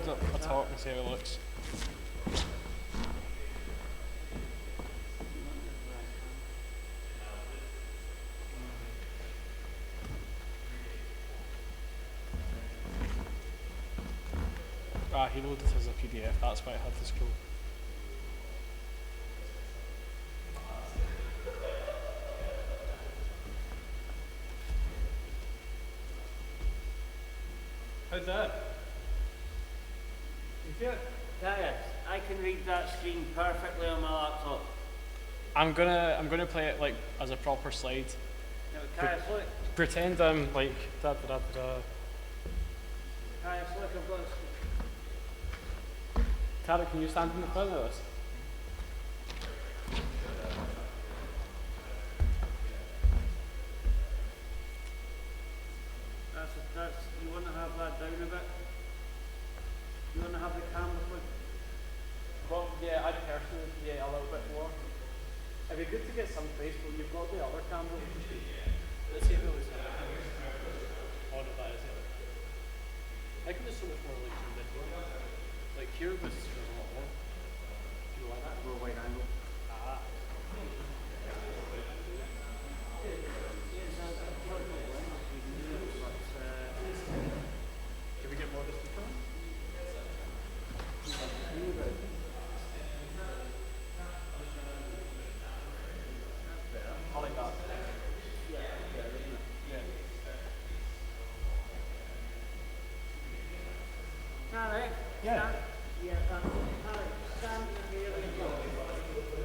hold up a talk and see how it looks. Ah, he loaded it as a PDF, that's why it had to scroll. How's that? You feel it? Yes, I can read that screen perfectly on my laptop. I'm gonna play it like as a proper slide. No, Caius, look. Pretend I'm like da da da da. Caius, look, I've got Tarek, can you stand in the front of this? that's, you want to have that down a bit? You want to have the camera flip? Well, yeah, I personally, yeah, a little bit more. It'd be good to get some place, but you've got the other camera. Let's see if it was oh, no, that is the other. I think there's so much more like in video. Like here was a lot more. Do you like that? More wide angle. Ah. Can we get more distance from it? I like that. Alright. Yeah. Yeah, alright. Stand really close.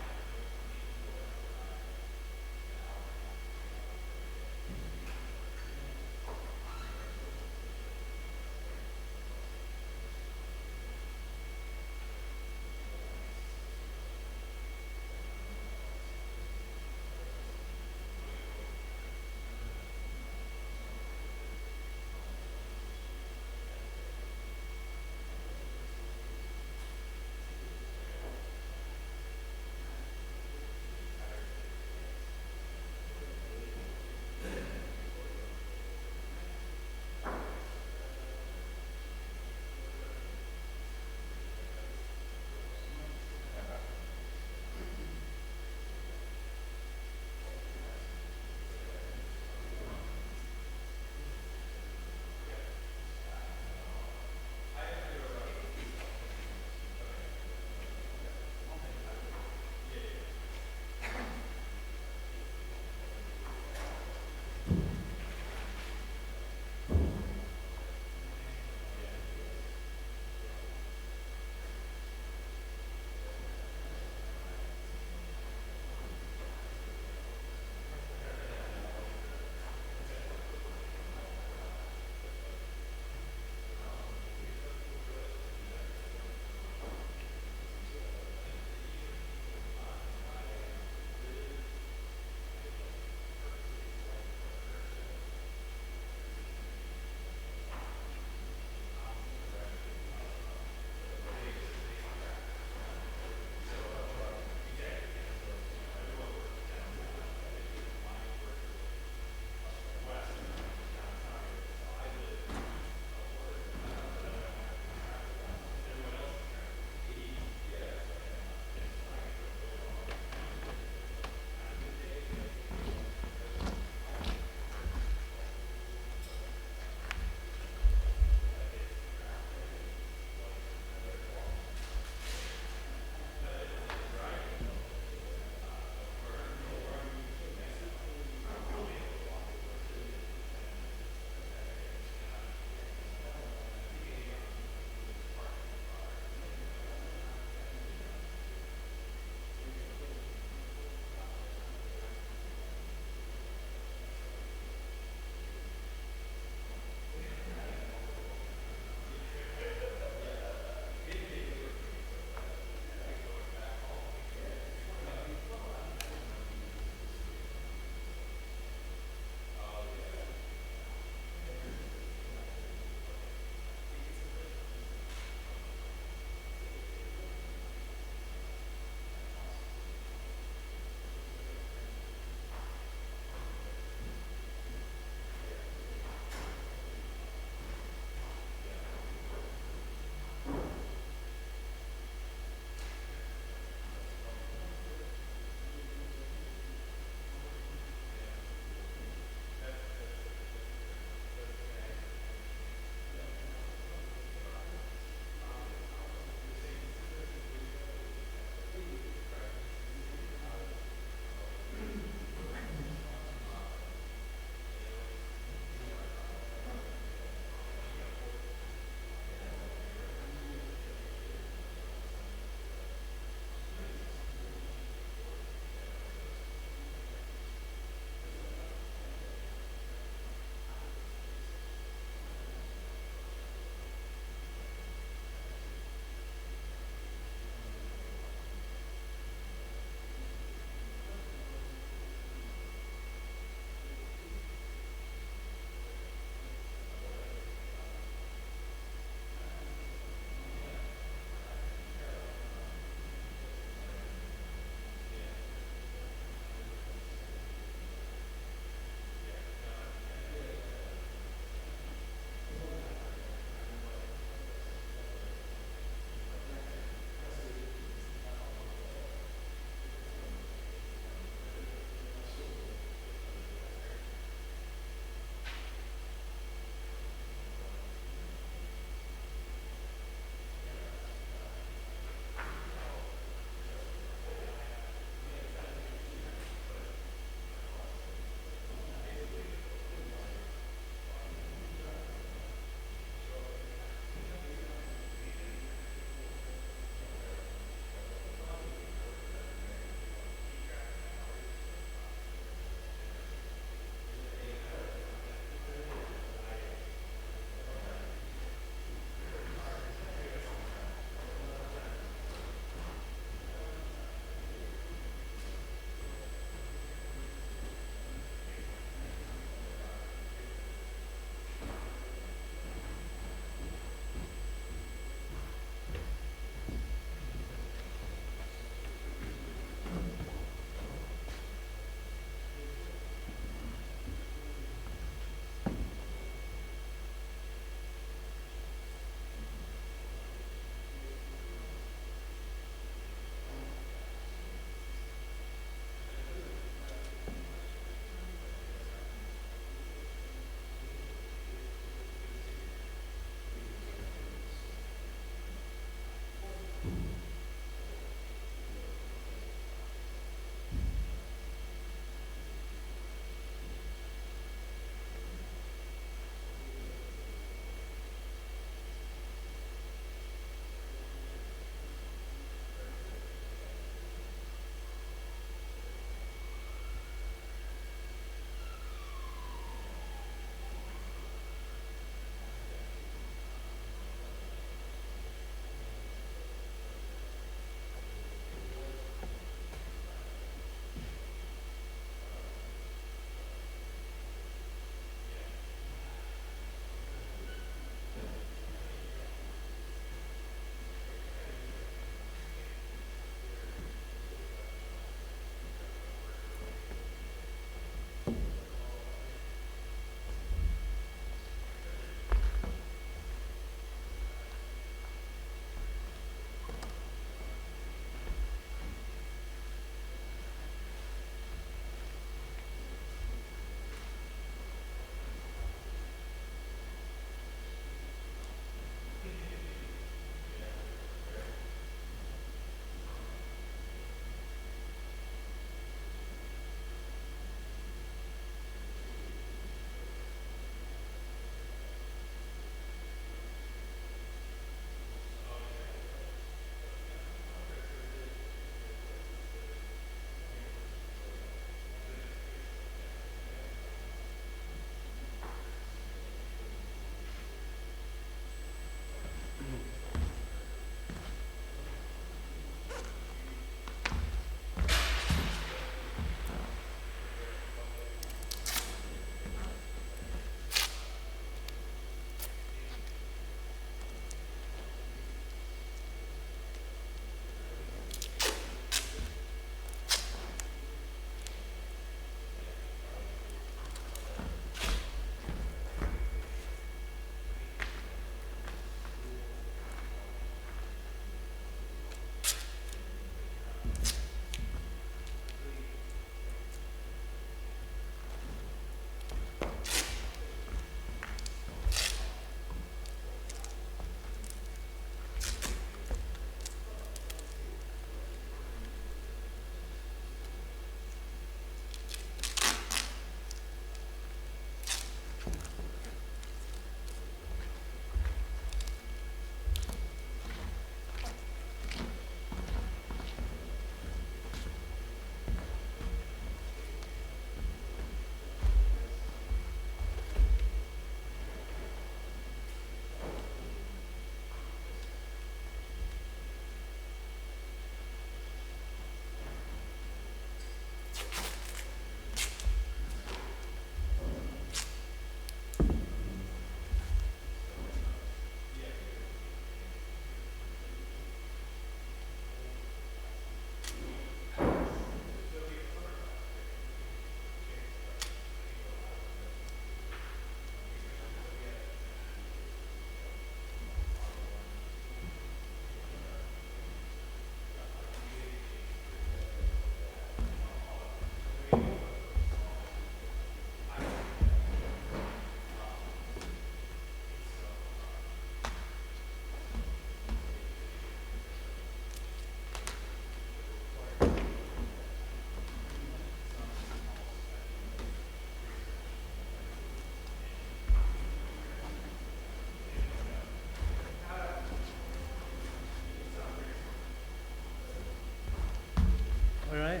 Alright.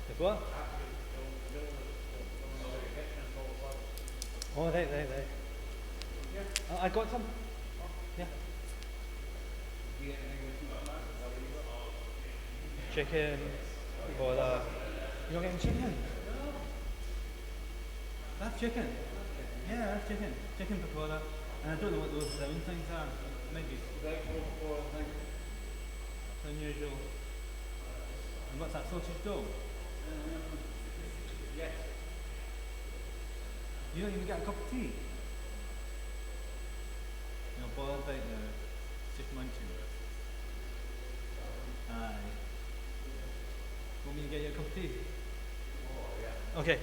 If what? Oh, right. I got some. Yeah. Chicken, pakoda. You're getting chicken? That's chicken. Yeah, that's chicken. Chicken pakoda. And I don't know what those round things are. Maybe. It's unusual. And what's that, sausage dough? Yes. You don't even get a cup of tea? You're bothered right now. Just munching. Aye. Want me to get you a cup of tea? Oh, yeah. Okay.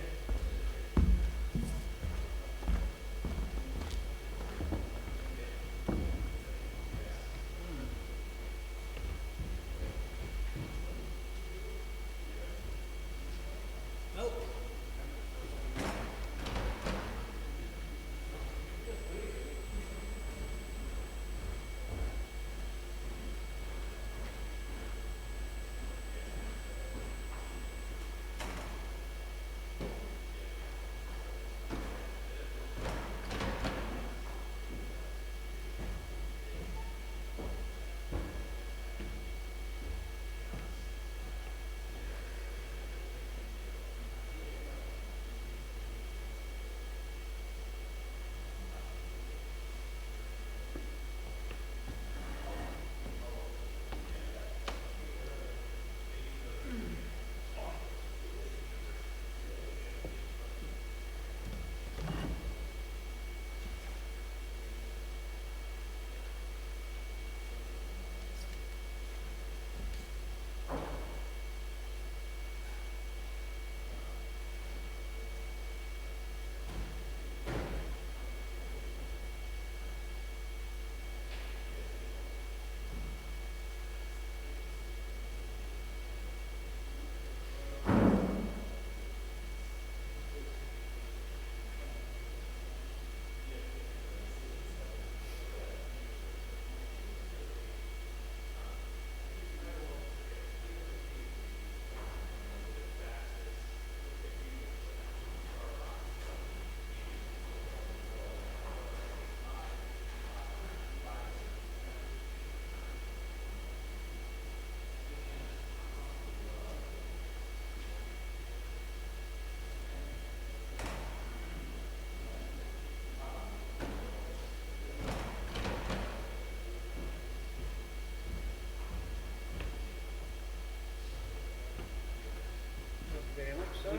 Very much so.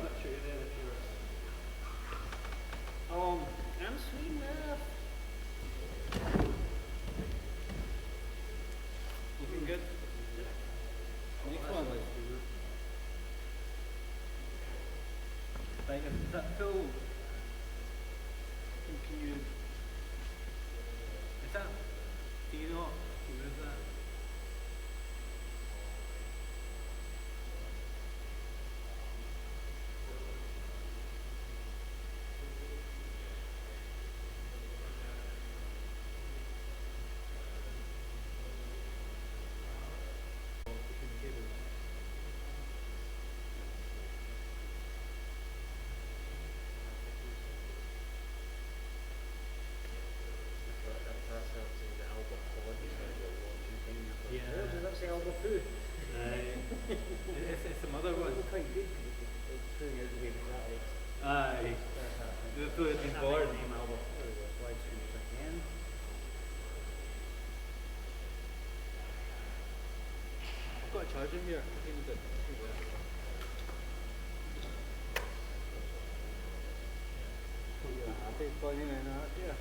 I'm sweet enough. Looking good? Next one. Right, is that full? Can you... Is that... Do you not remove that? That's the elbow poo. It's the mother one. It's quite good because it's pulling out the way that Aye. The food has been bored. name elbow poo with live streams again. I've got a charger here. I think we've got two there. You're happy plugging in that, yeah.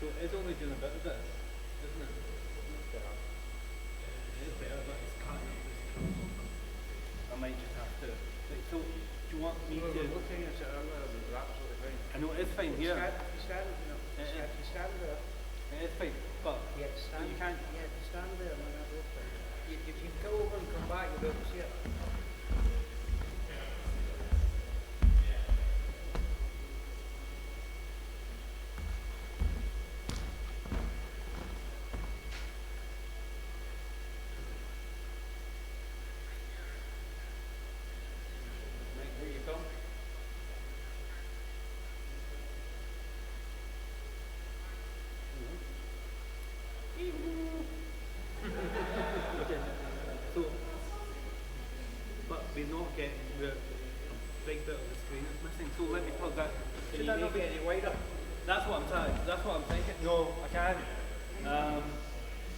So it's only doing a bit of this, isn't it? It is better, but it's cutting up this cable. I might just have to. Like, so, do you want me to? Looking at it earlier, it was absolutely fine. I know it's fine here. You stand there. It is fine, but Yeah, stand. you can't. Yeah, stand there and have a look at it. If you go over and come back, you'll be able to see it. get the big bit of the screen is missing. So let me plug that. Should that not be any wider? That's what I'm thinking. No, I can.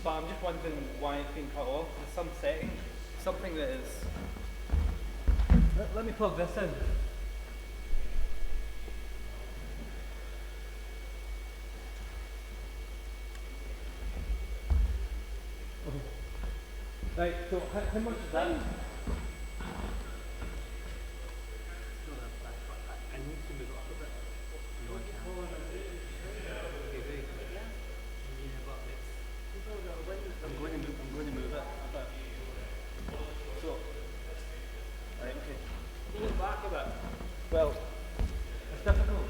But I'm just wondering why it's been cut off. There's some setting, something that is. Let me plug this in. Right, so how much is that? I need to move it up a bit. No, I can't. Okay, very good. Yeah, but I'm going to move it a bit. So, right, okay. Pull it back a bit. Well, it's difficult.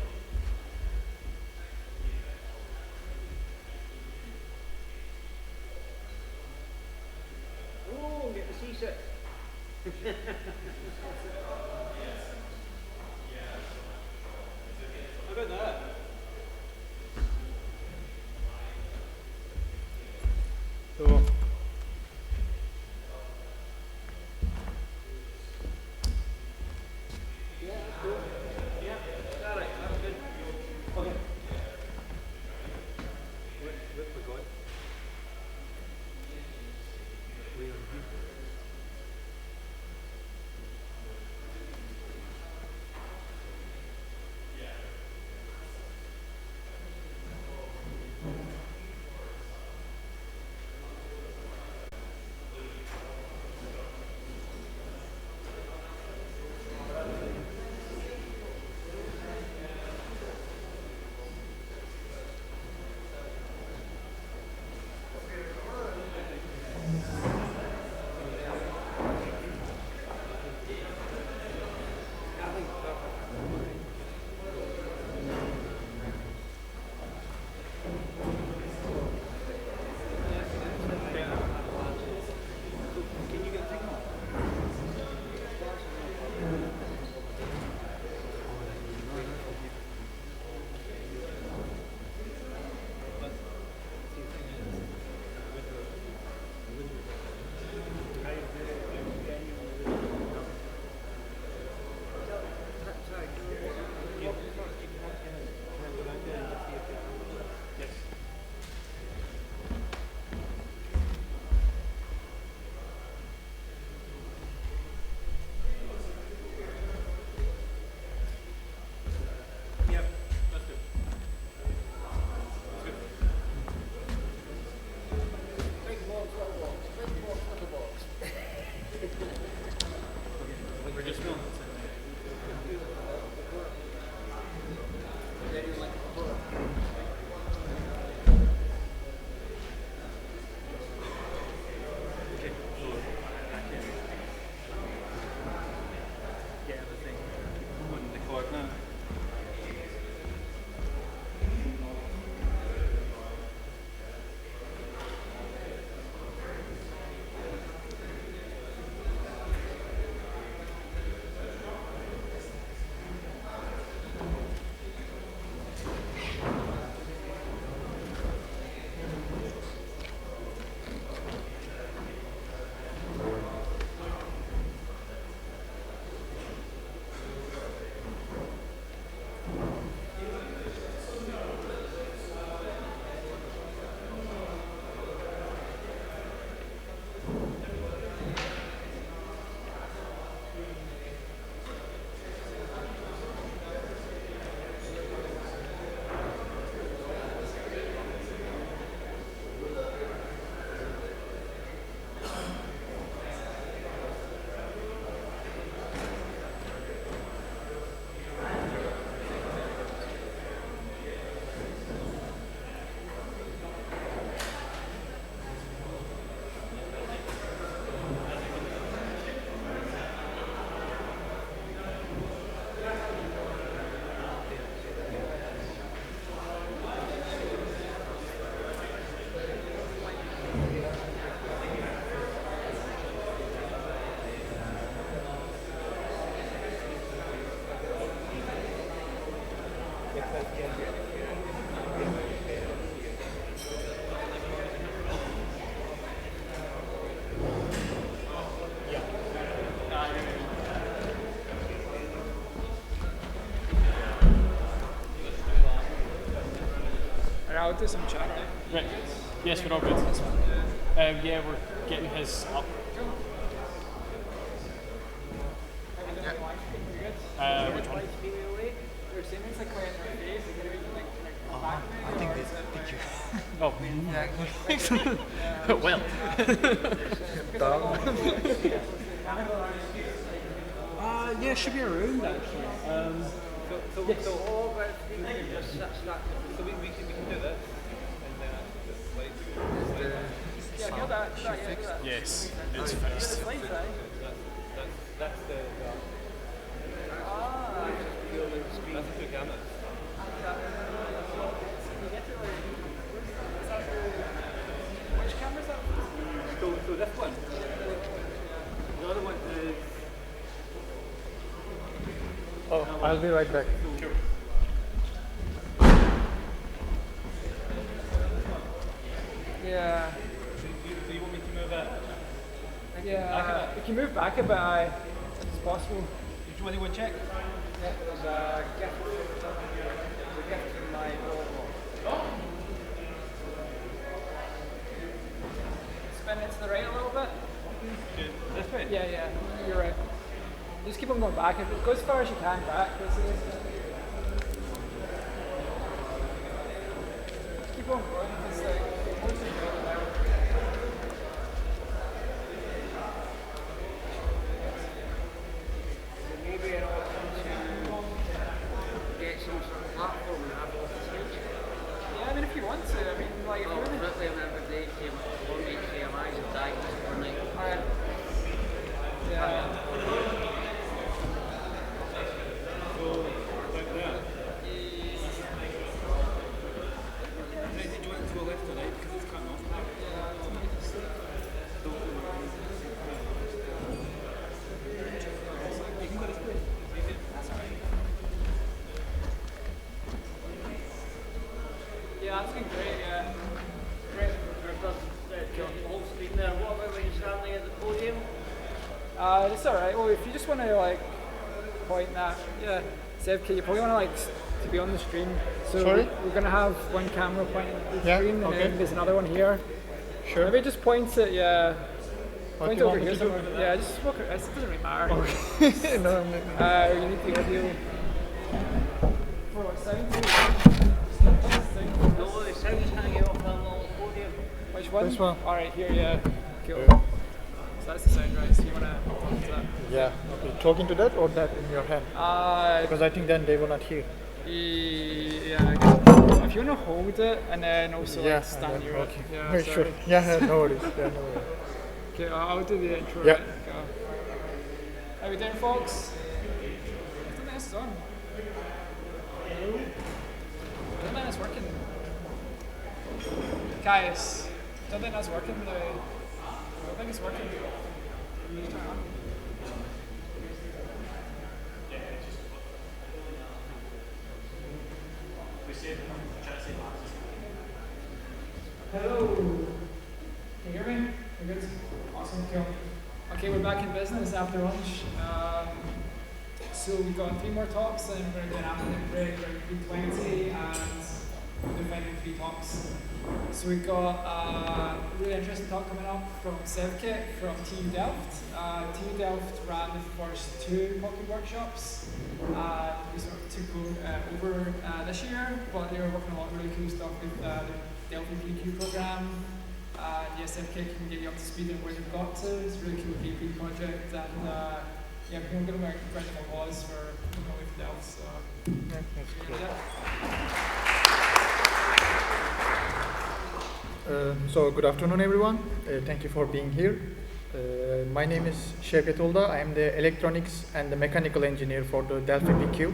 Oh, get the seasick. How about that? So, Yeah, that's cool. Yeah, alright, that's good. Okay. What we got? We are here. I'll do some chat now. Right. Yes, we're all good. Yeah, we're getting his up. Which one? I think this picture. Oh. Well. Yeah, it should be around actually. So we can do this. Yes, it's fixed. That's the that's the two cameras. Which camera's that? So this one. The other one is. Oh, I'll be right back. Yeah. So you want me to move that? Yeah. We can move back a bit, if it's possible. Do you want to check? Yeah, there's a gift. There's a gift from my brother-in-law. Spin it to the right a little bit. This way? Yeah, you're right. Just keep on going back. If it goes as far as you can back, basically. Just keep on going. It's like, Maybe an option to get some sort of platform and have it off the stage. yeah, I mean, if you want to. I mean, like, if Well, you're particularly whenever they came on HDMIs and died overnight. Alright. Yeah. Yeah, that's been great, yeah. Right, whole screen there. What about when you're standing at the podium? It's alright. Well, if you just want to, like, point that, yeah. Sevki, you probably want to, like, to be on the stream. So Sorry? we're going to have one camera pointing at the Yeah, screen, and okay. then there's another one here. Sure. Maybe just point it, yeah. What Point do you over want me here to do? somewhere. Yeah, just walk it. It doesn't really matter. Okay. No, You need the audio. For what, sound? No, the sound's hanging off that little podium. Which one? This one. Alright, here, yeah. Cool. Yeah. So that's the sound, right? So you want to talk to that? yeah. Okay. Talking to that or that in your hand? Because I think then they will not hear. Yeah, I guess. If you want to hold it and then also Yeah. like stand and then- near it. okay. Yeah, Sure. sorry. Yeah. No worries. Yeah. No worries. Okay, I'll do the intro. Yeah. Right? Go. How we doing, folks? I don't think this is on. Hello? I don't think it's working. Caius, don't think that's working. I don't think it's working. Just turn it on. Hello. Can you hear me? We're good. Awesome. Cool. Okay, we're back in business after lunch. So we've got 3 more talks, and we're going to do an afternoon break. We're going to do 20, and we're doing 3 talks. So we've got a really interesting talk coming up from SevKit from TU Delft. TU Delft ran the first 2 Pocket workshops. We sort of took over this year, but they were working on a lot of really cool stuff with the Delphi PQ program. Yes, SevKit can get you up to speed on where they've got to. It's a really cool VP project, and yeah, we're going to give them a round of applause for coming away from Delft. So, Yeah, that's cool. yeah. So good afternoon, everyone. Thank you for being here. My name is Şevket Ulda. I am the electronics and the mechanical engineer for the Delphi PQ.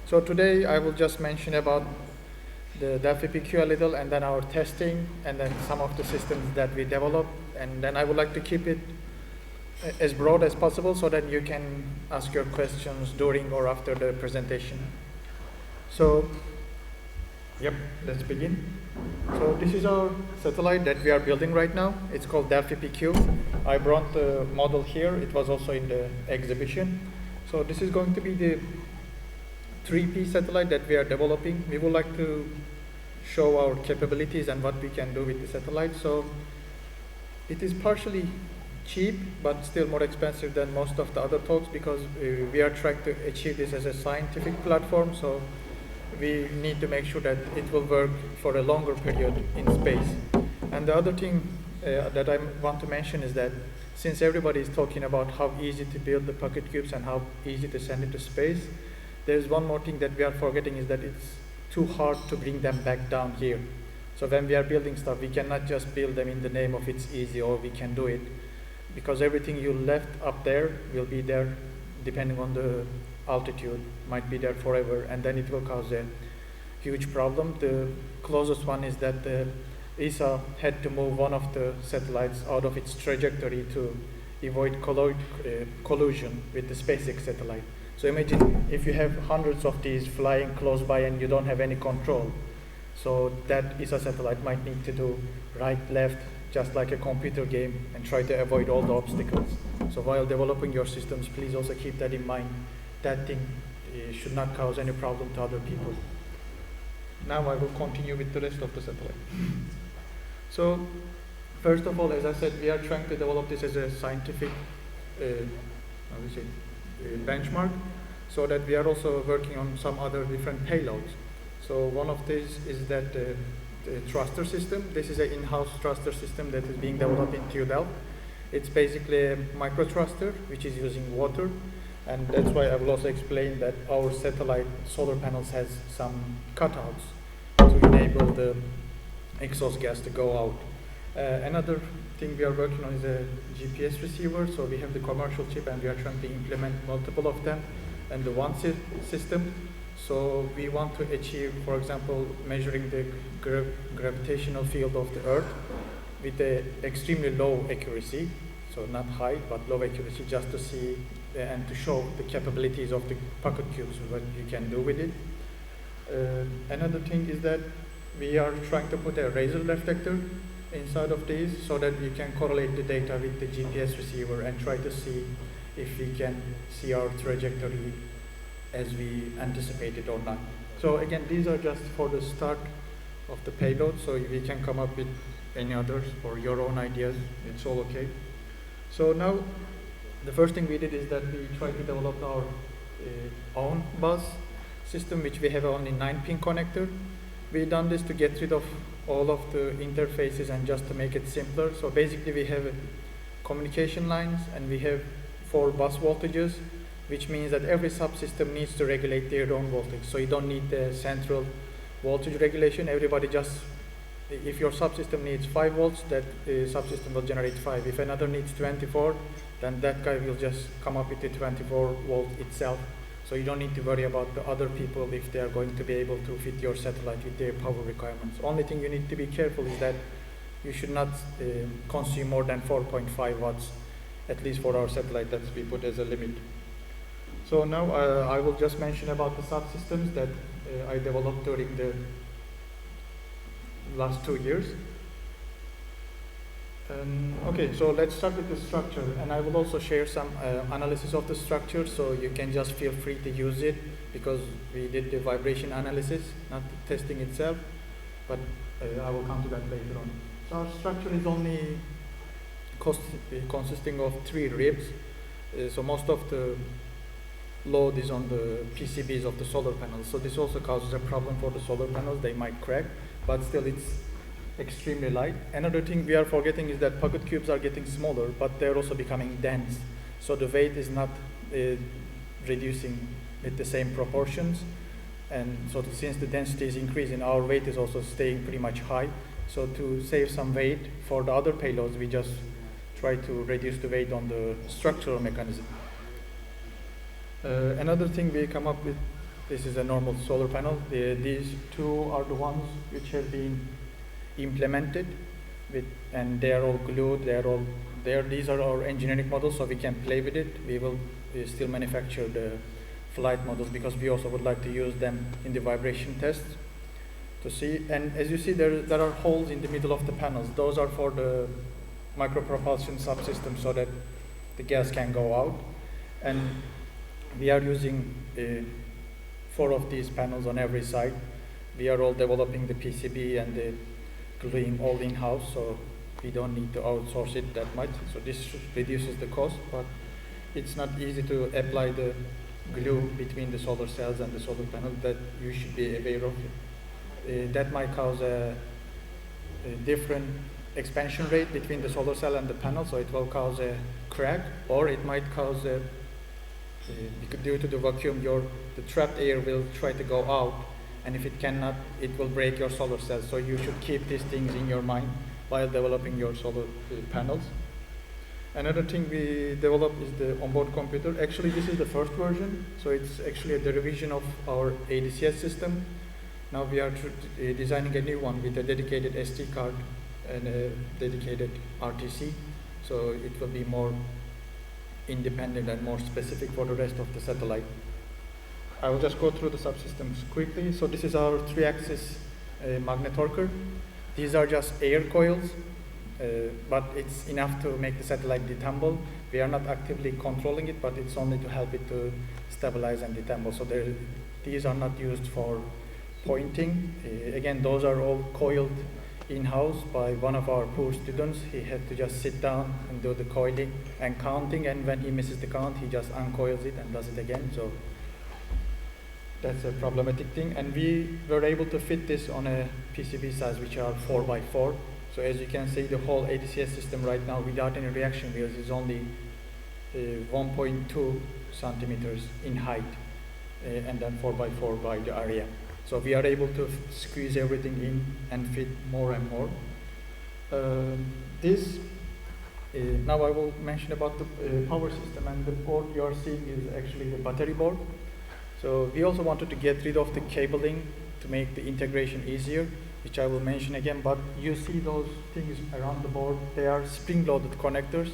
So today I will just mention about the Delphi PQ a little, and then our testing, and then some of the systems that we develop, and then I would like to keep it as broad as possible so that you can ask your questions during or after the presentation. So, yep, let's begin. So this is our satellite that we are building right now. It's called Delphi PQ. I brought the model here. It was also in the exhibition. So this is going to be the 3P satellite that we are developing. We would like to show our capabilities and what we can do with the satellite. So it is partially cheap, but still more expensive than most of the other talks, because we are trying to achieve this as a scientific platform. So we need to make sure that it will work for a longer period in space. And the other thing that I want to mention is that since everybody is talking about how easy to build the PocketQubes and how easy to send it to space, there's one more thing that we are forgetting, is that it's too hard to bring them back down here. So when we are building stuff, we cannot just build them in the name of it's easy or we can do it, because everything you left up there will be there depending on the altitude, might be there forever, and then it will cause a huge problem. The closest one is that the ESA had to move one of the satellites out of its trajectory to avoid collision with the SpaceX satellite. So imagine if you have hundreds of these flying close by and you don't have any control. So that ESA satellite might need to do right, left, just like a computer game, and try to avoid all the obstacles. So while developing your systems, please also keep that in mind. That thing should not cause any problem to other people. Now I will continue with the rest of the satellite. So first of all, as I said, we are trying to develop this as a scientific benchmark, so that we are also working on some other different payloads. So one of these is that the thruster system. This is an in-house thruster system that is being developed in TU Delft. It's basically a micro thruster which is using water, and that's why I will also explain that our satellite solar panels has some cutouts to enable the exhaust gas to go out. Another thing we are working on is a GPS receiver. So we have the commercial chip and we are trying to implement multiple of them and the one system. So we want to achieve, for example, measuring the gravitational field of the Earth with a extremely low accuracy. So not high, but low accuracy, just to see and to show the capabilities of the PocketQubes, what you can do with it. Another thing is that we are trying to put a laser reflector inside of these so that we can correlate the data with the GPS receiver and try to see if we can see our trajectory as we anticipated or not. So again, these are just for the start of the payload, so if we can come up with any others or your own ideas, it's all okay. So now, the first thing we did is that we tried to develop our own bus system, which we have only 9-pin connector. We've done this to get rid of all of the interfaces and just to make it simpler. So basically we have communication lines and we have 4 bus voltages, which means that every subsystem needs to regulate their own voltage. So you don't need the central voltage regulation. Everybody just, if your subsystem needs 5 volts, that subsystem will generate 5. If another needs 24, then that guy will just come up with the 24 volt itself. So you don't need to worry about the other people if they are going to be able to fit your satellite with their power requirements. Only thing you need to be careful is that you should not consume more than 4.5 watts, at least for our satellite that we put as a limit. So now I will just mention about the subsystems that I developed during the last 2 years. Okay, so let's start with the structure, and I will also share some analysis of the structure, so you can just feel free to use it, because we did the vibration analysis, not the testing itself, but I will come to that later on. So our structure is only consisting of 3 ribs, so most of the load is on the PCBs of the solar panels, so this also causes a problem for the solar panels. They might crack, but still it's extremely light. Another thing we are forgetting is that PocketQubes are getting smaller, but they're also becoming dense. So the weight is not reducing with the same proportions. And so since the density is increasing, our weight is also staying pretty much high. So to save some weight for the other payloads, we just try to reduce the weight on the structural mechanism. Another thing we come up with, this is a normal solar panel. These 2 are the ones which have been implemented with, and they are all glued, they are all there. These are our engineering models, so we can play with it. We will still manufacture the flight models because we also would like to use them in the vibration tests to see. And as you see, there are holes in the middle of the panels. Those are for the micropropulsion subsystem so that the gas can go out. And we are using 4 of these panels on every side. we are all developing the PCB and the gluing all in-house, so we don't need to outsource it that much. So this reduces the cost, but it's not easy to apply the glue between the solar cells and the solar panel that you should be aware of. That might cause a different expansion rate between the solar cell and the panel, so it will cause a crack, or it might cause a, due to the vacuum, the trapped air will try to go out, and if it cannot, it will break your solar cell. So you should keep these things in your mind while developing your solar panels. Another thing we developed is the onboard computer. Actually, this is the first version, so it's actually a derivation of our ADCS system. Now we are designing a new one with a dedicated SD card and a dedicated RTC, so it will be more independent and more specific for the rest of the satellite. I will just go through the subsystems quickly. So this is our 3-axis magnet torquer. These are just air coils, but it's enough to make the satellite detumble. We are not actively controlling it, but it's only to help it to stabilize and detumble. So these are not used for pointing. Again, those are all coiled in-house by one of our poor students. He had to just sit down and do the coiling and counting, and when he misses the count, he just uncoils it and does it again. So that's a problematic thing, and we were able to fit this on a PCB size, which are 4x4. So as you can see, the whole ADCS system right now, without any reaction wheels, is only 1.2 centimeters in height, and then 4x4 by the area. So we are able to squeeze everything in and fit more and more. Now I will mention about the power system, and the board you are seeing is actually the battery board. So we also wanted to get rid of the cabling to make the integration easier, which I will mention again, but you see those things around the board, they are spring-loaded connectors.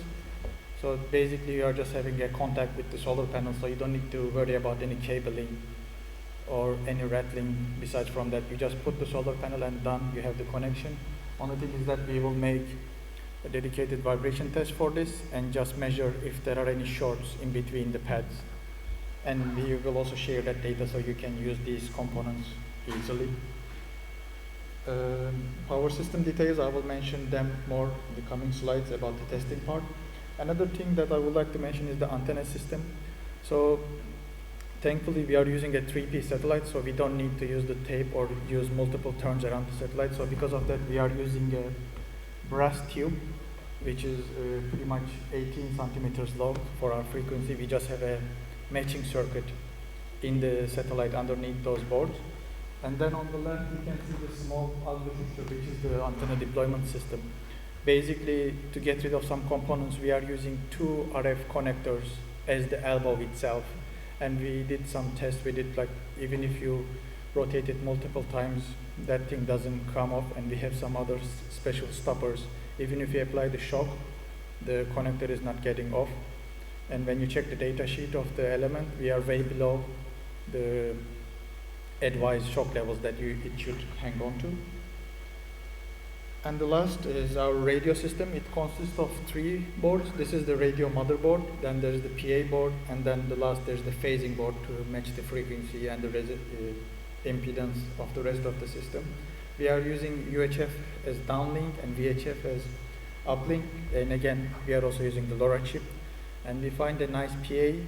So basically you are just having a contact with the solar panel, so you don't need to worry about any cabling or any rattling. Besides from that, you just put the solar panel and done, you have the connection. Only thing is that we will make a dedicated vibration test for this and just measure if there are any shorts in between the pads. And we will also share that data so you can use these components easily. Power system details, I will mention them more in the coming slides about the testing part. Another thing that I would like to mention is the antenna system. So thankfully we are using a 3-piece satellite, so we don't need to use the tape or use multiple turns around the satellite. So because of that, we are using a brass tube, which is pretty much 18 centimeters long for our frequency. We just have a matching circuit in the satellite underneath those boards. And then on the left, you can see the small algo picture, which is the antenna deployment system. Basically, to get rid of some components, we are using 2 RF connectors as the elbow itself. And we did some tests with it, like even if you rotate it multiple times, that thing doesn't come off, and we have some other special stoppers. Even if you apply the shock, the connector is not getting off. And when you check the data sheet of the element, we are way below the advised shock levels that it should hang on to. And the last is our radio system. It consists of 3 boards. This is the radio motherboard, then there's the PA board, and then the last there's the phasing board to match the frequency and the impedance of the rest of the system. We are using UHF as downlink and VHF as uplink, and again we are also using the LoRa chip. And we find a nice PA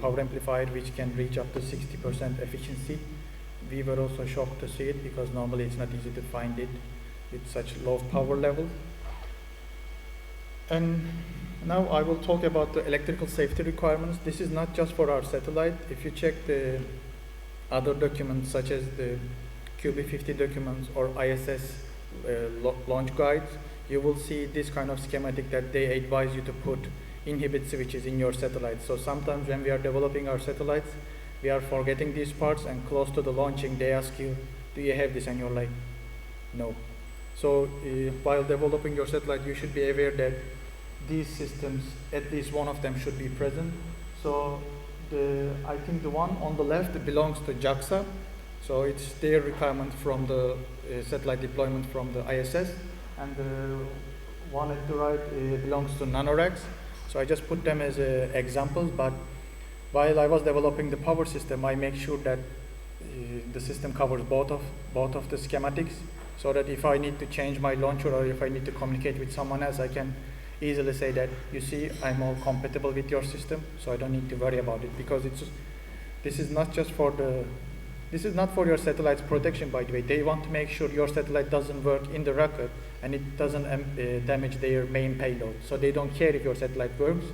power amplifier which can reach up to 60% efficiency. We were also shocked to see it because normally it's not easy to find it with such low power level. And now I will talk about the electrical safety requirements. This is not just for our satellite. If you check the other documents such as the QB50 documents or ISS launch guides, you will see this kind of schematic that they advise you to put inhibit switches in your satellites. So sometimes when we are developing our satellites, we are forgetting these parts, and close to the launching they ask you, do you have this? And you're like, no. So while developing your satellite, you should be aware that these systems, at least one of them should be present. So I think the one on the left belongs to JAXA. So it's their requirement from the satellite deployment from the ISS, and the one at the right belongs to NanoRax. So I just put them as examples, but while I was developing the power system, I make sure that the system covers both of the schematics, so that if I need to change my launcher or if I need to communicate with someone else, I can easily say that, you see, I'm all compatible with your system, so I don't need to worry about it, because this is not for your satellite's protection, by the way. They want to make sure your satellite doesn't work in the rocket and it doesn't damage their main payload. So they don't care if your satellite works.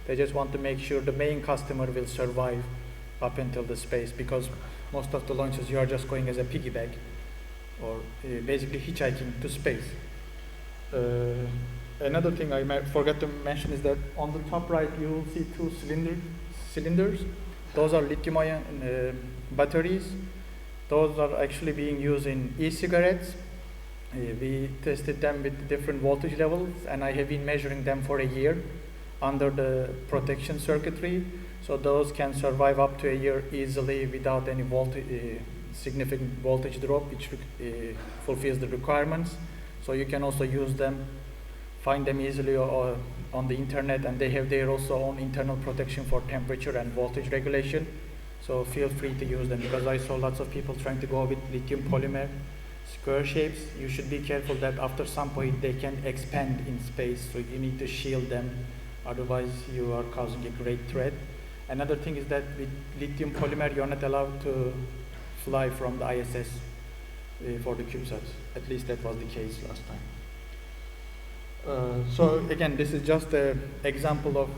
They just want to make sure the main customer will survive up until the space, because most of the launches you are just going as a piggyback, or basically hitchhiking to space. Another thing I forgot to mention is that on the top right you will see two cylinders. Those are lithium-ion batteries. Those are actually being used in e-cigarettes. We tested them with different voltage levels, and I have been measuring them for a year under the protection circuitry. So those can survive up to a year easily without any significant voltage drop, which fulfills the requirements. So you can also use them, find them easily on the internet, and they have their also own internal protection for temperature and voltage regulation. So feel free to use them, because I saw lots of people trying to go with lithium polymer square shapes. You should be careful that after some point they can expand in space, so you need to shield them, otherwise you are causing a great threat. Another thing is that with lithium polymer you're not allowed to fly from the ISS for the CubeSats. At least that was the case last time. So again, this is just an example of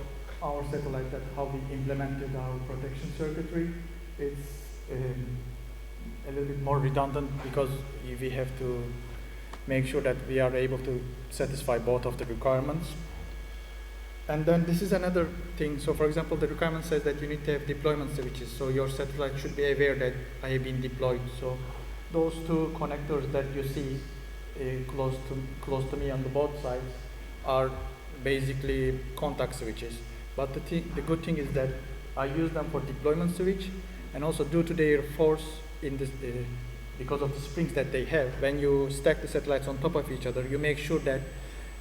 our satellite, that how we implemented our protection circuitry. It's a little bit more redundant, because we have to make sure that we are able to satisfy both of the requirements. And then this is another thing. So for example, the requirement says that you need to have deployment switches. So your satellite should be aware that I have been deployed. So those two connectors that you see close to me on the both sides are basically contact switches. But the good thing is that I use them for deployment switch, and also due to their force in this, because of the springs that they have, when you stack the satellites on top of each other, you make sure that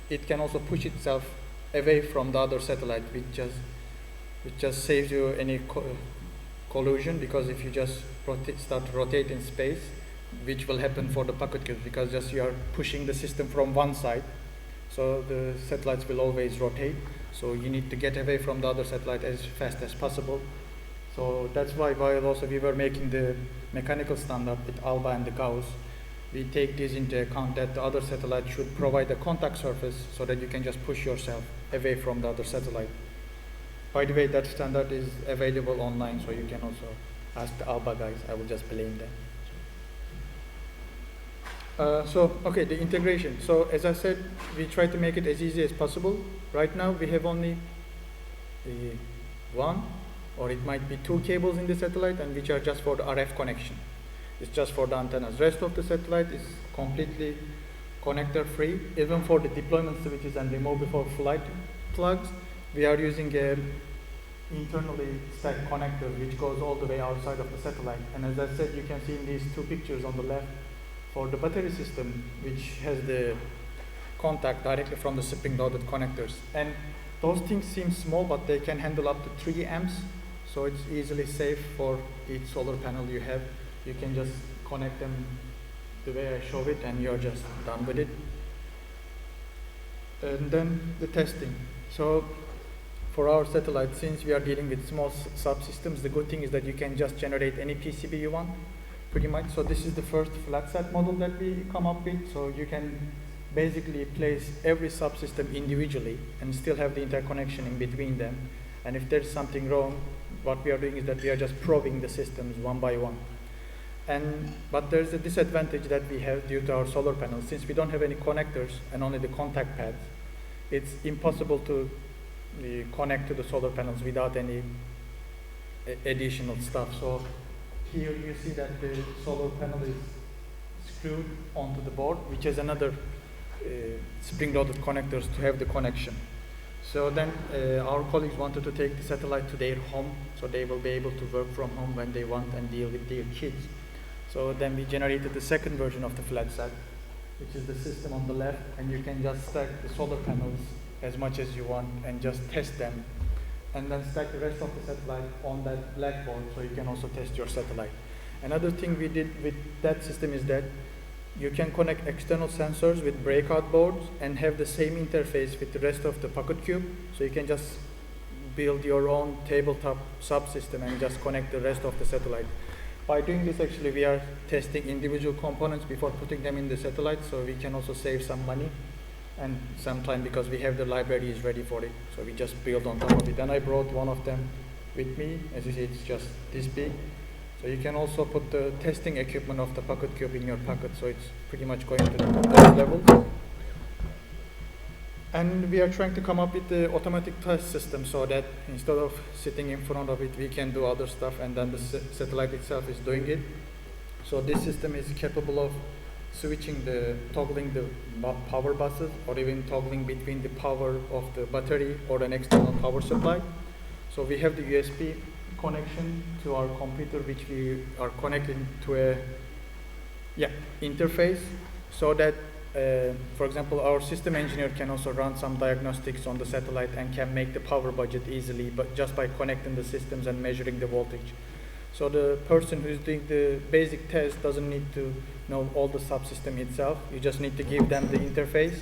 it can also push itself away from the other satellite, which just saves you any collision, because if you just start to rotate in space, which will happen for the PocketQube, because just you are pushing the system from one side, so the satellites will always rotate. So you need to get away from the other satellite as fast as possible. So that's why, while also we were making the mechanical standard with ALBA and the Gauss, we take this into account, that the other satellite should provide a contact surface so that you can just push yourself away from the other satellite. By the way, that standard is available online, so you can also ask the ALBA guys. I will just blame them. Okay, the integration. So as I said, we try to make it as easy as possible. Right now we have only one, or it might be two cables in the satellite, and which are just for the RF connection. It's just for the antennas. Rest of the satellite is completely connector free. Even for the deployment switches and remove before flight plugs, we are using a internally stacked connector which goes all the way outside of the satellite. And as I said, you can see in these two pictures on the left, for the battery system, which has the contact directly from the spring-loaded connectors. And those things seem small, but they can handle up to 3 amps, so it's easily safe for each solar panel you have. You can just connect them the way I show it, and you're just done with it. And then the testing. So for our satellite, since we are dealing with small subsystems, the good thing is that you can just generate any PCB you want, pretty much. So this is the first flat-sat model that we come up with. So you can basically place every subsystem individually and still have the interconnection in between them. And if there's something wrong, what we are doing is that we are just probing the systems one by one. But there's a disadvantage that we have due to our solar panels. Since we don't have any connectors and only the contact pads, it's impossible to connect to the solar panels without any additional stuff. So here you see that the solar panel is screwed onto the board, which has another spring-loaded connectors to have the connection. So then our colleagues wanted to take the satellite to their home, so they will be able to work from home when they want and deal with their kids. So then we generated the second version of the flat-sat, which is the system on the left, and you can just stack the solar panels as much as you want and just test them, and then stack the rest of the satellite on that blackboard, so you can also test your satellite. Another thing we did with that system is that you can connect external sensors with breakout boards and have the same interface with the rest of the PocketQube. So you can just build your own tabletop subsystem and just connect the rest of the satellite. By doing this, actually, we are testing individual components before putting them in the satellite, so we can also save some money and some time because we have the libraries ready for it. So we just build on top of it. And I brought one of them with me. As you see, it's just this big. So you can also put the testing equipment of the PocketQube in your pocket, so it's pretty much going to those levels. And we are trying to come up with the automatic test system so that instead of sitting in front of it, we can do other stuff and then the satellite itself is doing it. So this system is capable of toggling the power buses or even toggling between the power of the battery or an external power supply. So we have the USB connection to our computer, which we are connecting to a interface so that for example, our system engineer can also run some diagnostics on the satellite and can make the power budget easily, but just by connecting the systems and measuring the voltage. So the person who's doing the basic test doesn't need to know all the subsystem itself. You just need to give them the interface.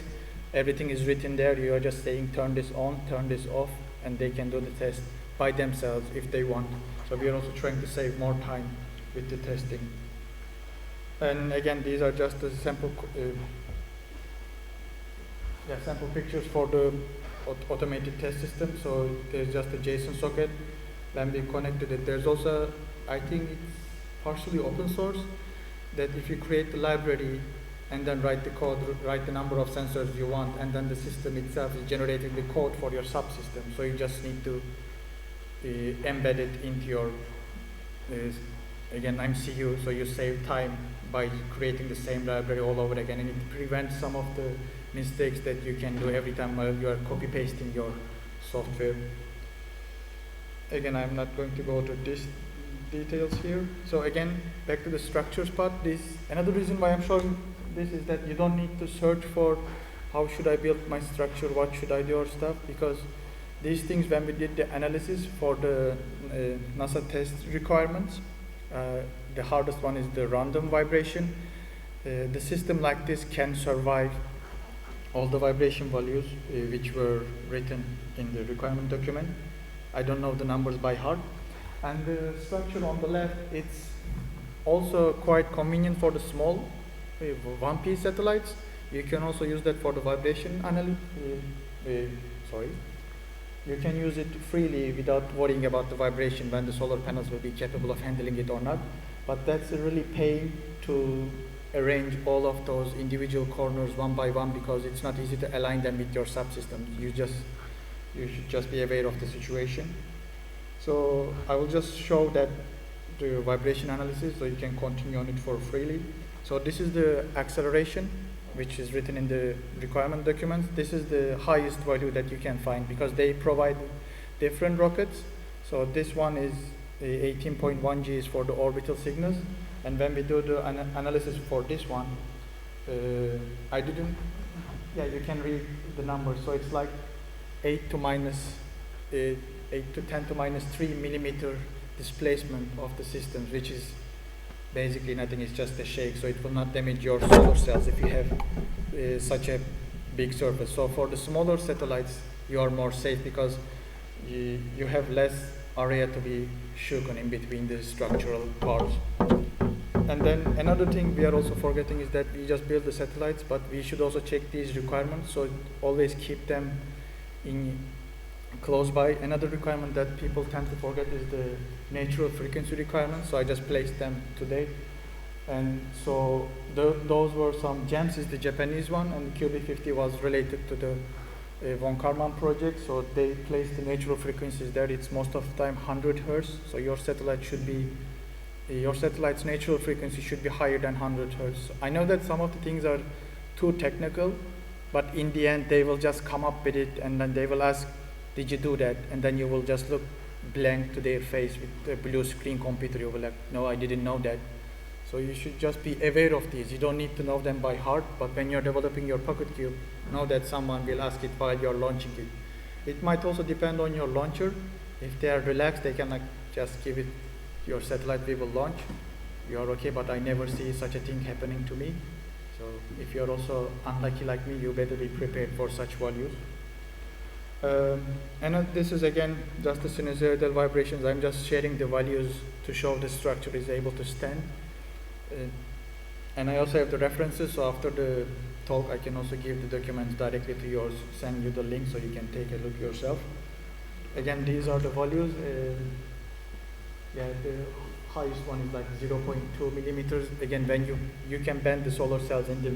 Everything is written there. You are just saying turn this on, turn this off, and they can do the test by themselves if they want. So we are also trying to save more time with the testing. And again, these are just the sample pictures for the automated test system. So there's just a JSON socket. Then we connected it. There's also, I think it's partially open source, that if you create the library and then write the code, write the number of sensors you want, and then the system itself is generating the code for your subsystem. So you just need to embed it into your, again, MCU, so you save time by creating the same library all over again, and it prevents some of the mistakes that you can do every time while you are copy-pasting your software. Again, I'm not going to go to these details here. So again, back to the structures part. Another reason why I'm showing this is that you don't need to search for how should I build my structure, what should I do or stuff, because these things, when we did the analysis for the NASA test requirements, the hardest one is the random vibration. The system like this can survive all the vibration values which were written in the requirement document. I don't know the numbers by heart. And the structure on the left, it's also quite convenient for the small one-piece satellites. You can also use that for the vibration analysis. You can use it freely without worrying about the vibration when the solar panels will be capable of handling it or not. But that's a really pain to arrange all of those individual corners one by one, because it's not easy to align them with your subsystem. You should just be aware of the situation. So I will just show that the vibration analysis, so you can continue on it for freely. So this is the acceleration, which is written in the requirement documents. This is the highest value that you can find because they provide different rockets. So this one is 18.1 Gs for the orbital signals. And when we do the analysis for this one, you can read the numbers. So it's like 8 to 10 to minus 3 millimeter displacement of the systems, which is basically nothing. It's just a shake, so it will not damage your solar cells if you have such a big surface. So for the smaller satellites, you are more safe because you have less area to be shaken in between the structural parts. And then another thing we are also forgetting is that we just build the satellites, but we should also check these requirements, so always keep them in close by. Another requirement that people tend to forget is the natural frequency requirements, so I just placed them today. And so those were some GEMS is the Japanese one, and QB50 was related to the von Karman project, so they placed the natural frequencies there. It's most of the time 100 Hertz, so your satellite's natural frequency should be higher than 100 Hertz. I know that some of the things are too technical, but in the end they will just come up with it, and then they will ask, did you do that? And then you will just look blank to their face with a blue screen computer. You will be like, no, I didn't know that. So you should just be aware of these. You don't need to know them by heart, but when you're developing your PocketQube, know that someone will ask it while you're launching it. It might also depend on your launcher. If they are relaxed, they can just give it your satellite we will launch. you are okay, but I never see such a thing happening to me. So if you're also unlucky like me, you better be prepared for such values. And this is again just the sinusoidal vibrations. I'm just sharing the values to show the structure is able to stand. And I also have the references, so after the talk I can also give the documents directly to yours, send you the link so you can take a look yourself. Again, these are the values. Yeah, the highest one is like 0.2 millimeters. Again, when you can bend the solar cells in the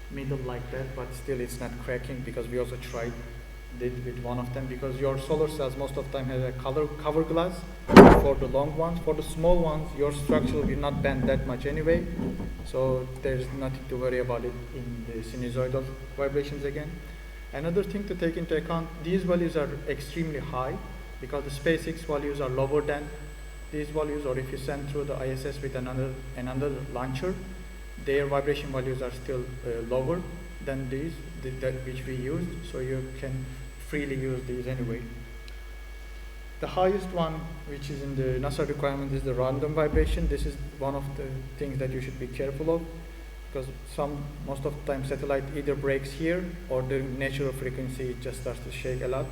middle like that, but still it's not cracking, because we also tried it with one of them, because your solar cells most of the time have a cover glass for the long ones. For the small ones, your structure will not bend that much anyway, so there's nothing to worry about it in the sinusoidal vibrations again. Another thing to take into account, these values are extremely high because the SpaceX values are lower than these values, or if you send through the ISS with another launcher, their vibration values are still lower than these that which we used, so you can freely use these anyway. The highest one, which is in the NASA requirement, is the random vibration. This is one of the things that you should be careful of, because most of the time satellite either breaks here or the natural frequency it just starts to shake a lot.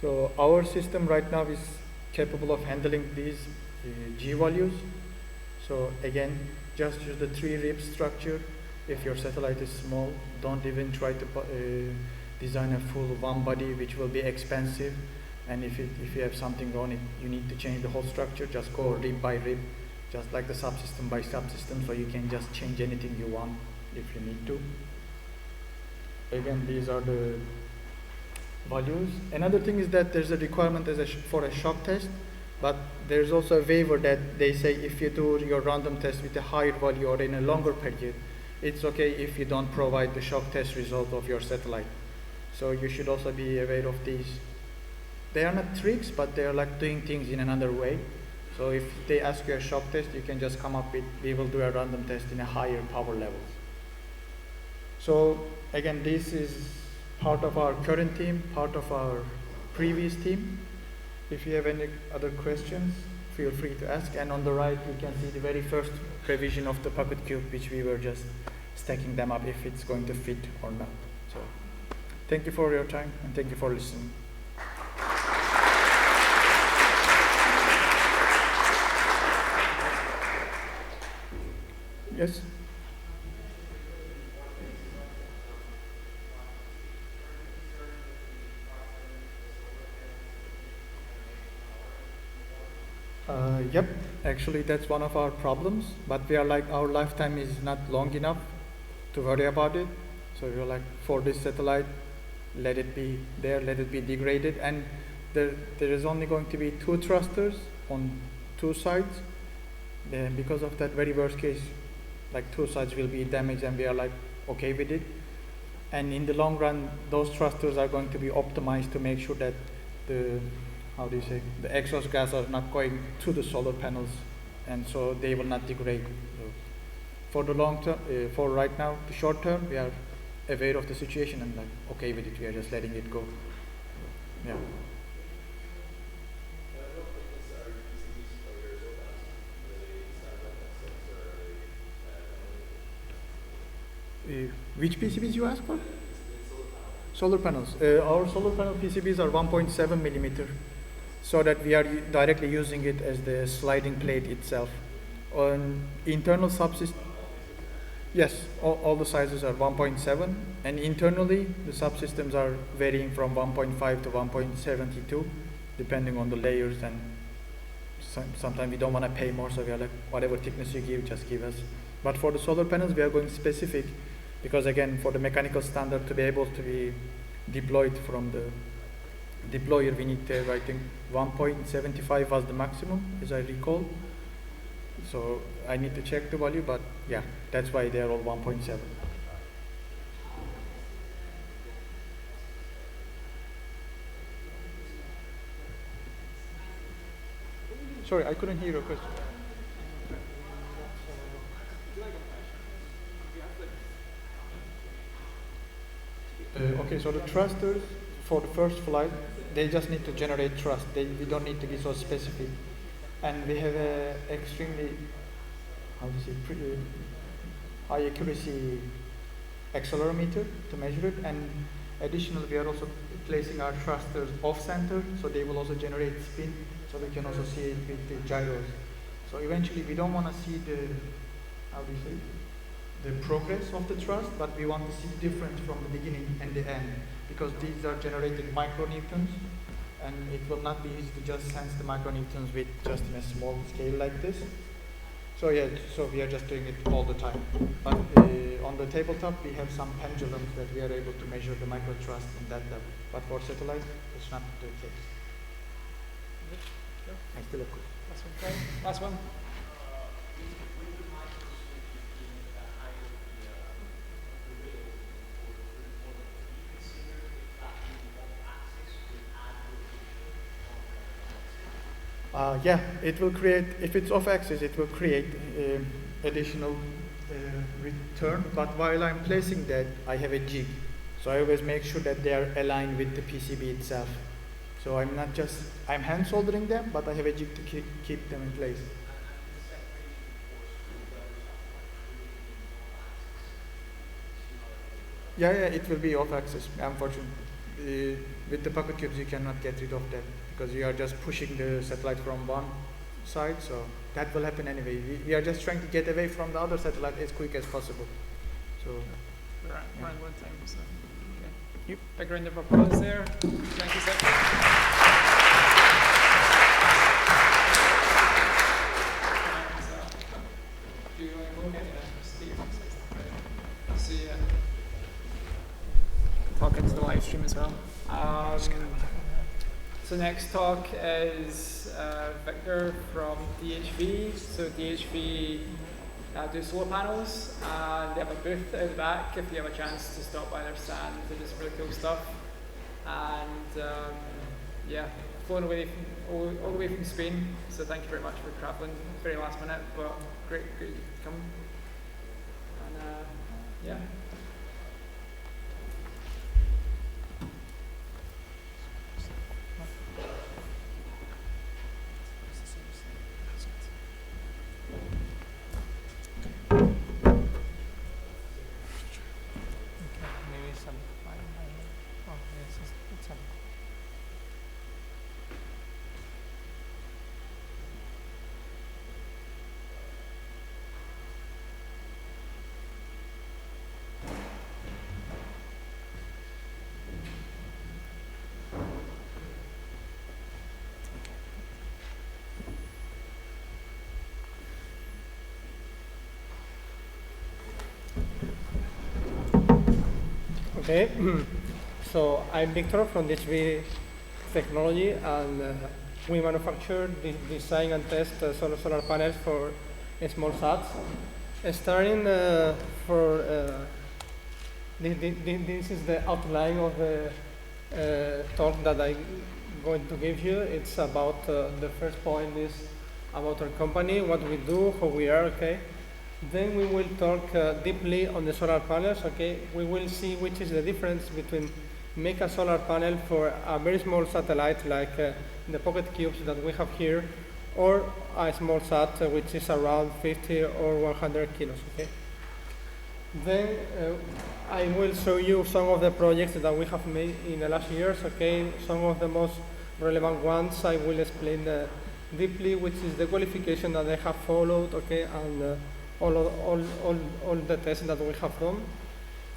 So our system right now is capable of handling these G values. So again, just use the 3-rib structure. If your satellite is small, don't even try to design a full one body, which will be expensive. And if you have something wrong, you need to change the whole structure. Just go rib by rib, just like the subsystem by subsystem, so you can just change anything you want if you need to. Again, these are the values. Another thing is that there's a requirement for a shock test, but there's also a waiver that they say if you do your random test with a higher value or in a longer period, it's okay if you don't provide the shock test result of your satellite. So you should also be aware of these. They are not tricks, but they are like doing things in another way. So if they ask you a shock test, you can just come up with, we will do a random test in a higher power levels. So again, this is part of our current team, part of our previous team. If you have any other questions, feel free to ask. And on the right, you can see the very first revision of the PocketQube, which we were just stacking them up if it's going to fit or not. So thank you for your time, and thank you for listening. Yes? Yep, actually that's one of our problems, but we are like, our lifetime is not long enough to worry about it. So we're like, for this satellite, let it be there, let it be degraded, and there is only going to be 2 thrusters on 2 sides. Then because of that very worst case, like 2 sides will be damaged, and we are like okay with it. And in the long run, those thrusters are going to be optimized to make sure that the exhaust gas are not going to the solar panels, and so they will not degrade. So for the long term, for right now, the short term, we are aware of the situation and like okay with it. We are just letting it go. Yeah. Which PCBs you asked for? Solar panels. Our solar panel PCBs are 1.7 millimeter, so that we are directly using it as the sliding plate itself. On internal subsystem, yes, all the sizes are 1.7, and internally the subsystems are varying from 1.5 to 1.72, depending on the layers, and sometimes we don't want to pay more, so we are like, whatever thickness you give, just give us. But for the solar panels, we are going specific, because again, for the mechanical standard to be able to be deployed from the deployer, we need to, I think 1.75 was the maximum, as I recall. So I need to check the value, but yeah, that's why they are all 1.7. Sorry, I couldn't hear your question. Okay, so the thrusters for the first flight, they just need to generate thrust. We don't need to be so specific. And we have a extremely how do you say, high accuracy accelerometer to measure it, and additionally we are also placing our thrusters off center, so they will also generate spin, so we can also see it with the gyros. So eventually we don't want to see the, how do you say, the progress of the thrust, but we want to see the difference from the beginning and the end, because these are generating micronewtons, and it will not be easy to just sense the micronewtons with just in a small scale like this. So yeah, so we are just doing it all the time. But on the tabletop, we have some pendulums that we are able to measure the microthrust in that level. But for satellite, it's not the case. I still have questions. Last one, Craig. Last one. Yeah, it will create, if it's off axis, it will create additional return, but while I'm placing that, I have a jig. So I always make sure that they are aligned with the PCB itself. So I'm not just, I'm hand soldering them, but I have a jig to keep them in place. Yeah, it will be off axis, unfortunately. With the PocketQubes, you cannot get rid of that, because you are just pushing the satellite from one side, so that will happen anyway. We are just trying to get away from the other satellite as quick as possible. So, we're around one time, so okay. Yep. Big round of applause there. Thank you, sir. Do you want to go ahead and Steve? See ya. Talk into the live stream as well. So next talk is Victor from DHV. So DHV do solar panels, and they have a booth out the back if you have a chance to stop by their stand. They do some really cool stuff. And yeah, flown away all the way from Spain. So thank you very much for traveling. Very last minute, but great you could come. And yeah. Okay, so I'm Victor from DHV Technology, and we manufacture, design and test solar panels for small sats. Starting this is the outline of the talk that I'm going to give you. It's about, the first point is about our company, what we do, who we are, okay? Then we will talk deeply on the solar panels, okay? We will see which is the difference between make a solar panel for a very small satellite like the PocketQubes that we have here, or a small sat which is around 50 or 100 kilos, okay? Then I will show you some of the projects that we have made in the last years, okay? Some of the most relevant ones I will explain deeply, which is the qualification that they have followed, okay? And all the tests that we have done.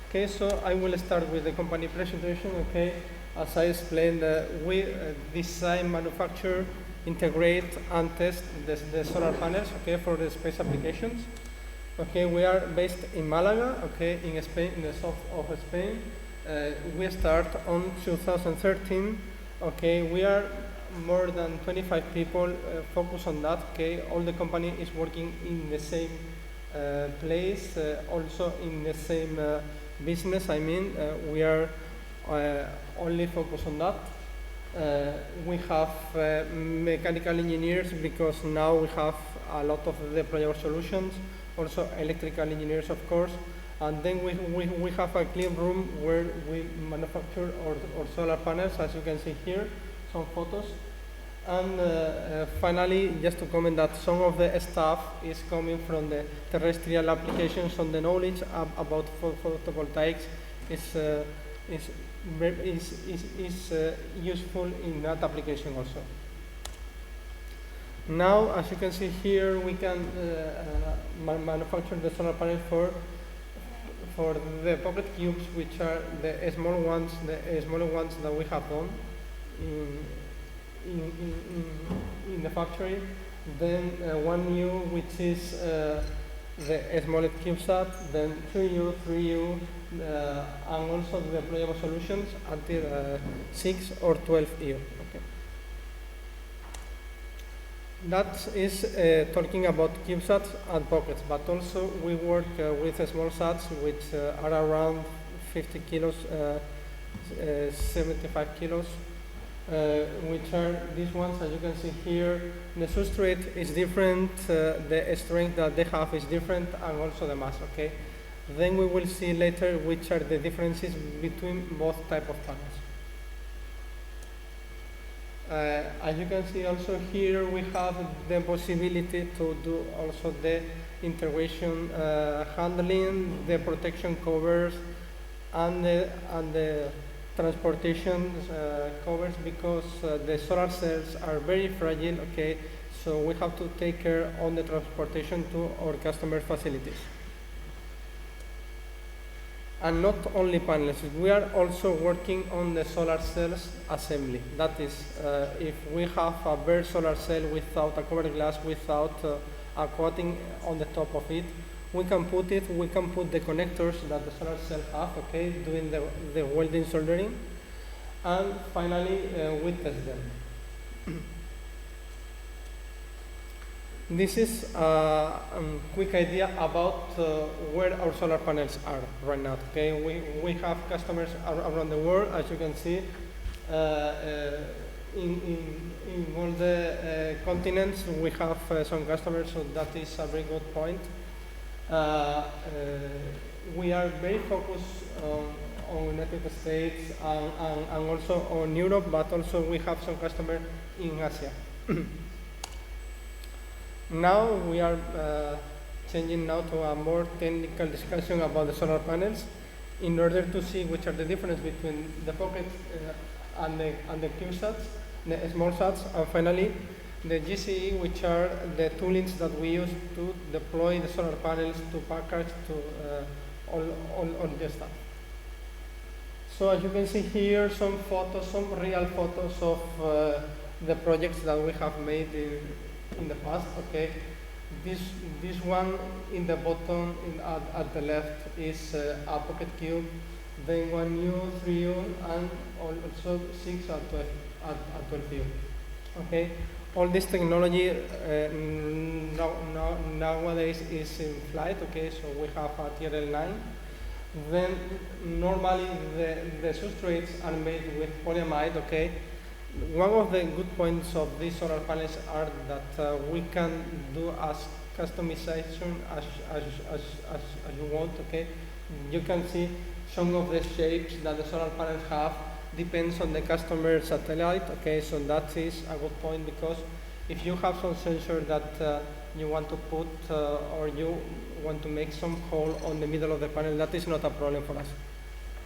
Okay, so I will start with the company presentation, okay? As I explained, we design, manufacture, integrate, and test the solar panels, okay, for the space applications. Okay, we are based in Malaga, okay, in Spain, in the south of Spain. We start on 2013, okay? We are more than 25 people focused on that, okay? All the company is working in the same place, also in the same business. I mean, we are only focused on that. We have mechanical engineers because now we have a lot of the project solutions, also electrical engineers, of course. And then we have a clean room where we manufacture our solar panels, as you can see here, some photos. And finally, just to comment that some of the stuff is coming from the terrestrial applications, so the knowledge about photovoltaics is useful in that application also. Now, as you can see here, we can manufacture the solar panel for the PocketQubes, which are the smaller ones that we have done in the factory. Then one new, which is the smallest CubeSat, then 2U, 3U, and also the deployable solutions until 6 or 12U. Okay. That is talking about CubeSats and Pockets, but also we work with small sats, which are around 50 kilos, 75 kilos, which are these ones. As you can see here, the substrate is different, the strength that they have is different, and also the mass. Okay. Then we will see later which are the differences between both type of panels. As you can see also here, we have the possibility to do also the integration handling, the protection covers, and the transportation covers, because the solar cells are very fragile. Okay, so we have to take care on the transportation to our customer facilities. And not only panels, we are also working on the solar cells assembly. That is, if we have a bare solar cell without a covered glass, without a coating on the top of it, we can put the connectors that the solar cell have, okay, doing the welding soldering, and finally we test them. This is a quick idea about where our solar panels are right now. Okay, we have customers around the world, as you can see, in all the continents. We have some customers, so that is a very good point. We are very focused on United States and also on Europe, but also we have some customers in Asia. Now we are changing now to a more technical discussion about the solar panels, in order to see which are the difference between the Pocket and the CubeSats, the small sats, and finally the GCE, which are the toolings that we use to deploy the solar panels, to package, to all the stuff. So as you can see here, some photos, some real photos of the projects that we have made in the past. Okay, this one in the bottom at the left is a PocketQube, then 1U, 3U, and also 6 at 12U. Okay, all this technology nowadays is in flight. Okay, so we have a TRL 9. Then normally the substrates are made with polyamide. Okay. One of the good points of these solar panels are that we can do as customization as you want. Okay, you can see some of the shapes that the solar panels have depends on the customer satellite. Okay, so that is a good point, because if you have some sensor that you want to put or you want to make some hole on the middle of the panel, that is not a problem for us.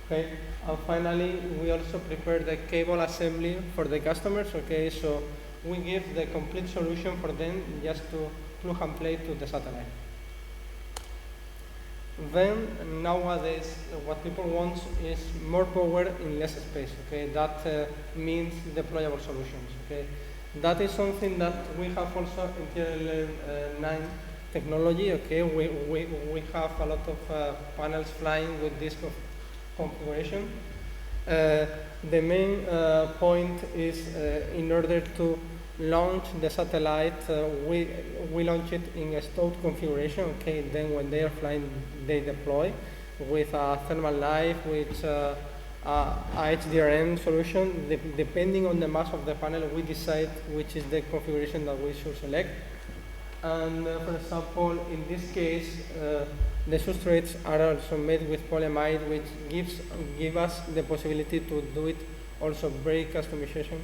Okay, and finally, we also prepare the cable assembly for the customers. Okay, so we give the complete solution for them just to plug and play to the satellite. Then nowadays, what people want is more power in less space. Okay, that means deployable solutions. Okay, that is something that we have also in TRL 9 technology. Okay, we have a lot of panels flying with this configuration. The main point is in order to launch the satellite, we launch it in a stowed configuration. Okay, then when they are flying, they deploy with a thermal life, with a HDRM solution. Depending on the mass of the panel, we decide which is the configuration that we should select. And for example, in this case, the substrates are also made with polyamide, which give us the possibility to do it also very customization.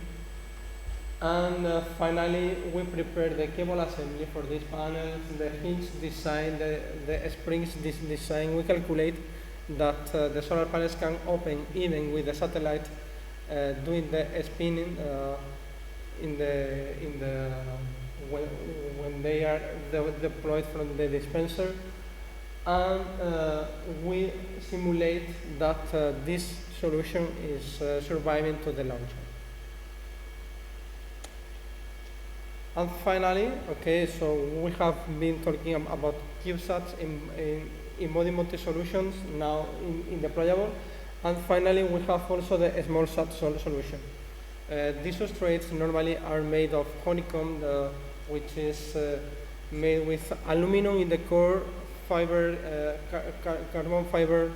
And finally, we prepare the cable assembly for these panels, the hinge design, the springs design. We calculate that the solar panels can open even with the satellite doing the spinning when they are deployed from the dispenser. And we simulate that this solution is surviving to the launcher. And finally, okay, so we have been talking about CubeSats in multi solutions now in deployable. And finally, we have also the small sat solution. These substrates normally are made of honeycomb, which is made with aluminum in the core, fiber, carbon fiber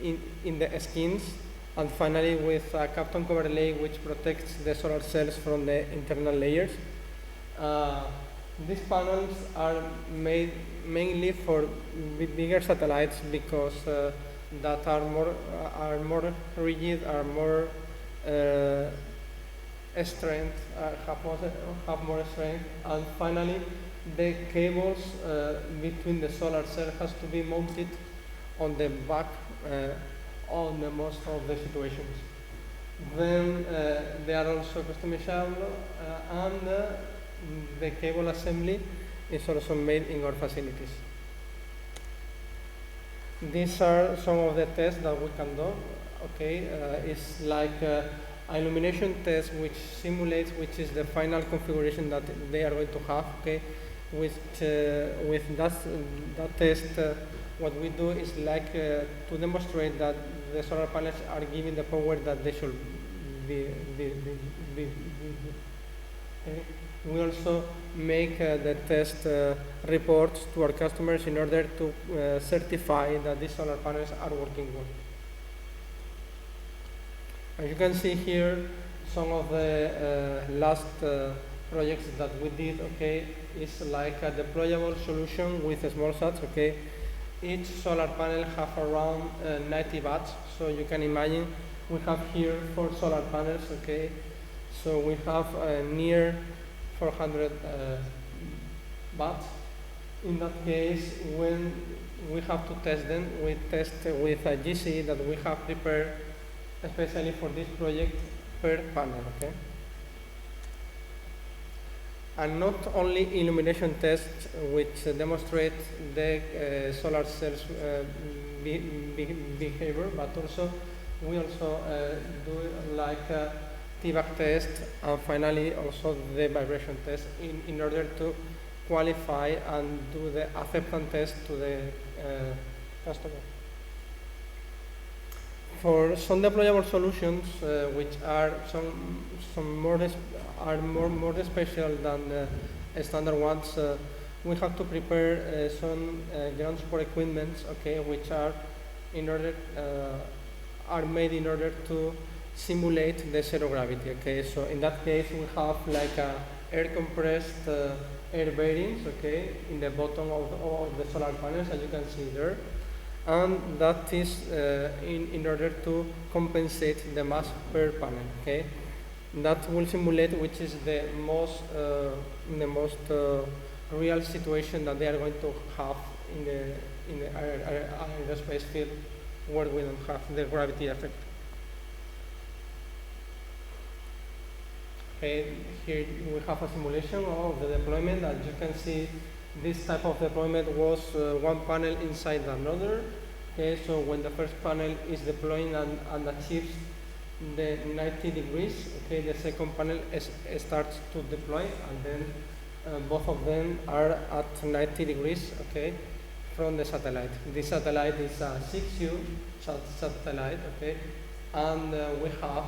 in the skins, and finally with a Kapton overlay which protects the solar cells from the internal layers. These panels are made mainly for bigger satellites because that are more rigid, are more strength, have more strength, and finally the cables between the solar cell has to be mounted on the back on the most of the situations. Then they are also customizable and the cable assembly is also made in our facilities. These are some of the tests that we can do. Okay, it's like illumination test which simulates which is the final configuration that they are going to have. Okay, with that test, what we do is like to demonstrate that the solar panels are giving the power that they should be. Okay. We also make the test reports to our customers in order to certify that these solar panels are working well. As you can see here, some of the last projects that we did, okay, is like a deployable solution with small sats, okay. Each solar panel have around 90 watts, so you can imagine we have here 4 solar panels, okay. So we have near 400 watts. In that case, when we have to test them, we test with a GC that we have prepared especially for this project per panel, okay? And not only illumination tests which demonstrate the solar cells behavior, but also we also do like a T-back test and finally also the vibration test in order to qualify and do the acceptance test to the customer. For some deployable solutions, which are more special than the standard ones, we have to prepare some ground support equipments, okay, which are made in order to simulate the zero gravity. Okay, so in that case we have like air compressed air bearings, okay, in the bottom of the solar panels, as you can see there. And that is in order to compensate the mass per panel. Okay, that will simulate which is the most real situation that they are going to have in the aerospace field where we don't have the gravity effect. Okay, here we have a simulation of the deployment. As you can see, this type of deployment was one panel inside another. Okay, so when the first panel is deploying and achieves the 90 degrees, okay, the second panel starts to deploy, and then both of them are at 90 degrees, okay, from the satellite. This satellite is a 6U satellite, okay, and we have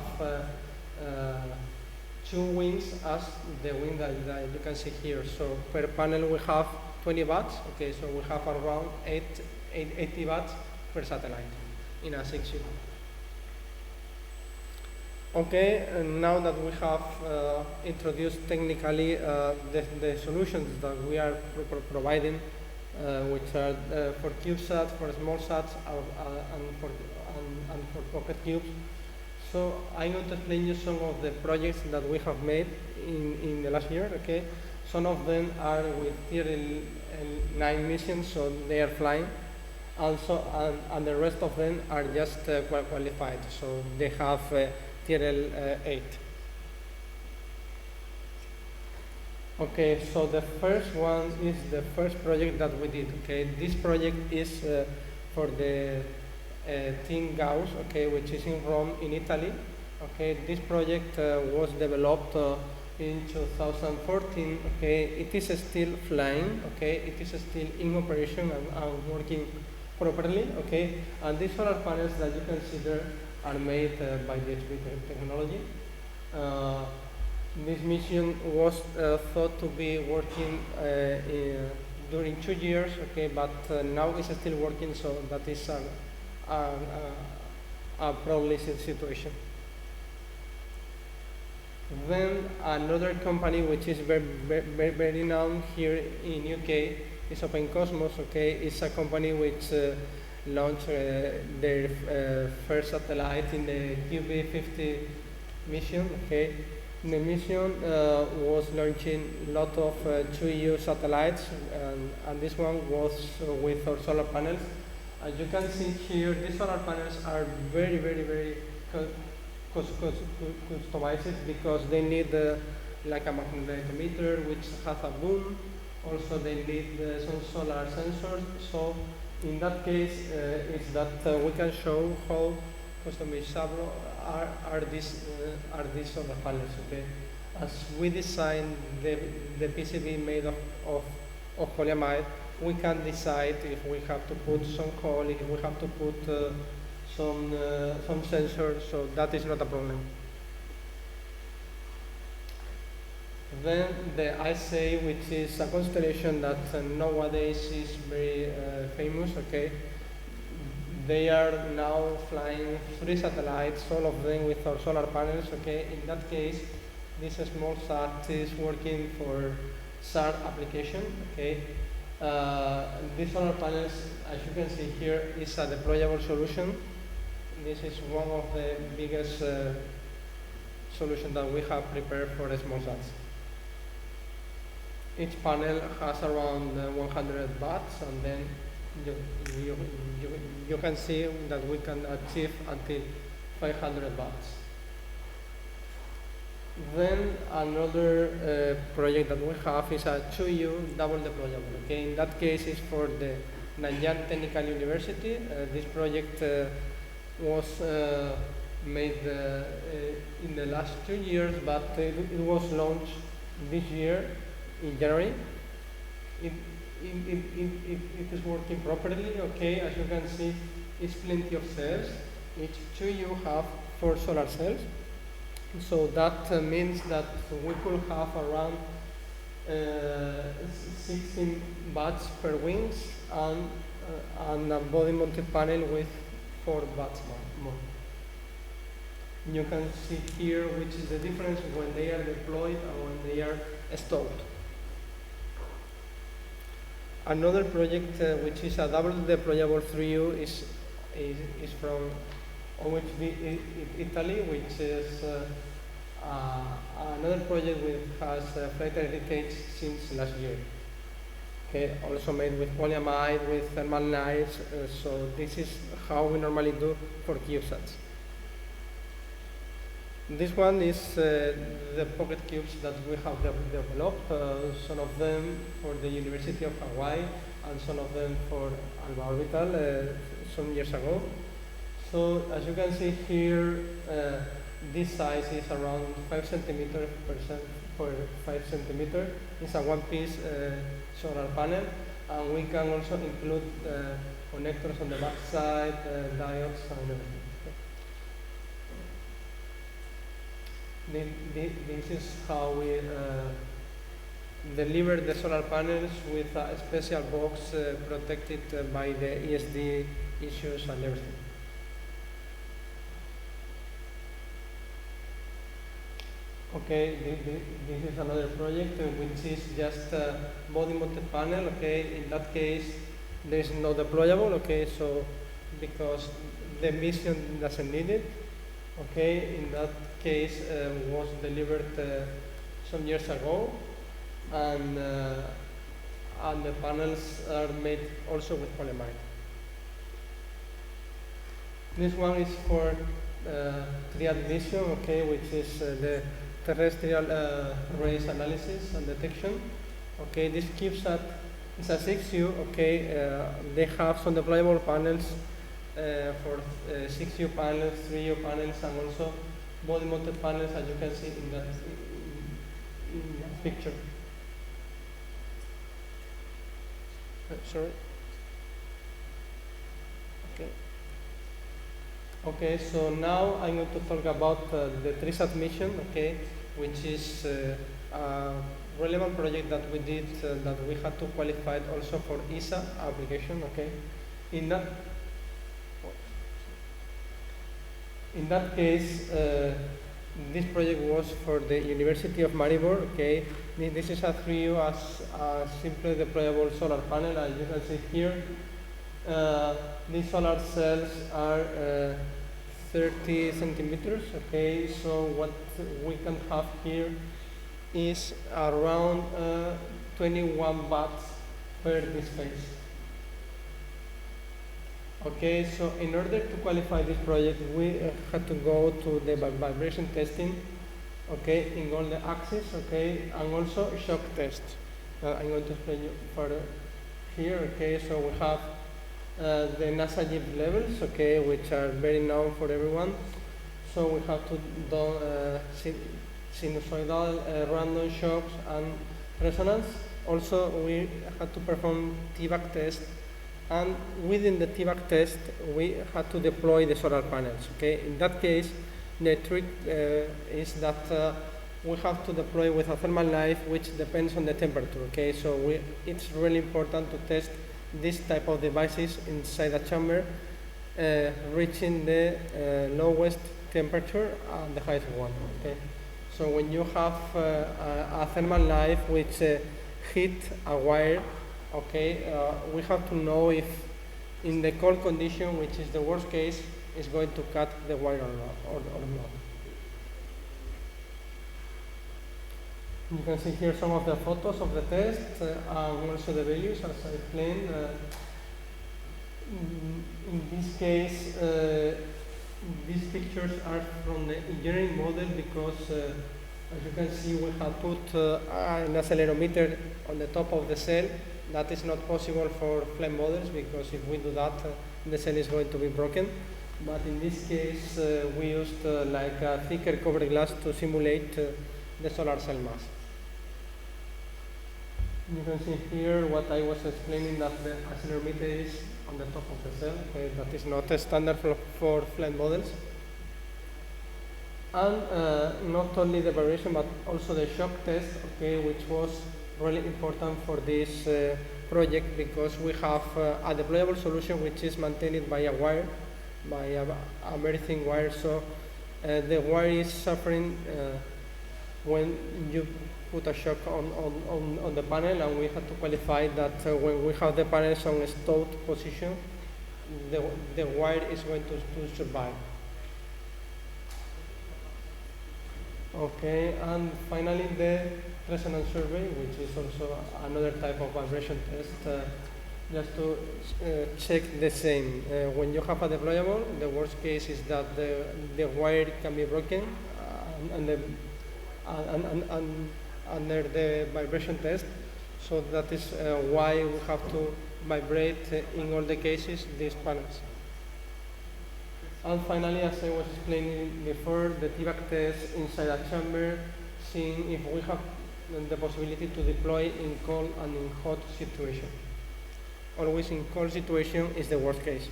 2 wings as the wing that you can see here. So per panel we have 20 watts, okay, so we have around 80 watts per satellite in a 6U. Okay, and now that we have introduced technically the solutions that we are providing, which are for CubeSats, for small sats, and for PocketQubes. So I'm going to explain you some of the projects that we have made in the last year, okay? Some of them are with TRL-9 missions, so they are flying. Also, and the rest of them are just qualified, so they have TRL-8. Okay, so the first one is the first project that we did, okay? This project is for the Team Gauss, okay, which is in Rome, in Italy. Okay, this project was developed in 2014, okay? It is still flying, okay? It is still in operation and working properly, okay? And these solar panels that you can see there are made by the HB technology. This mission was thought to be working during 2 years, okay, but now it's still working, so that is a probably situation. Then another company which is very known here in UK is Open Cosmos, okay. It's a company which launched their first satellite in the QB50 mission, okay. The mission was launching a lot of 2U satellites, and this one was with our solar panels. As you can see here, these solar panels are very customized because they need like a magnetometer which has a boom. Also, they need some solar sensors. So, in that case, is that we can show how customizable are these solar panels. Okay, as we design the PCB made of polyamide, we can decide if we have to put some coil, if we have to put some sensors. So that is not a problem. Then the ICE, which is a constellation that nowadays is very famous. Okay. They are now flying 3 satellites, all of them with our solar panels, okay? In that case, this small sat is working for SAR application, okay? These solar panels, as you can see here, is a deployable solution. This is one of the biggest solutions that we have prepared for the small sats. Each panel has around 100 watts, and then you can see that we can achieve until 500 watts. Then another project that we have is a 2U double deployable. Okay, in that case, is for the Nanyang Technical University. This project was made in the last 2 years, but it was launched this year in January. It is working properly, okay. As you can see, it's plenty of cells. Each 2U have 4 solar cells. So that means that we could have around 16 watts per wings and a body mounted panel with 4 watts more. You can see here which is the difference when they are deployed and when they are stored. Another project which is a double deployable 3U is from OHB Italy, which is another project which has flight heritage since last year. Okay, also made with polyamide, with thermal knives, so this is how we normally do for CubeSats. This one is the PocketQubes that we have developed, some of them for the University of Hawaii and some of them for Alba Orbital some years ago. So as you can see here, this size is around 5 centimeters per 5 centimeters. It's a one-piece solar panel, and we can also include connectors on the back side, diodes, and everything. This is how we deliver the solar panels with a special box protected by the ESD issues and everything. Okay, this is another project which is just a body mounted panel. Okay, in that case there is no deployable. Okay, so because the mission doesn't need it. Okay, in that case was delivered some years ago, and the panels are made also with polyamide. This one is for triad vision, okay, which is the terrestrial rays analysis and detection. Okay, this gives us, it's a 6U, okay, they have some deployable panels for 6U panels, 3U panels, and also body mounted panels, as you can see in that picture. Sorry. Okay. Okay, so now I'm going to talk about the TRISAT mission, okay, which is a relevant project that we did that we had to qualify also for ESA application, okay. In that case, this project was for the University of Maribor, okay. This is a 3U as a simply deployable solar panel, as you can see here. These solar cells are 30 centimeters, okay, so what we can have here is around 21 watts per this phase. Okay, so in order to qualify this project, we had to go to the vibration testing, okay, in all the axes, okay, and also shock test. I'm going to explain you further here, okay, so we have the NASA JIP levels, okay, which are very known for everyone. So we have to do sinusoidal random shocks and resonance. Also, we had to perform TVAC test, and within the TVAC test, we had to deploy the solar panels. Okay, in that case, the trick is that we have to deploy with a thermal knife, which depends on the temperature. Okay, so it's really important to test this type of devices inside a chamber, reaching the lowest temperature and the highest one. Okay, so when you have a thermal knife which hit a wire, okay, we have to know if in the cold condition, which is the worst case, is going to cut the wire or not. You can see here some of the photos of the test and also the values as I explained. In this case, these pictures are from the engineering model because, as you can see, we have put an accelerometer on the top of the cell. That is not possible for flame models because if we do that, the cell is going to be broken. But in this case, we used like a thicker cover glass to simulate the solar cell mass. You can see here what I was explaining, that the accelerometer is on the top of the cell. Okay, that is not a standard for flame models. And not only the vibration, but also the shock test, okay, which was really important for this project because we have a deployable solution which is maintained by a wire, by a very thin wire. So the wire is suffering when you put a shock on the panel, and we have to qualify that when we have the panels on a stowed position, the wire is going to survive. Okay, and finally the resonance survey, which is also another type of vibration test, just to check the same. When you have a deployable, the worst case is that the wire can be broken, and under the vibration test, so that is why we have to vibrate in all the cases these panels. And finally, as I was explaining before, the TVAC test inside a chamber, seeing if we have the possibility to deploy in cold and in hot situation. Always in cold situation is the worst case.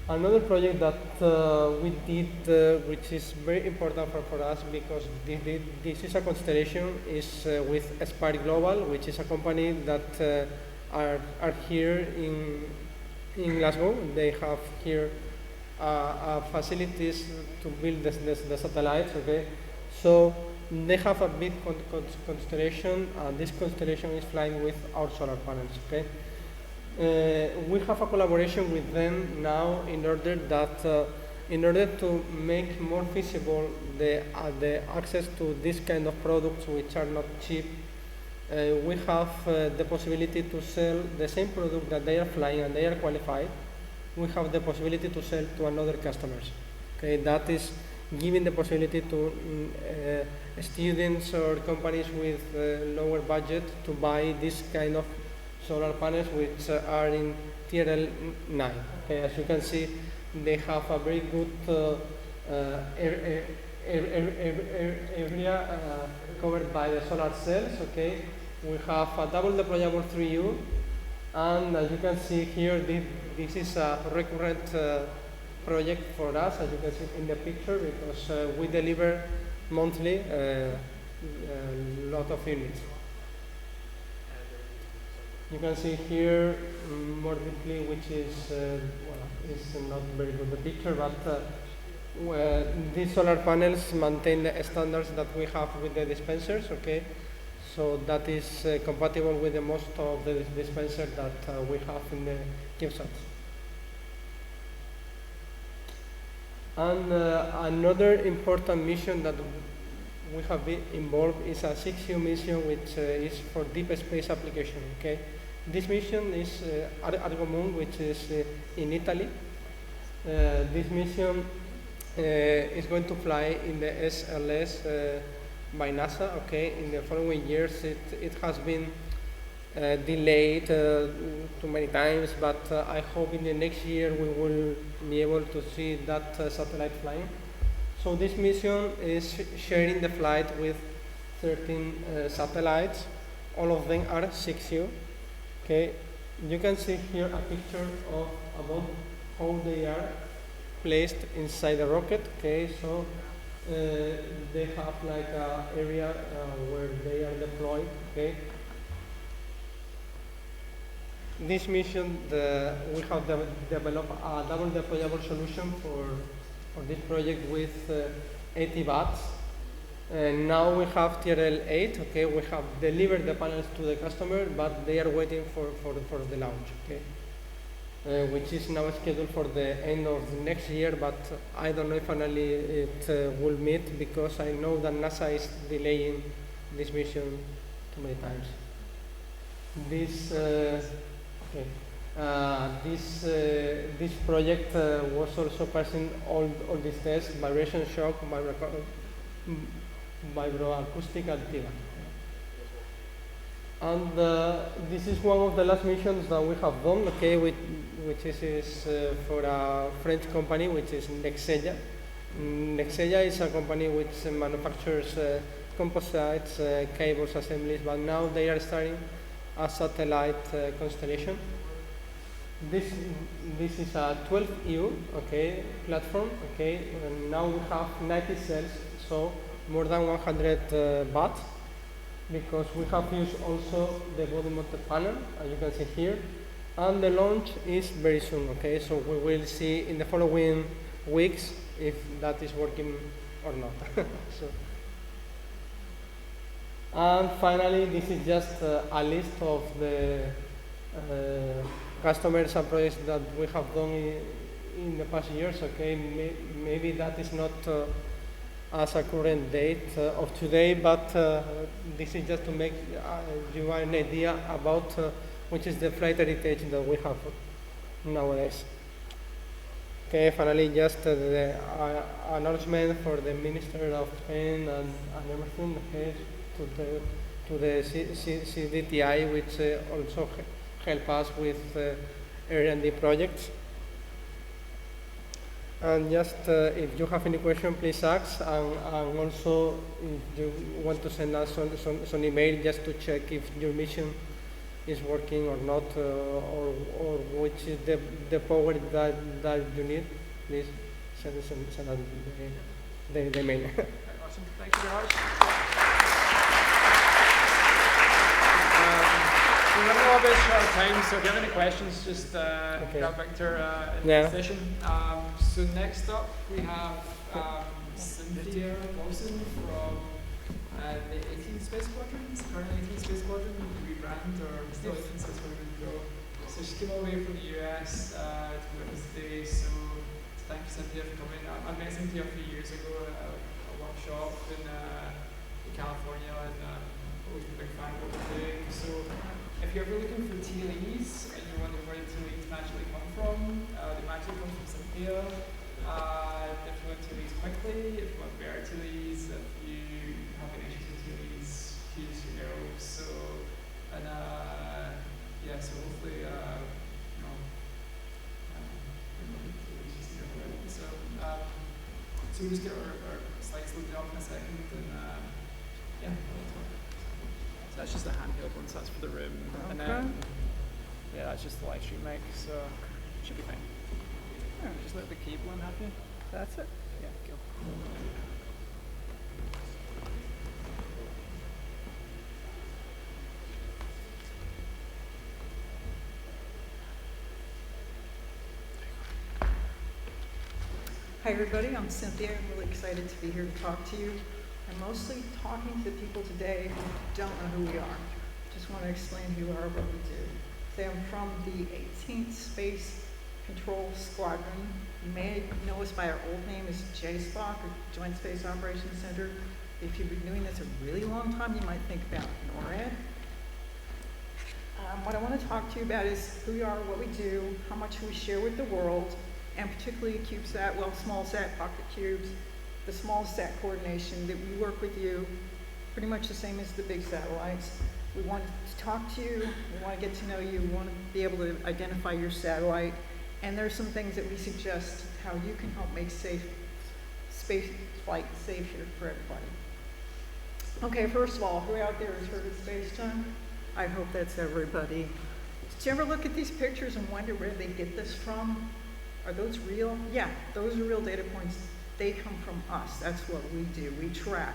Another project that we did, which is very important for us because this is a constellation, is with Aspire Global, which is a company that are here in Glasgow. They have here facilities to build the satellites. Okay, so they have a big constellation, and this constellation is flying with our solar panels. Okay. we have a collaboration with them now in order to make more feasible the access to this kind of products which are not cheap. We have the possibility to sell the same product that they are flying and they are qualified. We have the possibility to sell to another customers. Okay, that is giving the possibility to students or companies with lower budget to buy this kind of solar panels which are in tier 9. Okay, as you can see, they have a very good area covered by the solar cells. Okay, we have a double deployable 3U, and as you can see here, this is a recurrent project for us, as you can see in the picture, because we deliver monthly a lot of units. You can see here more deeply, which is is not very good the picture, but these solar panels maintain the standards that we have with the dispensers. Okay, so that is compatible with the most of the dispensers that we have in the CubeSats. And another important mission that we have been involved is a 6U mission, which is for deep space application. Okay, this mission is Argo Moon, which is in Italy. This mission is going to fly in the SLS by NASA. Okay, in the following years, it has been delayed too many times, but I hope in the next year we will be able to see that satellite flying. So this mission is sharing the flight with 13 satellites. All of them are 6U. Okay, you can see here a picture of about how they are placed inside the rocket. Okay, so they have like an area where they are deployed. Okay. This mission, we have developed a double deployable solution for this project with 80 watts. And now we have TRL 8, okay, we have delivered the panels to the customer, but they are waiting for the launch, okay, which is now scheduled for the end of the next year, but I don't know if finally it will meet, because I know that NASA is delaying this mission too many times. This this project was also passing all these tests: vibration shock, vibroacoustic, and TIVA. And this is one of the last missions that we have done, okay, which is for a French company, which is Nexeya. Nexeya is a company which manufactures composites, cables, assemblies, but now they are starting a satellite constellation. This is a 12U, okay, platform, okay, and now we have 90 cells, so more than 100 watts, because we have used also the body mounted panel, as you can see here, and the launch is very soon, okay, so we will see in the following weeks if that is working or not. So, and finally, this is just a list of the customers and projects that we have done in the past years. Okay, maybe that is not as a current date of today, but this is just to make you an idea about which is the flight heritage that we have nowadays. Okay, finally, just the announcement for the Minister of Spain and everything. Okay, to the CDTI, which also help us with R&D projects. And just if you have any question, please ask. And also, if you want to send us some email just to check if your mission is working or not, or which is the power that you need, please send us the email. Awesome. Thank you very much. We're running a little bit short of time, so if you have any questions, just grab Victor in the session. So next up, we have Cynthia Wilson from the 18th Space Squadron, current 18th Space Squadron, rebrand, or still 18th Space Squadron. So she came all the way from the US to be with us today, so thank you, Cynthia, for coming. I met Cynthia a few years ago at a workshop in California, and I've always been a big fan of what we're doing. So if you're ever looking for TLEs and you're wondering where the TLEs magically come from, they magically come from Cynthia. If you want TLEs quickly, if you want better TLEs, if you have any issues with TLEs, choose your arrows. So, and yeah, so hopefully, so we'll just get our slides loaded up in a second, and yeah. So that's just the handheld one, so that's for the room. Okay. And then, yeah, that's just the live stream mic, so should be fine. Yeah, just let the cable in happy. That's it. Yeah, cool. Hi everybody, I'm Cynthia. I'm really excited to be here to talk to you. I'm mostly talking to people today who don't know who we are. Just want to explain who we are, what we do. Say I'm from the 18th Space Control Squadron. You may know us by our old name as JSPOC, or Joint Space Operations Center. If you've been doing this a really long time, you might think about NORAD. What I want to talk to you about is who we are, what we do, how much we share with the world, and particularly CubeSat, well, small-sat, PocketQubes, the small-sat coordination that we work with you, pretty much the same as the big satellites. We want to talk to you, we want to get to know you, we want to be able to identify your satellite, and there's some things that we suggest how you can help make safe space flight safer for everybody. Okay, first of all, who out there has heard of space-time? I hope that's everybody. Did you ever look at these pictures and wonder where they get this from? Are those real? Yeah, those are real data points. They come from us. That's what we do. We track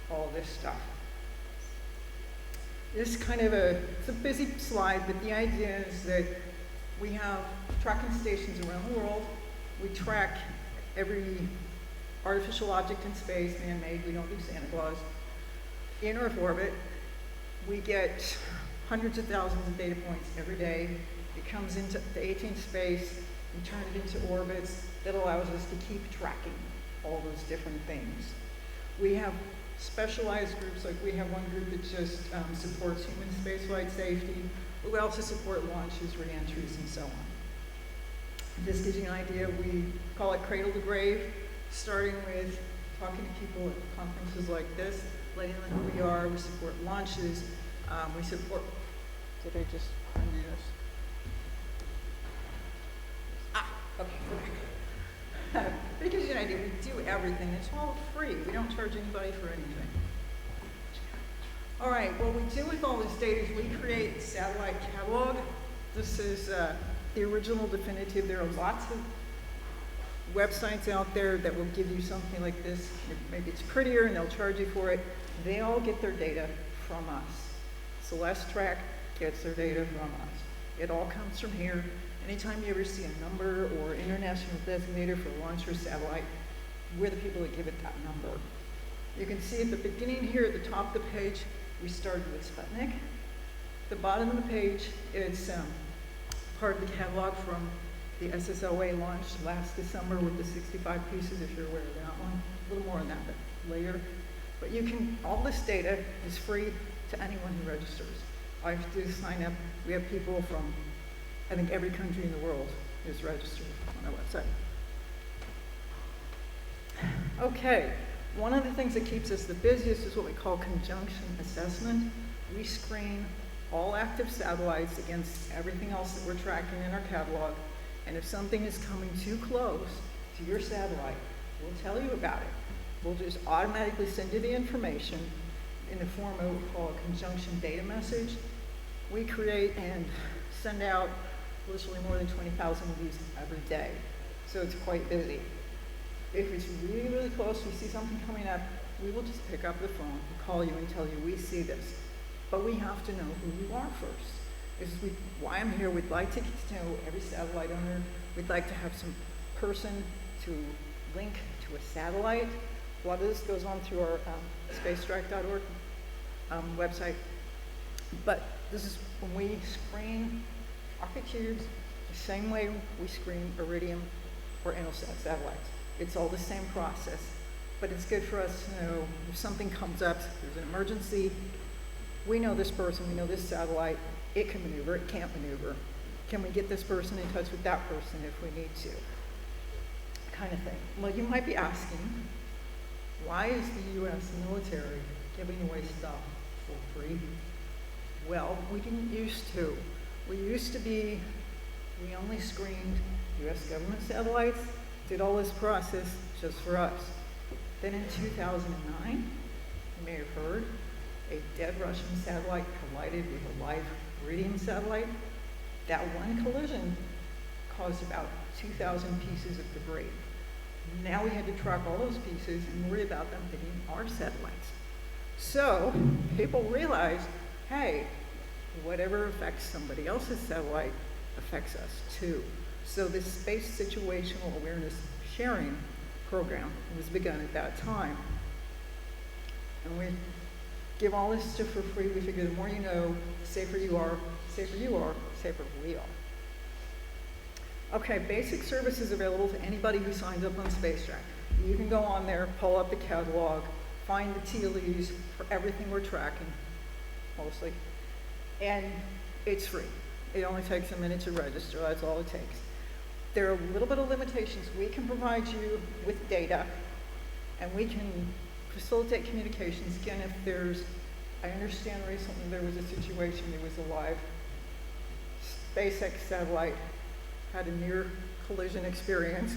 all this stuff. This is kind of it's a busy slide, but the idea is that we have tracking stations around the world. We track every artificial object in space, man-made, we don't do Santa Claus, in Earth orbit. We get hundreds of thousands of data points every day. It comes into the 18th space. We turn it into orbits that allows us to keep tracking all those different things. We have specialized groups, like we have one group that just supports human spaceflight safety. We also support launches, re-entries, and so on. This gives you an idea. We call it cradle to grave, starting with talking to people at conferences like this, letting them know who we are. We support launches. We support, did I just undo this? Okay. It gives you an idea. We do everything. It's all free. We don't charge anybody for anything. All right, what we do with all this data is we create a satellite catalog. This is the original definitive. There are lots of websites out there that will give you something like this. Maybe it's prettier and they'll charge you for it. They all get their data from us. Celestrak gets their data from us. It all comes from here. Anytime you ever see a number or international designator for a launch or satellite, we're the people that give it that number. You can see at the beginning here at the top of the page, we started with Sputnik. The bottom of the page is part of the catalog from the SSLA launch last December with the 65 pieces, if you're aware of that one. A little more on that, but later. But you can, all this data is free to anyone who registers. All you have to do is sign up. We have people from, I think, every country in the world is registered on our website. Okay, one of the things that keeps us the busiest is what we call conjunction assessment. We screen all active satellites against everything else that we're tracking in our catalog, and if something is coming too close to your satellite, we'll tell you about it. We'll just automatically send you the information in the form of what we call a conjunction data message. We create and send out literally more than 20,000 of these every day, so it's quite busy. If it's really, really close, we see something coming up, we will just pick up the phone, call you and tell you we see this. But we have to know who you are first. This is why I'm here. We'd like to get to know every satellite owner. We'd like to have some person to link to a satellite. A lot of this goes on through our spacetrack.org website. But this is when we screen PocketQubes, the same way we screen Iridium or Intelsat satellites. It's all the same process, but it's good for us to know if something comes up, there's an emergency, we know this person, we know this satellite, it can maneuver, it can't maneuver. Can we get this person in touch with that person if we need to? Kind of thing. Well, you might be asking, why is the US military giving away stuff for free? Well, we didn't used to. We used to be, we only screened US government satellites, did all this process just for us. Then in 2009, you may have heard, a dead Russian satellite collided with a live Iridium satellite. That one collision caused about 2,000 pieces of debris. Now we had to track all those pieces and worry about them hitting our satellites. So people realized, hey, whatever affects somebody else's satellite affects us too. So this space situational awareness sharing program was begun at that time. And we give all this stuff for free. We figure the more you know, safer you are, safer we are. Okay, basic services available to anybody who signs up on SpaceTrack. You can go on there, pull up the catalog, find the TLEs for everything we're tracking, mostly, and it's free. It only takes a minute to register, that's all it takes. There are a little bit of limitations. We can provide you with data, and we can facilitate communications. Again, if there's, I understand recently there was a situation, there was a live SpaceX satellite, had a near collision experience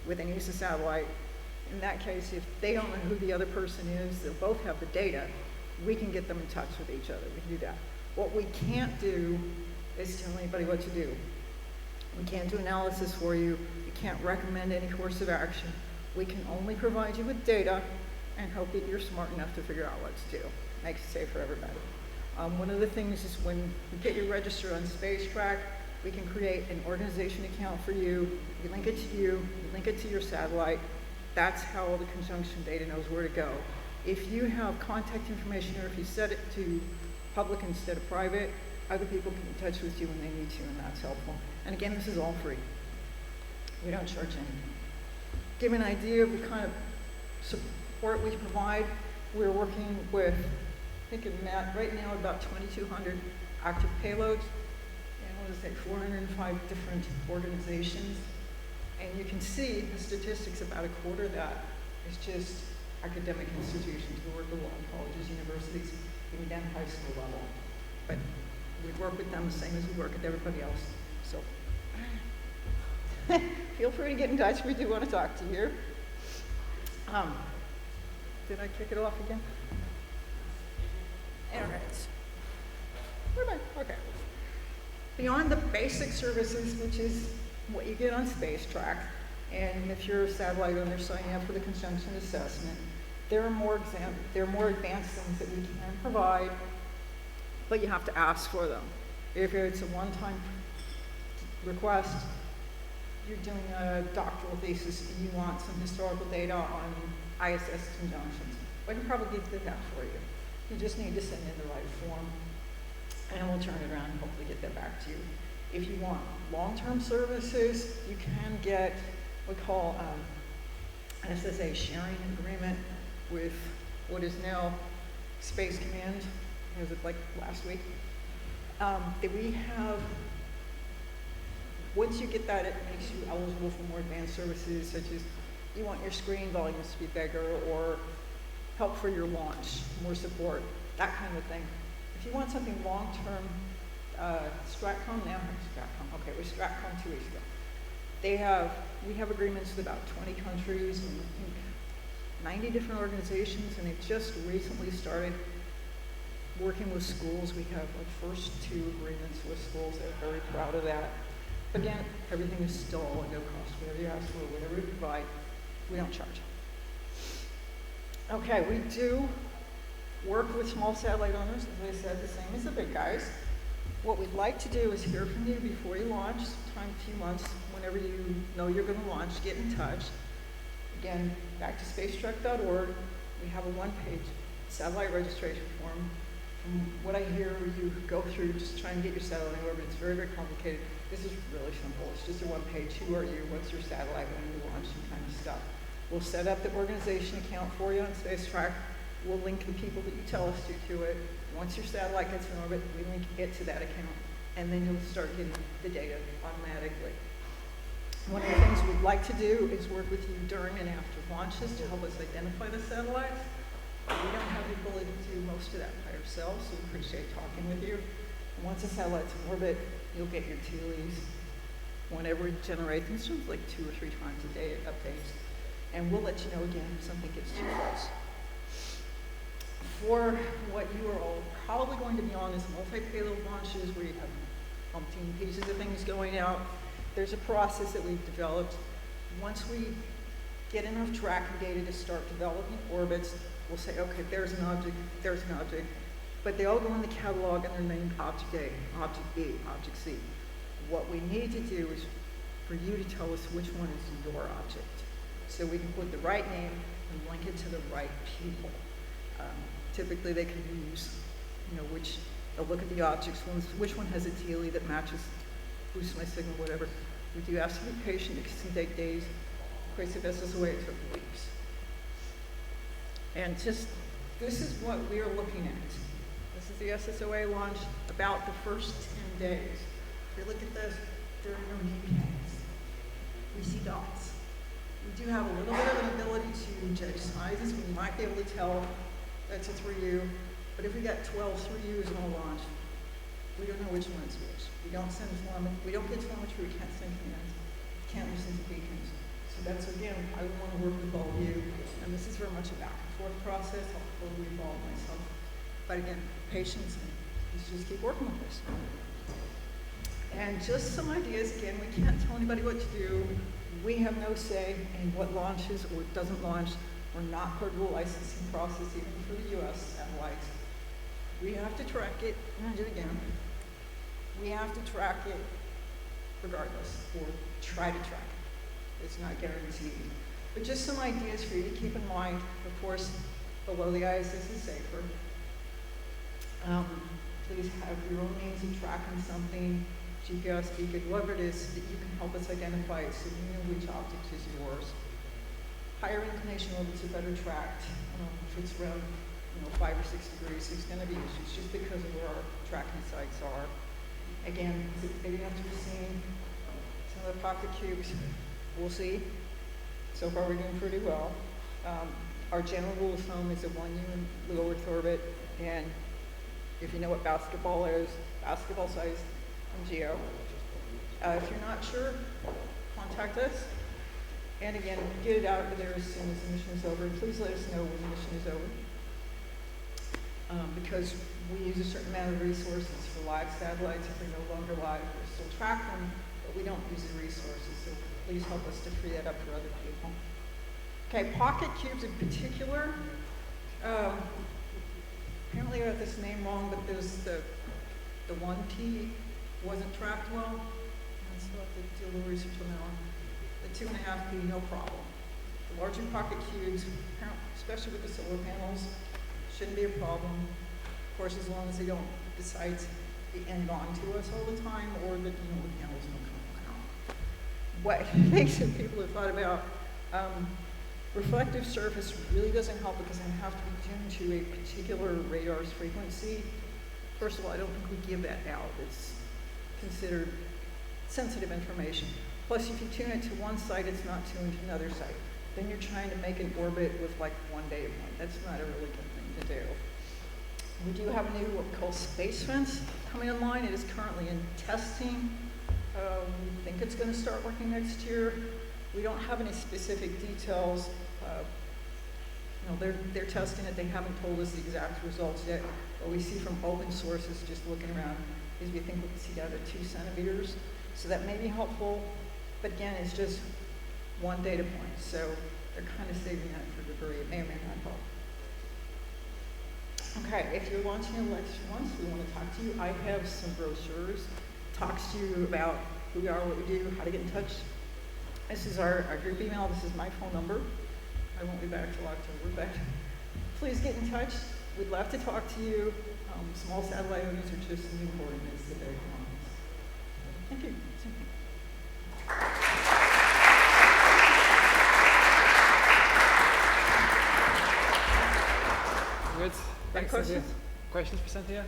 with an ESA satellite. In that case, if they don't know who the other person is, they'll both have the data, we can get them in touch with each other. We can do that. What we can't do is tell anybody what to do. We can't do analysis for you. We can't recommend any course of action. We can only provide you with data and hope that you're smart enough to figure out what to do. Makes it safe for everybody. One of the things is when you get your register on SpaceTrack, we can create an organization account for you. We link it to you, we link it to your satellite. That's how all the conjunction data knows where to go. If you have contact information or if you set it to public instead of private, other people can get in touch with you when they need to, and that's helpful. And again, this is all free. We don't charge anything. Give you an idea of the kind of support we provide. We're working with, I think right now about 2,200 active payloads, and what is it, 405 different organizations. And you can see the statistics, about a quarter of that is just academic institutions. We work with a lot of colleges, universities, even down high school level. But we work with them the same as we work with everybody else. So feel free to get in touch if we do want to talk to you. Did I kick it off again? All right. Where am I? Okay. Beyond the basic services, which is what you get on SpaceTrack, and if you're a satellite owner signing up for the conjunction assessment, there are more advanced things that we can provide, but you have to ask for them. If it's a one-time request, you're doing a doctoral thesis and you want some historical data on ISS conjunctions, we can probably get that for you. You just need to send in the right form, and we'll turn it around and hopefully get that back to you. If you want long-term services, you can get what we call an SSA sharing agreement with what is now Space Command. Was it like last week? That we have, once you get that, it makes you eligible for more advanced services, such as you want your screen volumes to be bigger, or help for your launch, more support, that kind of thing. If you want something long-term, Stratcom now, Stratcom, okay, it was Stratcom 2 weeks ago. We have agreements with about 20 countries and I think 90 different organizations, and they've just recently started working with schools. We have our first 2 agreements with schools. They're very proud of that. Again, everything is still all at no cost. Whatever you ask for, whatever we provide, we don't charge. Okay, we do work with small satellite owners, as I said, the same as the big guys. What we'd like to do is hear from you before you launch, sometime a few months, whenever you know you're going to launch, get in touch. Again, back to spacetrack.org, we have a one-page satellite registration form. From what I hear you go through, just trying to get your satellite in orbit, it's very, very complicated. This is really simple. It's just a one page. Who are you? What's your satellite? When you launch? And kind of stuff. We'll set up the organization account for you on SpaceTrack. We'll link the people that you tell us to it. Once your satellite gets in orbit, we link it to that account, and then you'll start getting the data automatically. One of the things we'd like to do is work with you during and after launches to help us identify the satellites. We don't have the ability to do most of that by ourselves, so we appreciate talking with you. And once the satellite's in orbit, you'll get your TLEs whenever we generate them, sort of like 2 or 3 times a day updates. And we'll let you know again if something gets too close. For what you are all probably going to be on is multi-payload launches where you have umpteen pieces of things going out. There's a process that we've developed. Once we get enough tracking data to start developing orbits, we'll say, okay, there's an object, but they all go in the catalog and they're named Object A, Object B, Object C. What we need to do is for you to tell us which one is your object, so we can put the right name and link it to the right people. Typically they can use, which, they'll look at the objects, which one has a TLE that matches, boosts my signal, whatever. We do have to be patient, it can take days. Case of SSOA, it took weeks. And just, this is what we are looking at. This is the SSOA launch, about the first 10 days. If you look at this, there are no name tags. We see dots. We do have a little bit of an ability to judge sizes. We might be able to tell that's a 3U, but if we got 12 3Us on a launch, we don't know which one is which. We don't get telemetry, we can't send commands, can't listen to beacons. So that's, again, I want to work with all of you, and this is very much a back and forth process. I'll totally involve myself. But again, patience, and let's just keep working with this. And just some ideas, again, we can't tell anybody what to do. We have no say in what launches or doesn't launch. We're not part of the licensing process, even for the US satellites. We have to track it, and I'll do it again. We have to track it regardless, or try to track it. It's not guaranteed. But just some ideas for you to keep in mind. Of course, below the ISS is safer. Please have your own means of tracking something, GPS, beacon, whatever it is, that you can help us identify it so you know which object is yours. Higher inclination orbits are better tracked. If it's around 5 or 6 degrees, there's going to be issues just because of where our tracking sites are. Again, is it big enough to be seen? Some of the PocketQubes, we'll see. So far we're doing pretty well. Our general rule of thumb is a 1U in low Earth orbit, and if you know what basketball is, basketball size and geo. If you're not sure, contact us. And again, get it out of there as soon as the mission is over. And please let us know when the mission is over. Because we use a certain amount of resources for live satellites. If they're no longer live, we still track them, but we don't use the resources. So please help us to free that up for other people. Okay, PocketQubes in particular. Apparently I got this name wrong, but there's the 1P wasn't tracked well. I still have to do a little research on that one. The 2.5P, no problem. The larger PocketQubes, especially with the solar panels, shouldn't be a problem. Of course, as long as they don't decide to be end on to us all the time, or that the panels don't come out. What things that people have thought about, reflective surface really doesn't help because I have to be tuned to a particular radar's frequency. First of all, I don't think we give that out. It's considered sensitive information. Plus, if you tune it to one site, it's not tuned to another site. Then you're trying to make an orbit with like 1 data point. That's not a really good thing to do. We do have a new what we call Space Fence coming online. It is currently in testing. We think it's going to start working next year. We don't have any specific details. They're testing it. They haven't told us the exact results yet. What we see from open sources, just looking around, is we think we can see down to 2 centimeters. So that may be helpful. But again, it's just 1 data point. So they're kind of saving that for debris. It may or may not help. Okay, if you're launching a lecture once, we want to talk to you. I have some brochures. Talks to you about who we are, what we do, how to get in touch. This is our group email. This is my phone number. I won't be back till October, but please get in touch. We'd love to talk to you. Small satellite owners are just as important as the big ones. Thank you. Good. Any Thanks, questions? Cynthia. Questions for Cynthia?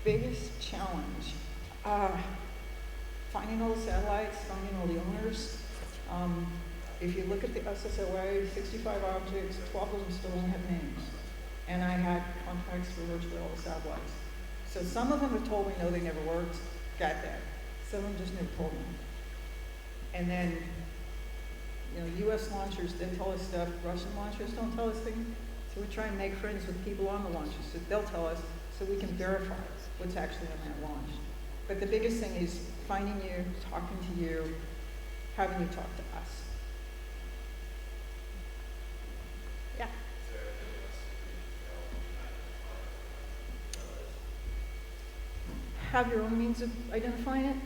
Biggest challenge, finding all the satellites, finding all the owners. If you look at the SSOA, 65 objects, 12 of them still don't have names. And I had contracts for virtually all the satellites. So some of them have told me, no, they never worked, got that. Some of them just never told me. And then, you know, US launchers, they tell us stuff, Russian launchers don't tell us things. So we try and make friends with people on the launches, so they'll tell us, so we can verify what's actually on that launch. But the biggest thing is finding you, talking to you, having you talk to us. Yeah. Have your own means of identifying it.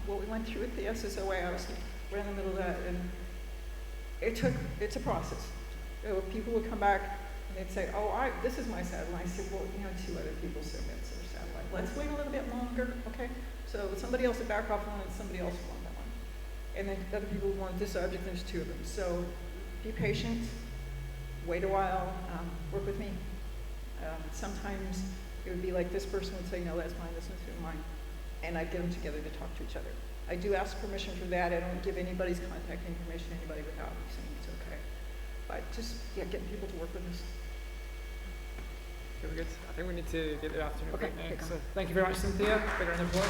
What we went through with the SSOA, I was right in the middle of that, and it's a process. People would come back and they'd say, oh, this is my satellite. I said, well, you know, 2 other people said that's their satellite. Let's wait a little bit longer, okay? So somebody else would back off one and somebody else would want that one. And then other people would want this object, there's 2 of them. So be patient, wait a while, work with me. Sometimes it would be like this person would say, no, that's mine, this one's mine. And I'd get them together to talk to each other. I do ask permission for that. I don't give anybody's contact information to anybody without me saying it's okay. But just, yeah, getting people to work with us. Very good. I think we need to get the afternoon Okay, break take next. on. So thank you very much, Cynthia. Big round of applause.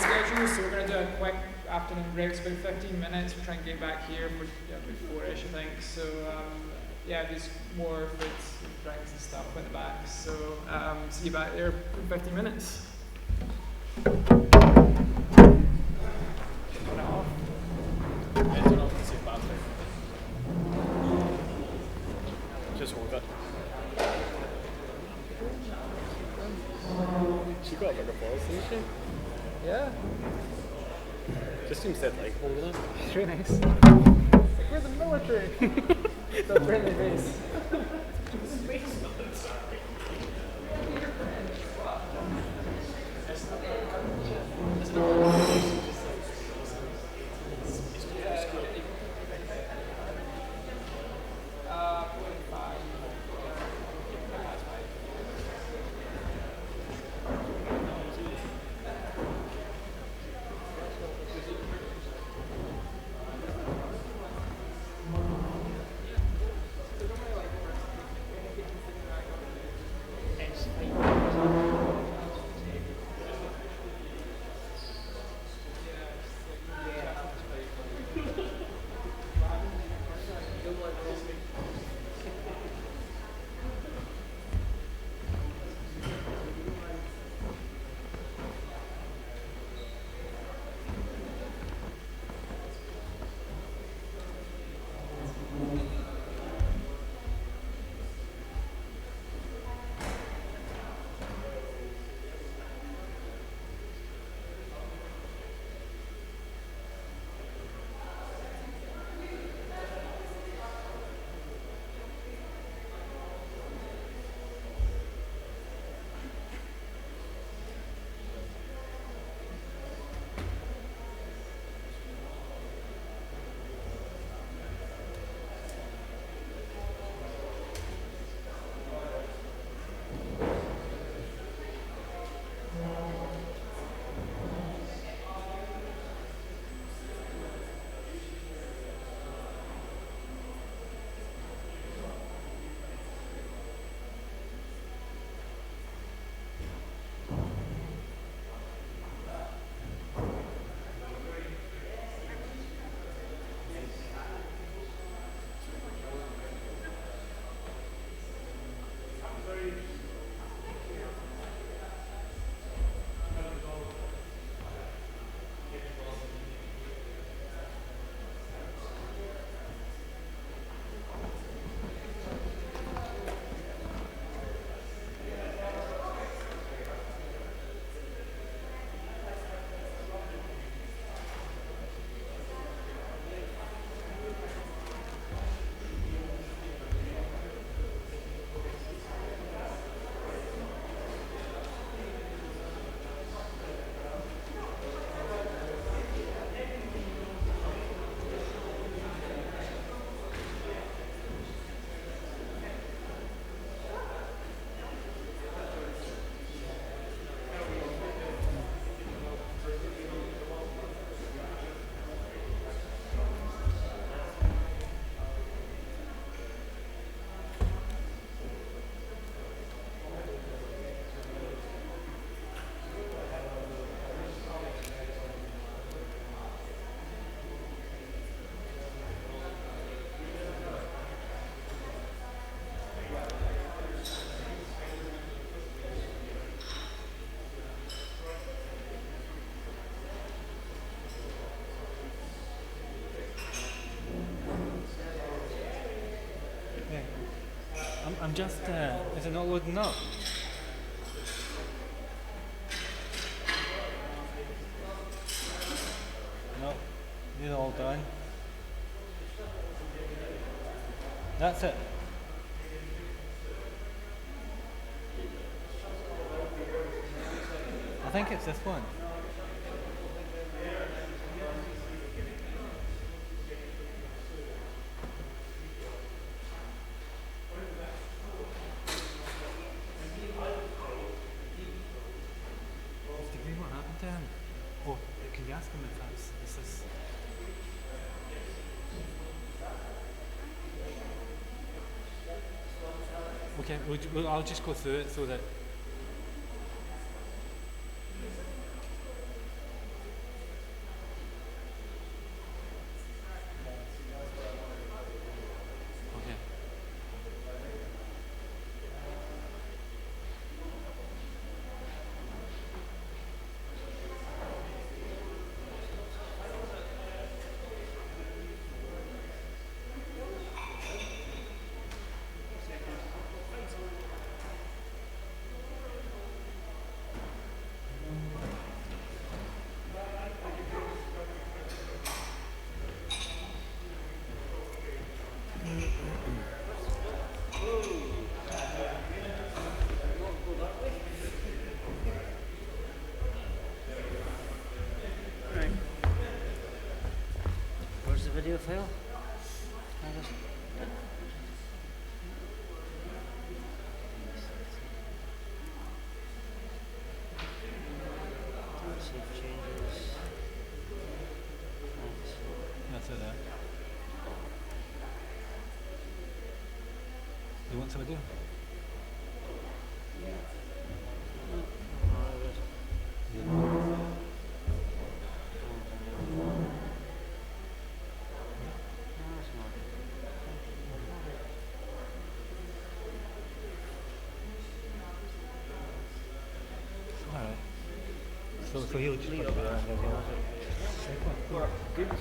Schedule, so we're going to do a quick afternoon break. It's about 15 minutes. We'll try and get back here for about 4-ish, I think. So yeah, there's more foods and drinks and stuff at the back. So see you back there in 15 minutes. Turn it off. Turn off the safe battery. Just hold it. She got a bigger balls, didn't she? Yeah, Just seems dead like holding it. it's really nice. Like we're the military. The friendly base. I'm just, is it not loading up? No, these are all done. That's it. I think it's this one. What happened to him? Oh, can you ask him if that's, is this... Okay, I'll just go through it so that... Okay. Right. Where's the video file? Save changes. That's it there. You want some video? Alright. So he'll just put it there and everything else. Good to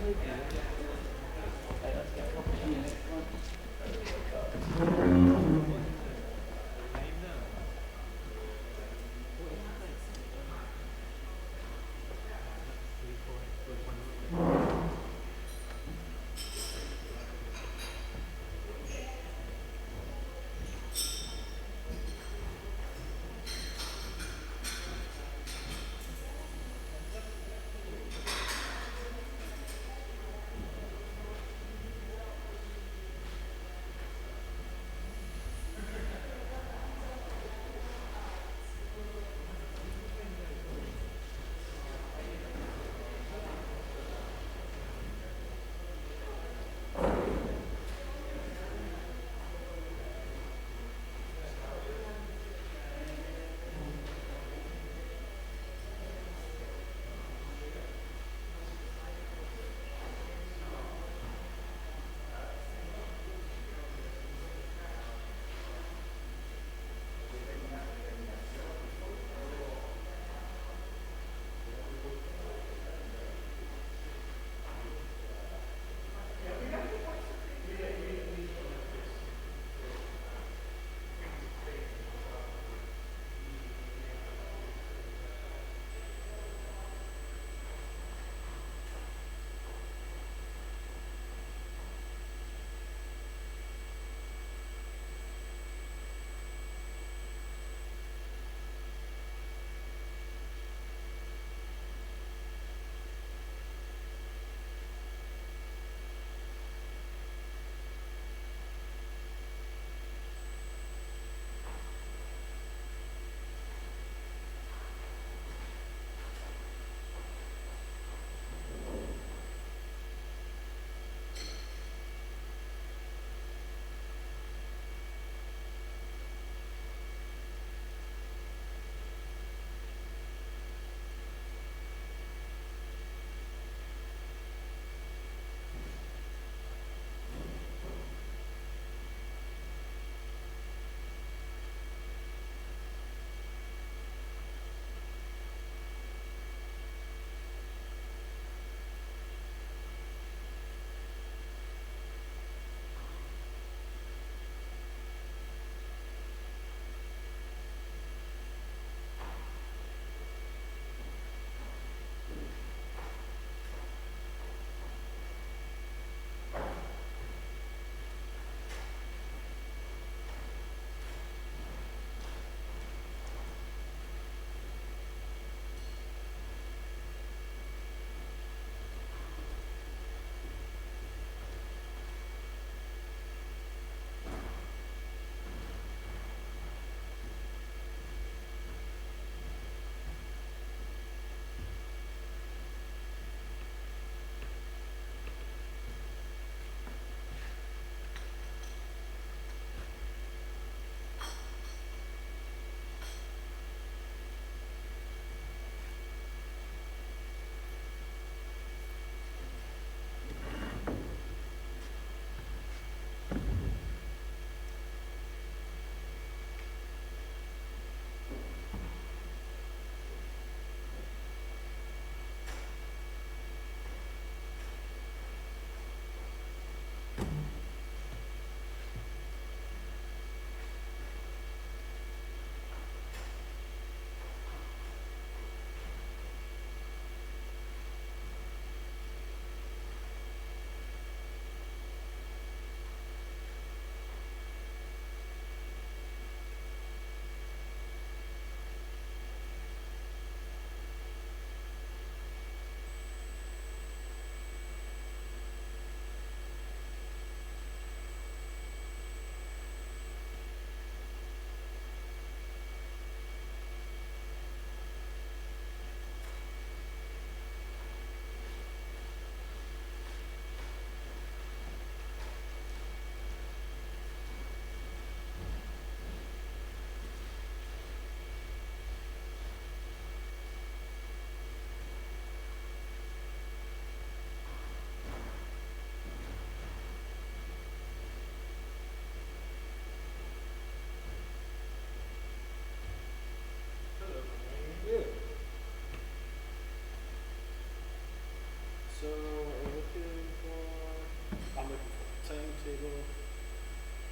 table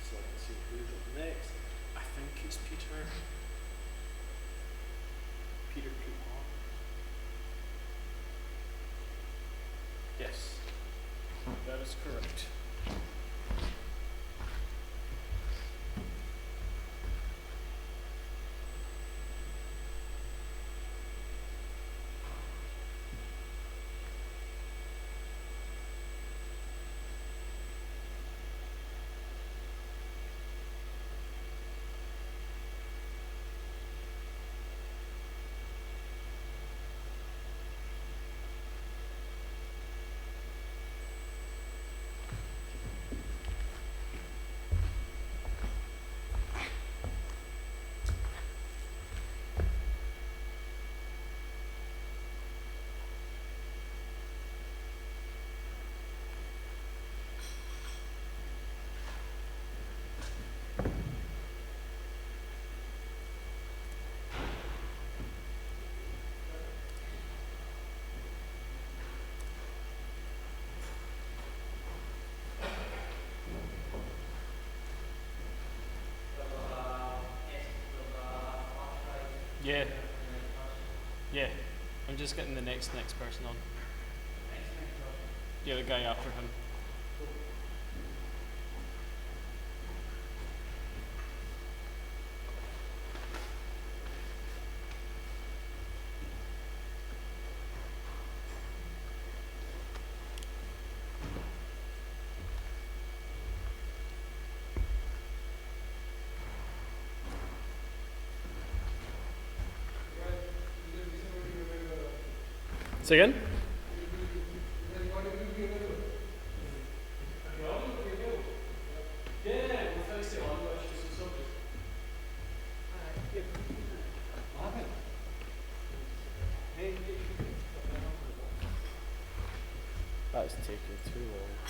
so I can see who's up next. I think it's Peter. Peter Coupon. Yes, that is correct. Yeah. Yeah. I'm just getting the next person on. Yeah, the guy after him. Say again? That's taking too long.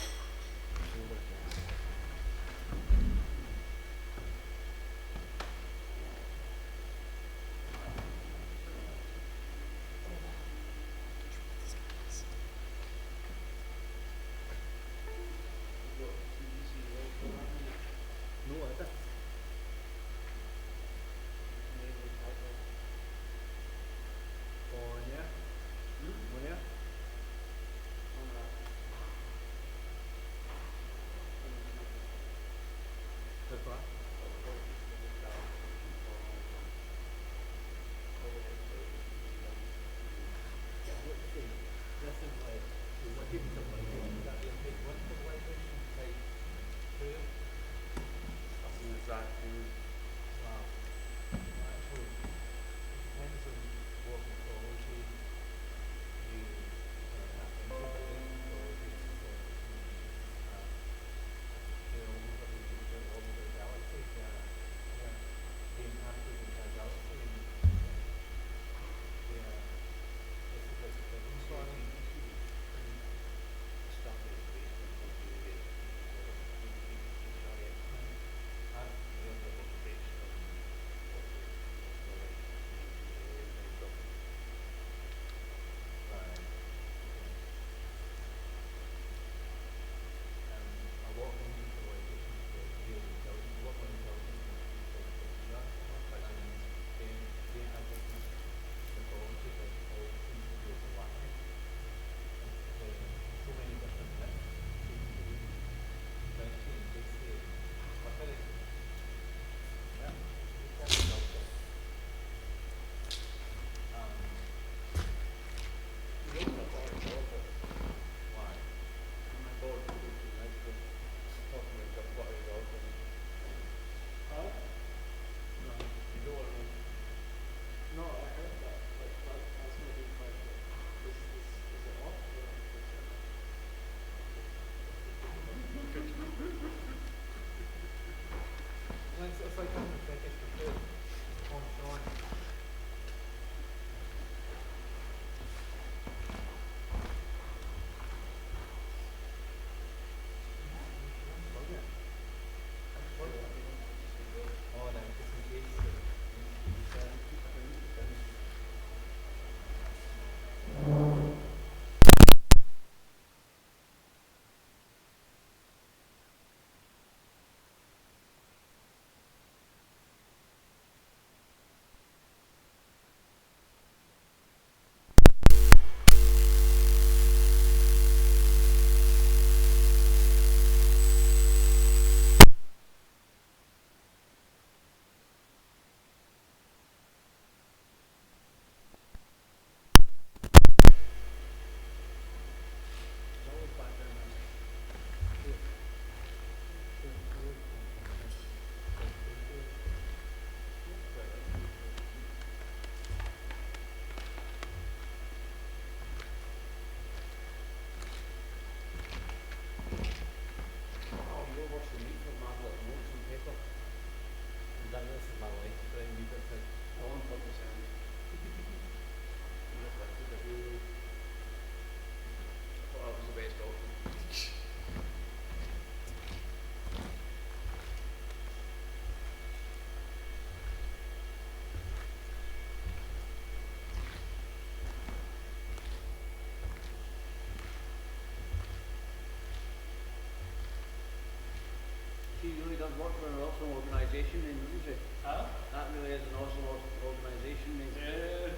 worked for an awesome organisation then, didn't you? Huh? That really is an awesome organisation then. Yeah.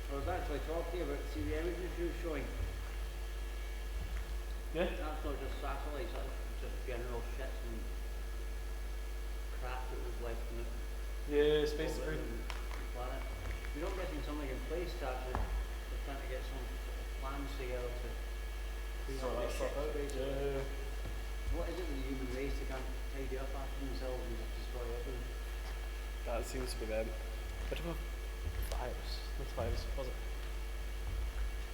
I was actually talking about, see the images you were showing? Yeah? That's not just satellites, that's just general shit and crap that was left in it. Yeah, space Orbit debris. and the planet. We're not getting something in place to actually, we're trying to get some sort of plans together to clean Sort up that this stuff shit out. space. Yeah. What is it with the human race? They can't tidy up after themselves and just destroy everything. That seems to be them. What about virus? Which virus was it?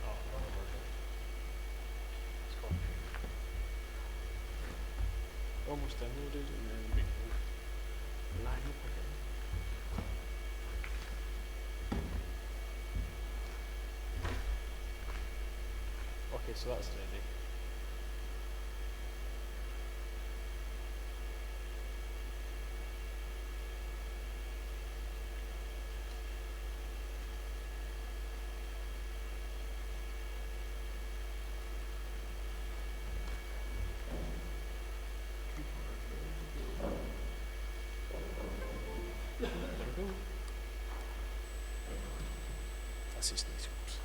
Oh, I don't know. It's gone. Almost downloaded and then we can line up again. Okay, so that's ready. There we go. That's his nice scopes.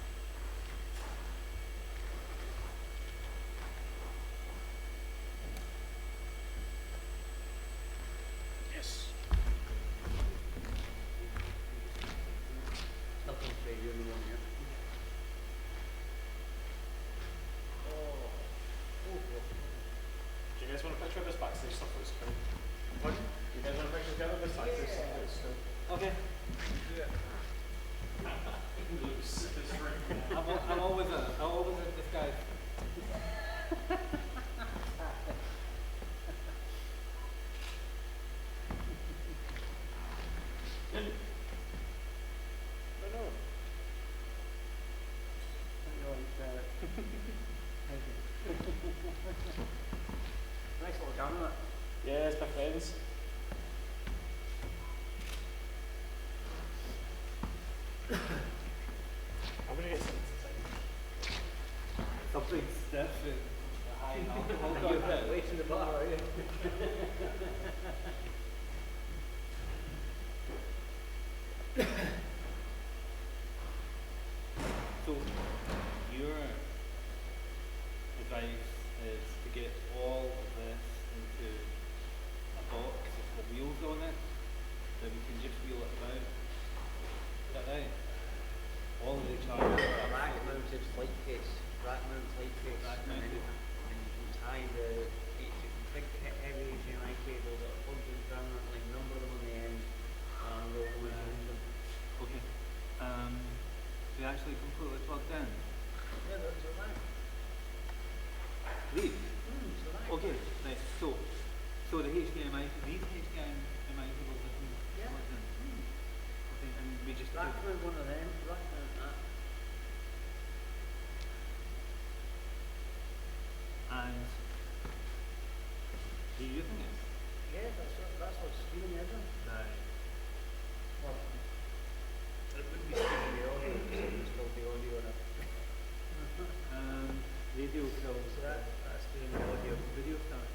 Yes. Nothing to you in the one here. Oh, Do you guys want a picture of this backstage stuff that's cool? what? You guys want a picture together of this backstage stuff that's cool? Okay. Loose. I'm always at this guy. Nice little camera. Yeah, it's my friends. I'm gonna get something to say. Something stiff and high in alcohol. You're a bit late in the bar, are you? So, your advice is to get all of this into a box with wheels on it, that we can just wheel it about. Is that right? All of the chargers. Rack mounted flight case. Rack mounted flight case. Rack And then mounted. and you can tie the big heavy HDMI cables that are plugged in permanently, number them on the end, and roll them into the engine. Okay. They actually completely plugged in. Yeah, that's a rack. These? It's a rack. Okay, right. So the HDMI, these HDMI cables have been Yeah. plugged in. Okay, and we just Rack put- mount one of them, rack mount that. and do you think it's Yeah, that's what's stealing everything. right? Well, it wouldn't be stealing the audio, it would still be audio in it. Radio kills. So that's stealing the audio. Video stuff.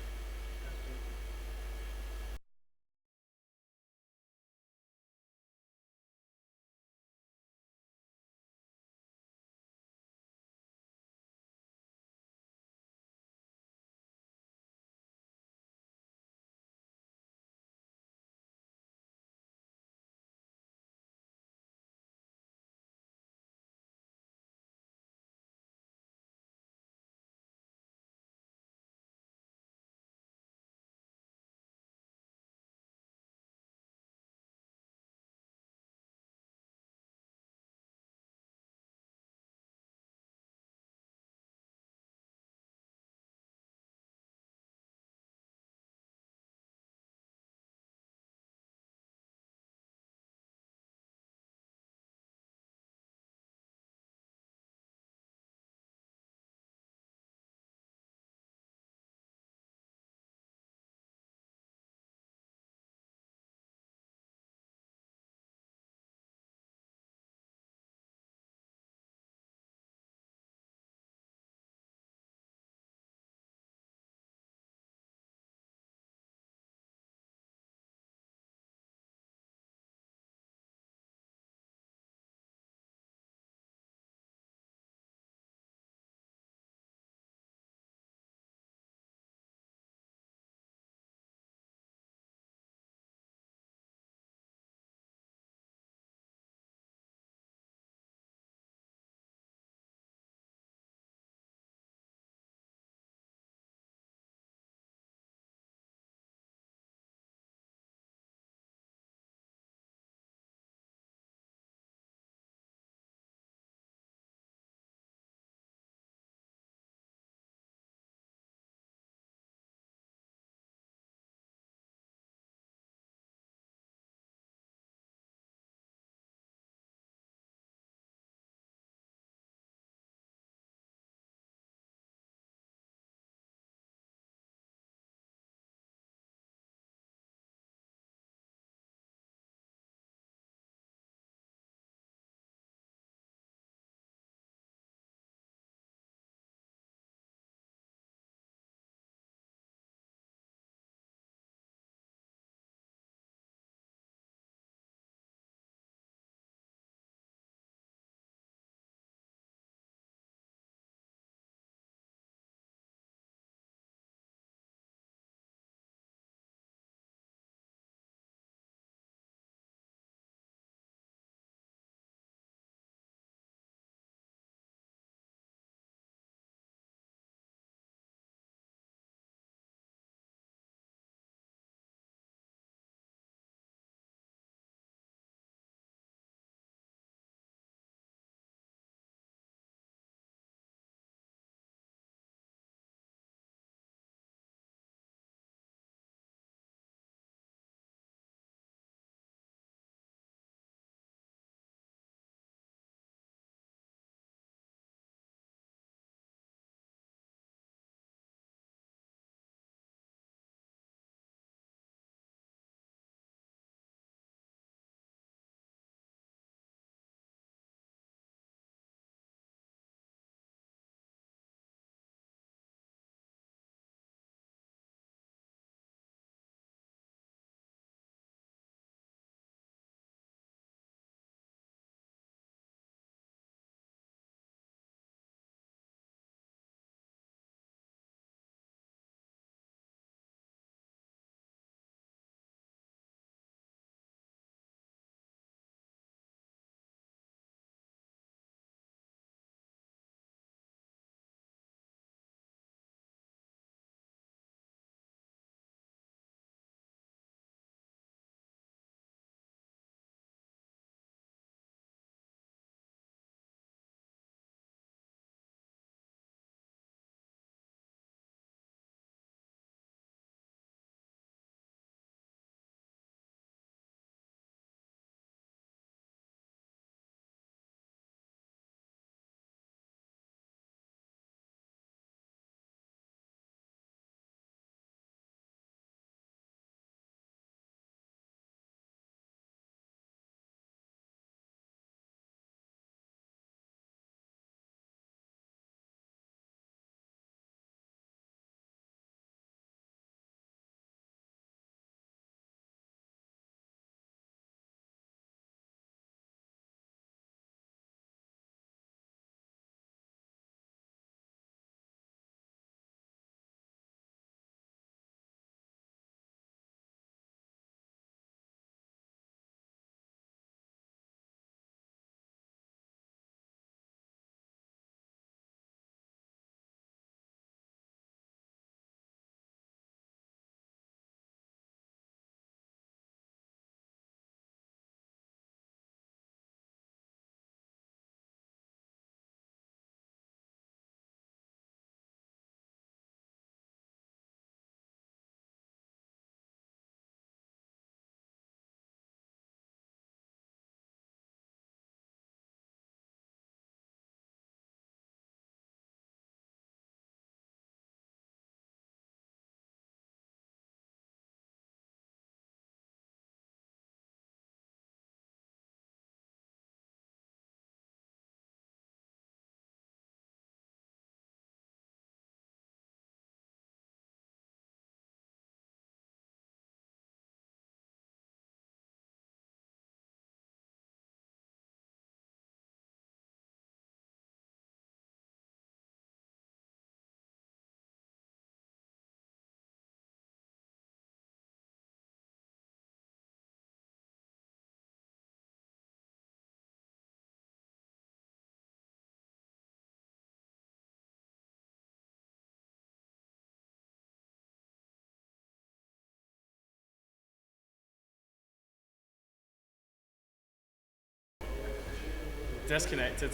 Disconnected.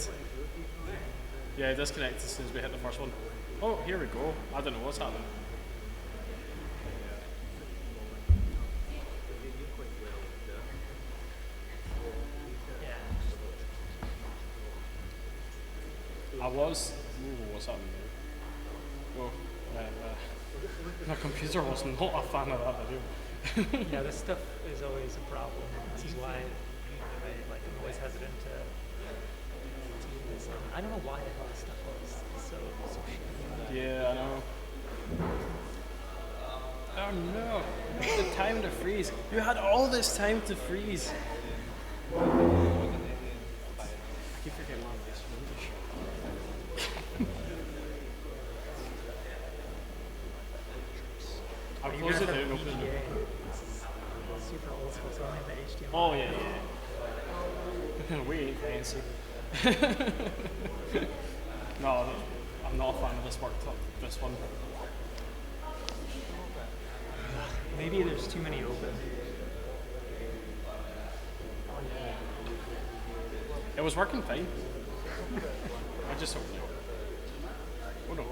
Yeah, disconnected as soon as we hit the first one. Oh, here we go. I don't know what's happening. I was. Ooh, what's happening there? Oh, my computer was not a fan of that video. Yeah, this stuff is always a problem. This is why I'm always hesitant to do this. I don't know why the hell this stuff is so shitty. Yeah, I know. Oh no, the time to freeze. You had all this time to freeze. I keep forgetting my this window shut. I'll close it down and open it. Super old school, so I only have the HDMI. Oh yeah, yeah. We ain't fancy. No, I'm not a fan of this worktop. This one. Maybe there's too many open. It was working fine. I just opened it. Oh no.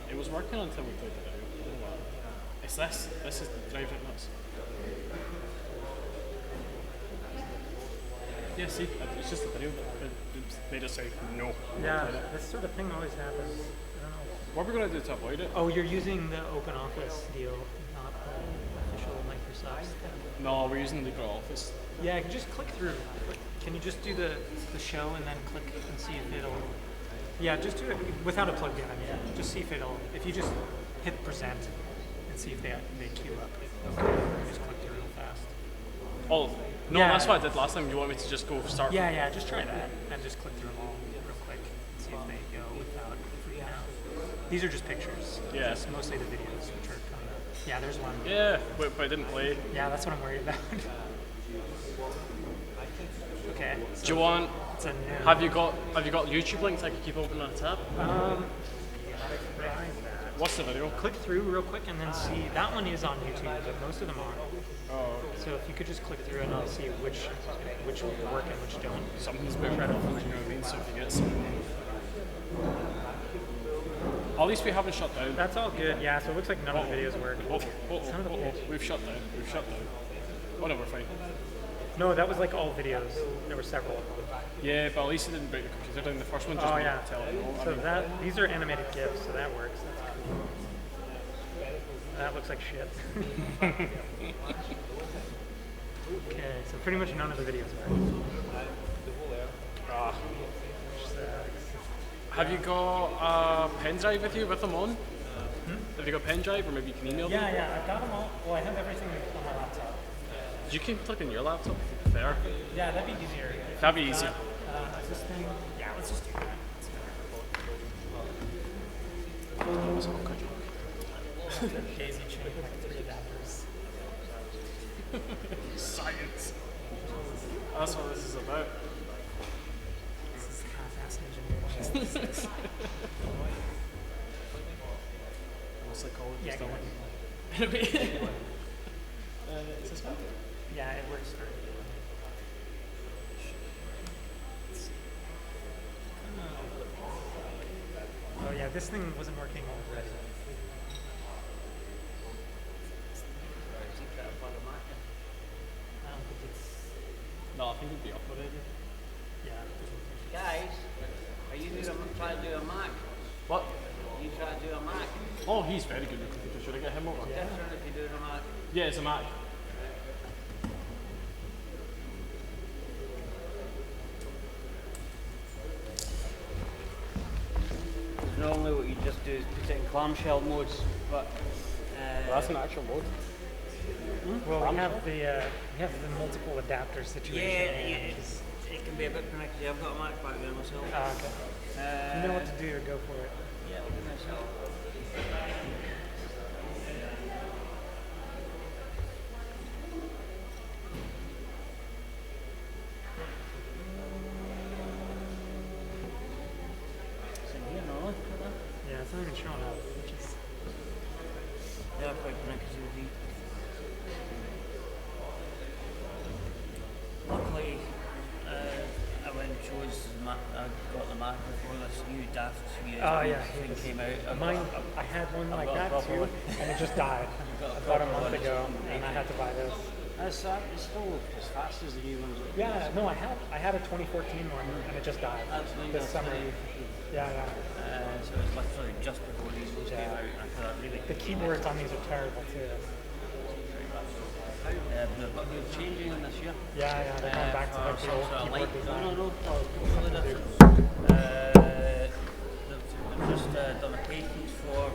It was working until we played it out. Oh, wow. It's this. This is driving it nuts. Yeah, see, it's just a video that made us say no. Yeah, this sort of thing always happens. I don't know. What are we going to do to avoid it? Oh, you're using the Open Office deal, not the official Microsoft stuff. No, we're using the LibreOffice. Yeah, just click through. Can you just do the show and then click and see if it'll... Yeah, just do it without a plugged in. I mean, just see if it'll... If you just hit present and see if they queue up. Just click through real fast. Oh, no, Yeah. that's what I did last time. You want me to just go start? Yeah, just try that and just click through them all real quick and see if they go without freaking out. These are just pictures. Yeah. It's mostly the videos which are coming up. Yeah, there's one. Yeah, but it didn't play. Yeah, that's what I'm worried about. Okay. Do you want... It's a no. Have you got YouTube links I can keep open on a tab? What's the video? Click through real quick and then see. That one is on YouTube, but most of them aren't. Oh, So if you could just click through and I'll see which will work and which don't. something's been incredible, you know what I mean? So if you get something... At least we haven't shut down. That's all good. Yeah, so it looks like none of the videos work. Son of a bitch. We've shut down. We've shut down. Oh no, we're fine. No, that was like all videos. There were several of them. Yeah, but at least it didn't break the computer down. The first one just Oh made yeah. it tell it no. I So mean, these are animated GIFs, so that works. That's cool. That looks like shit. Okay, so pretty much none of the videos work. ah. Which sucks. Have you got a pen drive with you with them on? Have you got a pen drive, or maybe you can email them? Yeah, I've got them all. Well, I have everything on my laptop. You can plug in your laptop. There. Yeah, that'd be easier. That'd be easier. Is this thing? Yeah, let's just do that. That was a good joke. Daisy chain, like 3 adapters. Science. That's what this is about. This is half-assed engineering. What's it called? Yeah, Just go don't- Is this one? Yeah, it works for Oh yeah, this thing wasn't working already. I don't think it's... No, I think it'd be uploaded. Yeah, it doesn't think Guys, are you trying to do a Mac? What? You trying to do a Mac? Oh, he's very good with computers. Should I get him over? Different if you're doing a Mac. Yeah, it's a Mac. Normally what you just do is put it in clamshell modes, but Well, that's an actual mode. Well, we have the multiple adapter situation. it can be a bit pernickety. I've got a Mac back there myself. Okay. You know what to do, go for it. Yeah, myself. Yeah, it's not even showing up, which is... Yeah, quite pernickety with these. got the Mac before this new daft USB Oh yeah, thing came out. Mine, I had one I've like got a that proper too, one. and it just died got a about a proper month one. ago, and I had to buy this. It's still as fast as the new ones. Yeah, no, I had a 2014 one, and it just died this summer. Yeah, yeah. So it's literally just before these ones came out. I thought really. The keyboards on these are terrible too. But we're changing them this year. Yeah, yeah, they're going back to like the old keyboard design. No. Completely different. They've just done a patent for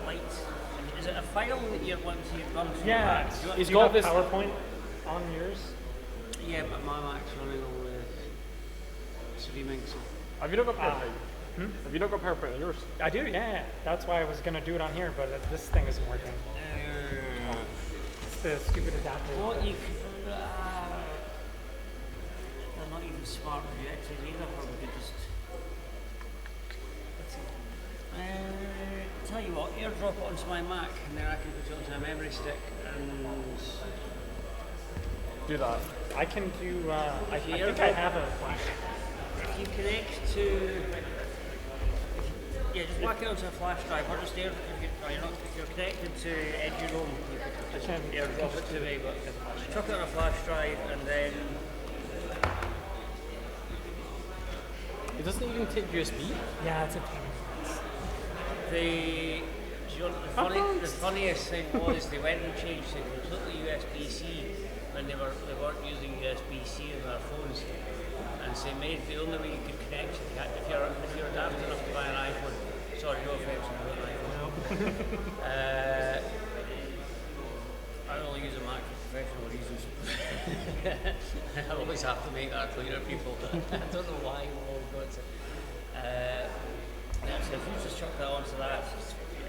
light. Is it a file that you're wanting to run through? Yeah, Mac? do you have PowerPoint on yours? Yeah, but my Mac's running all streaming. So. Have you not got PowerPoint? Have you not got PowerPoint on yours? I do, yeah. That's why I was going to do it on here, but this thing isn't working. It's the stupid adapter. What you could, they're not even smart projectors either, or we could just. Let's see. Tell you what, airdrop it onto my Mac, and then I can put it onto a memory stick and. Do that. I can do, I think I have a flash. If you connect to. Yeah, just whack it onto a flash drive, or just if you're connected to EduRoam, you could just airdrop it to me, but chuck it on a flash drive and then. It doesn't even take USB. Yeah, it's a pain. The funniest thing was they went and changed it completely USB-C when they weren't using USB-C in their phones, and so they made the only way you could connect it if you're daft enough to buy an iPhone. Sorry, no offense, I'm not an iPhone. I only use a Mac for professional reasons. I always have to make that clear to people. I don't know why we've all got to. So if you just chuck that onto that,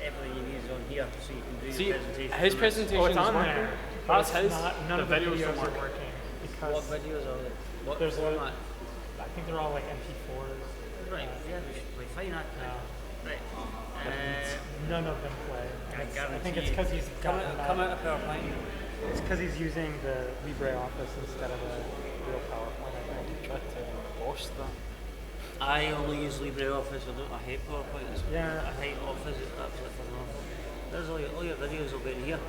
everything you need is on here, so you can do your presentation. His presentation Oh, it's is on working. there. That's It's his. None the of the videos videos don't are work. working because What videos are they? What there's format? I think they're all like MP4s. Right, yeah, we find that. Right. None of them play. I guarantee think it's because he's come gotten out of PowerPoint. It's because he's using the LibreOffice instead of a real PowerPoint. I think. Try to boss that. I only use LibreOffice. I hate PowerPoint. Yeah. I hate Office. It's absolutely phenomenal. There's all your videos will be in here.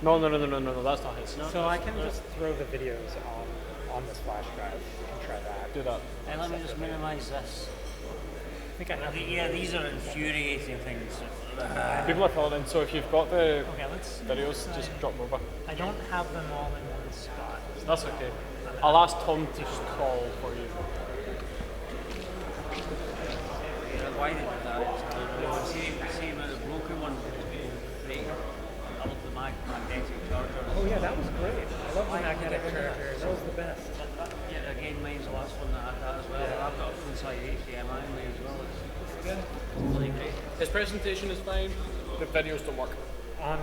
No, that's not his. No, So I can just throw the videos on this flash drive. You can try that. Do that. And let me just minimize this. I think I have. Yeah, these are infuriating things. People are filling in, so if you've got the Okay, let's. videos, just drop them over. I don't have them all in one spot. That's okay. I'll ask Tom to just call for you. Why did that? See the broken one. I love the magnetic charger. Oh yeah, that was great. I love the magnetic charger. That was the best. Yeah, again, mine's the last one that I had that as well. I've got a full size HDMI in mine as well. It's good. It's really great. His presentation is fine. The videos don't work. On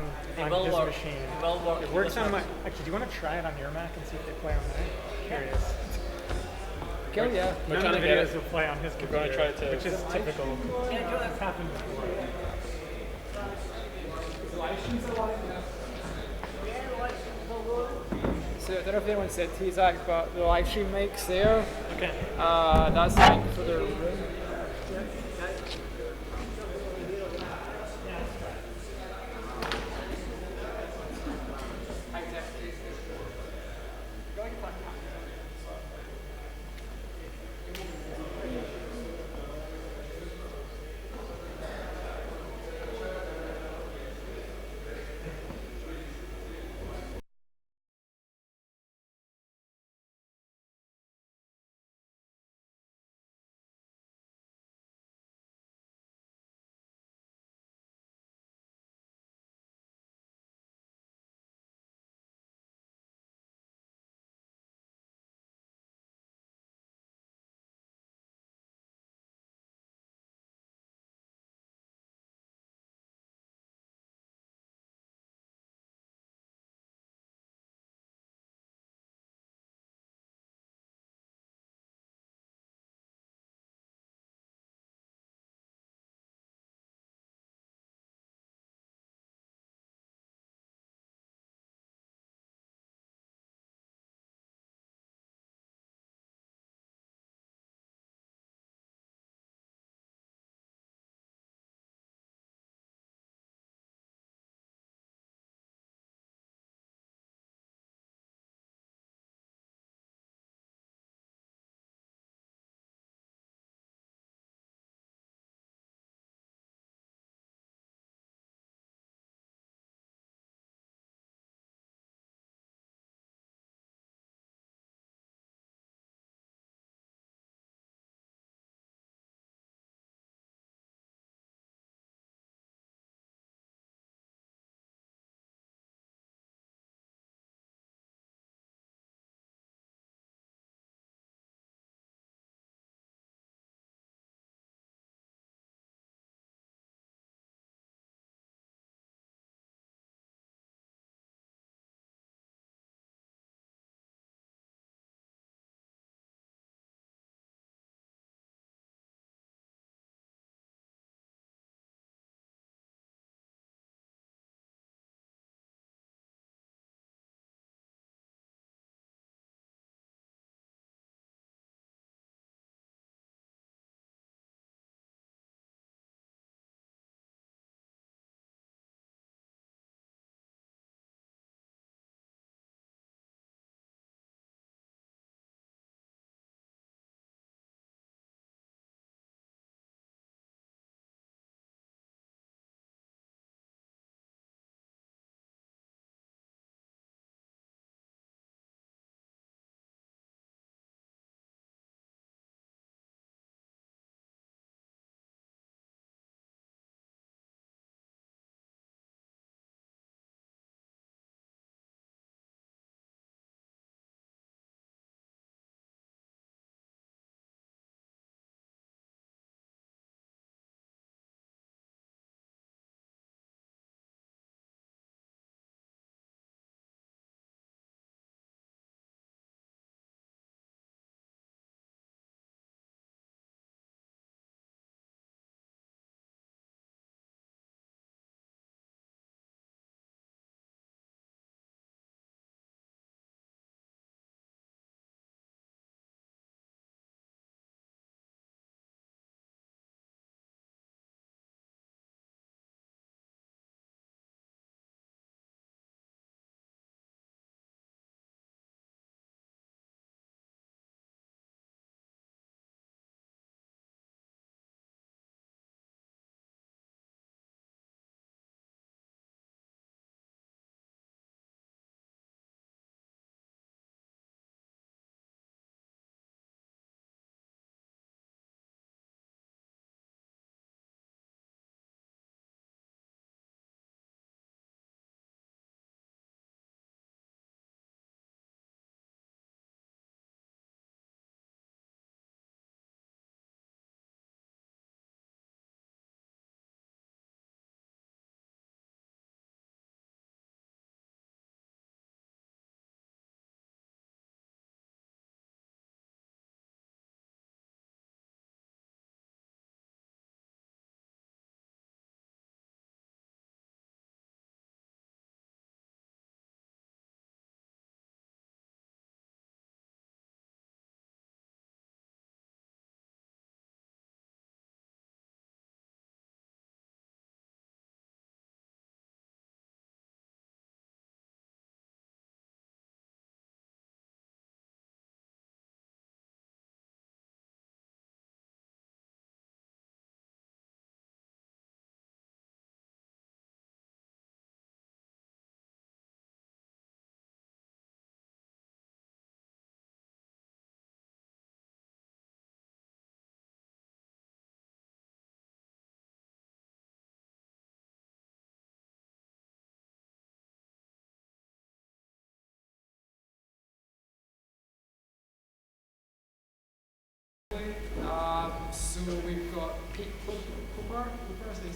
will his work. machine. It will work. It works on my. Actually, do you want to try it on your Mac and see if they play on mine? Curious. Okay, yeah. We're None trying of to the get videos it. will play on his We're computer, gonna try to- which is typical. Yeah, do it. It's happened before. So I don't know if anyone said to you, Zach, but the live stream mic's there. Okay. That's the link for the room.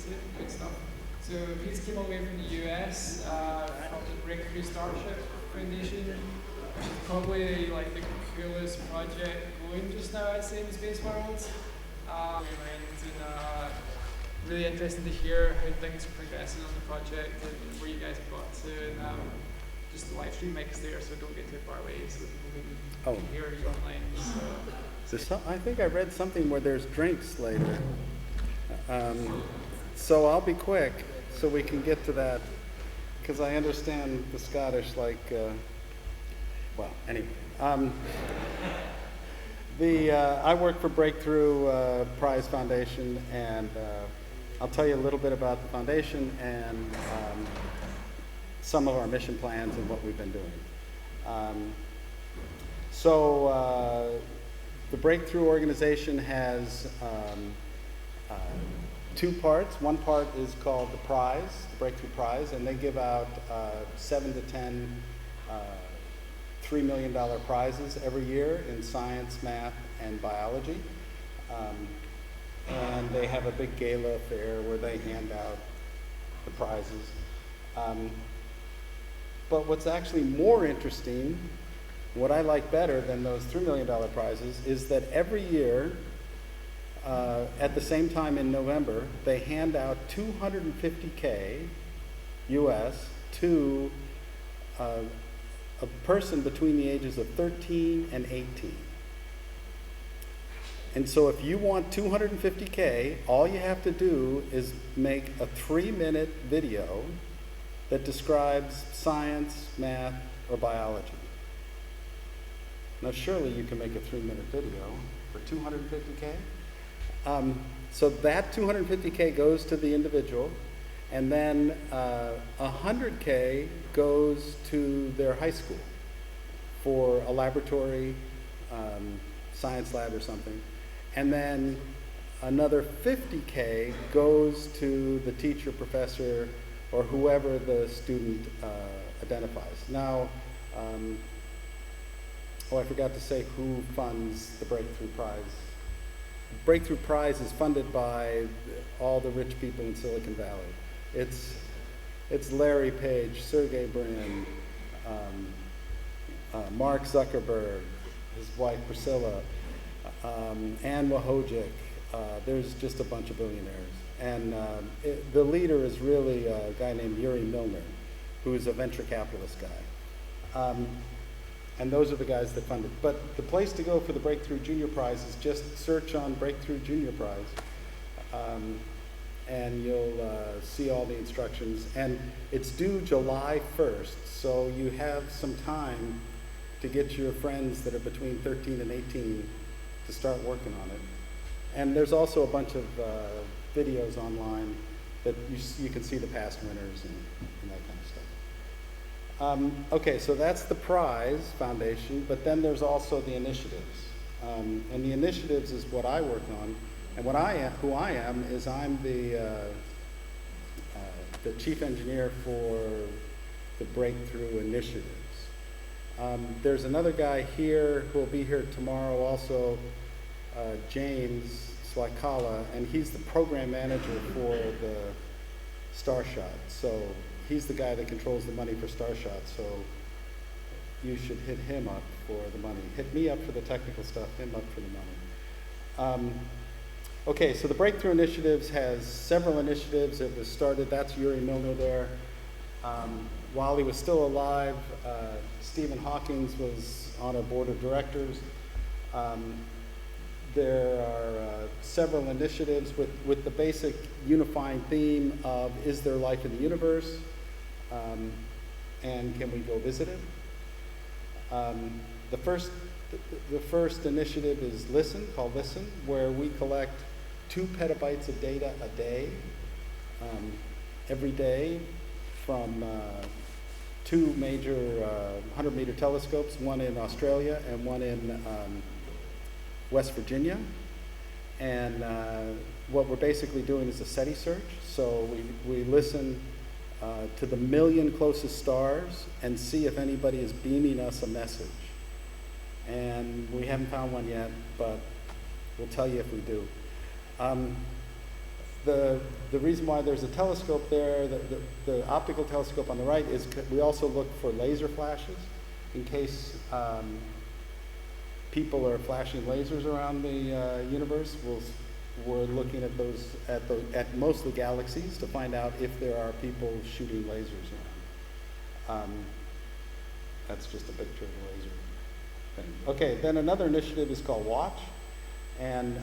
too. Good stuff. So Pete's came all the way from the US, from the Breakthrough Starship Foundation, which is probably like the coolest project going just now, I'd say, in the space world. Really interesting to hear how things are progressing on the project and where you guys have got to. And just the live stream mix there, so don't get too far away, so people can hear you online. So. I think I read something where there's drinks later. So I'll be quick so we can get to that, because I understand the Scottish like, well, anyway. I work for Breakthrough Prize Foundation, and I'll tell you a little bit about the foundation and some of our mission plans and what we've been doing. The Breakthrough organization has two parts. One part is called the prize, the Breakthrough Prize, and they give out 7 to 10 $3 million prizes every year in science, math, and biology. And they have a big gala affair where they hand out the prizes. But what's actually more interesting, what I like better than those $3 million prizes, is that every year, at the same time in November, they hand out $250K US to a person between the ages of 13 and 18. And so if you want $250K, all you have to do is make a 3-minute video that describes science, math, or biology. Now surely you can make a 3-minute video for $250K. So that $250K goes to the individual, and then $100K goes to their high school for a laboratory, science lab or something. And then another $50K goes to the teacher, professor, or whoever the student identifies. Now, I forgot to say who funds the Breakthrough Prize. The Breakthrough Prize is funded by all the rich people in Silicon Valley. It's Larry Page, Sergey Brin, Mark Zuckerberg, his wife Priscilla, Ann Wojcik. There's just a bunch of billionaires. And the leader is really a guy named Yuri Milner, who is a venture capitalist guy. And those are the guys that fund it. But the place to go for the Breakthrough Junior Prize is just search on Breakthrough Junior Prize. And you'll see all the instructions. And it's due July 1st, so you have some time to get your friends that are between 13 and 18 to start working on it. And there's also a bunch of videos online that you can see the past winners and that kind of stuff. Okay, so that's the prize foundation, but then there's also the initiatives. And the initiatives is what I work on. And who I am is I'm the chief engineer for the Breakthrough Initiatives. There's another guy here who will be here tomorrow also, James Swakala, and he's the program manager for the Starshot. So he's the guy that controls the money for Starshot, so you should hit him up for the money. Hit me up for the technical stuff, him up for the money. Okay, so the Breakthrough Initiatives has several initiatives. It was started, that's Yuri Milner there. While he was still alive, Stephen Hawking was on our board of directors. There are several initiatives with the basic unifying theme of, is there life in the universe? And can we go visit it? The first initiative is Listen, called Listen, where we collect 2 petabytes of data a day, every day, from 2 major 100-meter telescopes, one in Australia and one in West Virginia. And what we're basically doing is a SETI search. So we listen to the million closest stars and see if anybody is beaming us a message. And we haven't found one yet, but we'll tell you if we do. the reason why there's a telescope there, the optical telescope on the right, is we also look for laser flashes in case people are flashing lasers around the universe. We're looking at those at mostly galaxies to find out if there are people shooting lasers around. That's just a picture of the laser thing. Okay, then another initiative is called Watch, and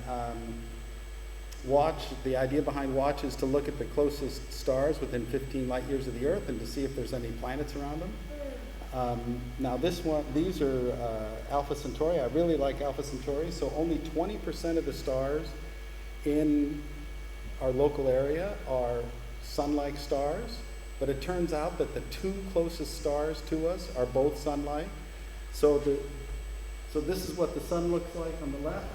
Watch, the idea behind Watch is to look at the closest stars within 15 light years of the Earth and to see if there's any planets around them. Now these are Alpha Centauri. I really like Alpha Centauri. So only 20% of the stars in our local area are sun-like stars, but it turns out that the two closest stars to us are both sun-like. So this is what the sun looks like on the left,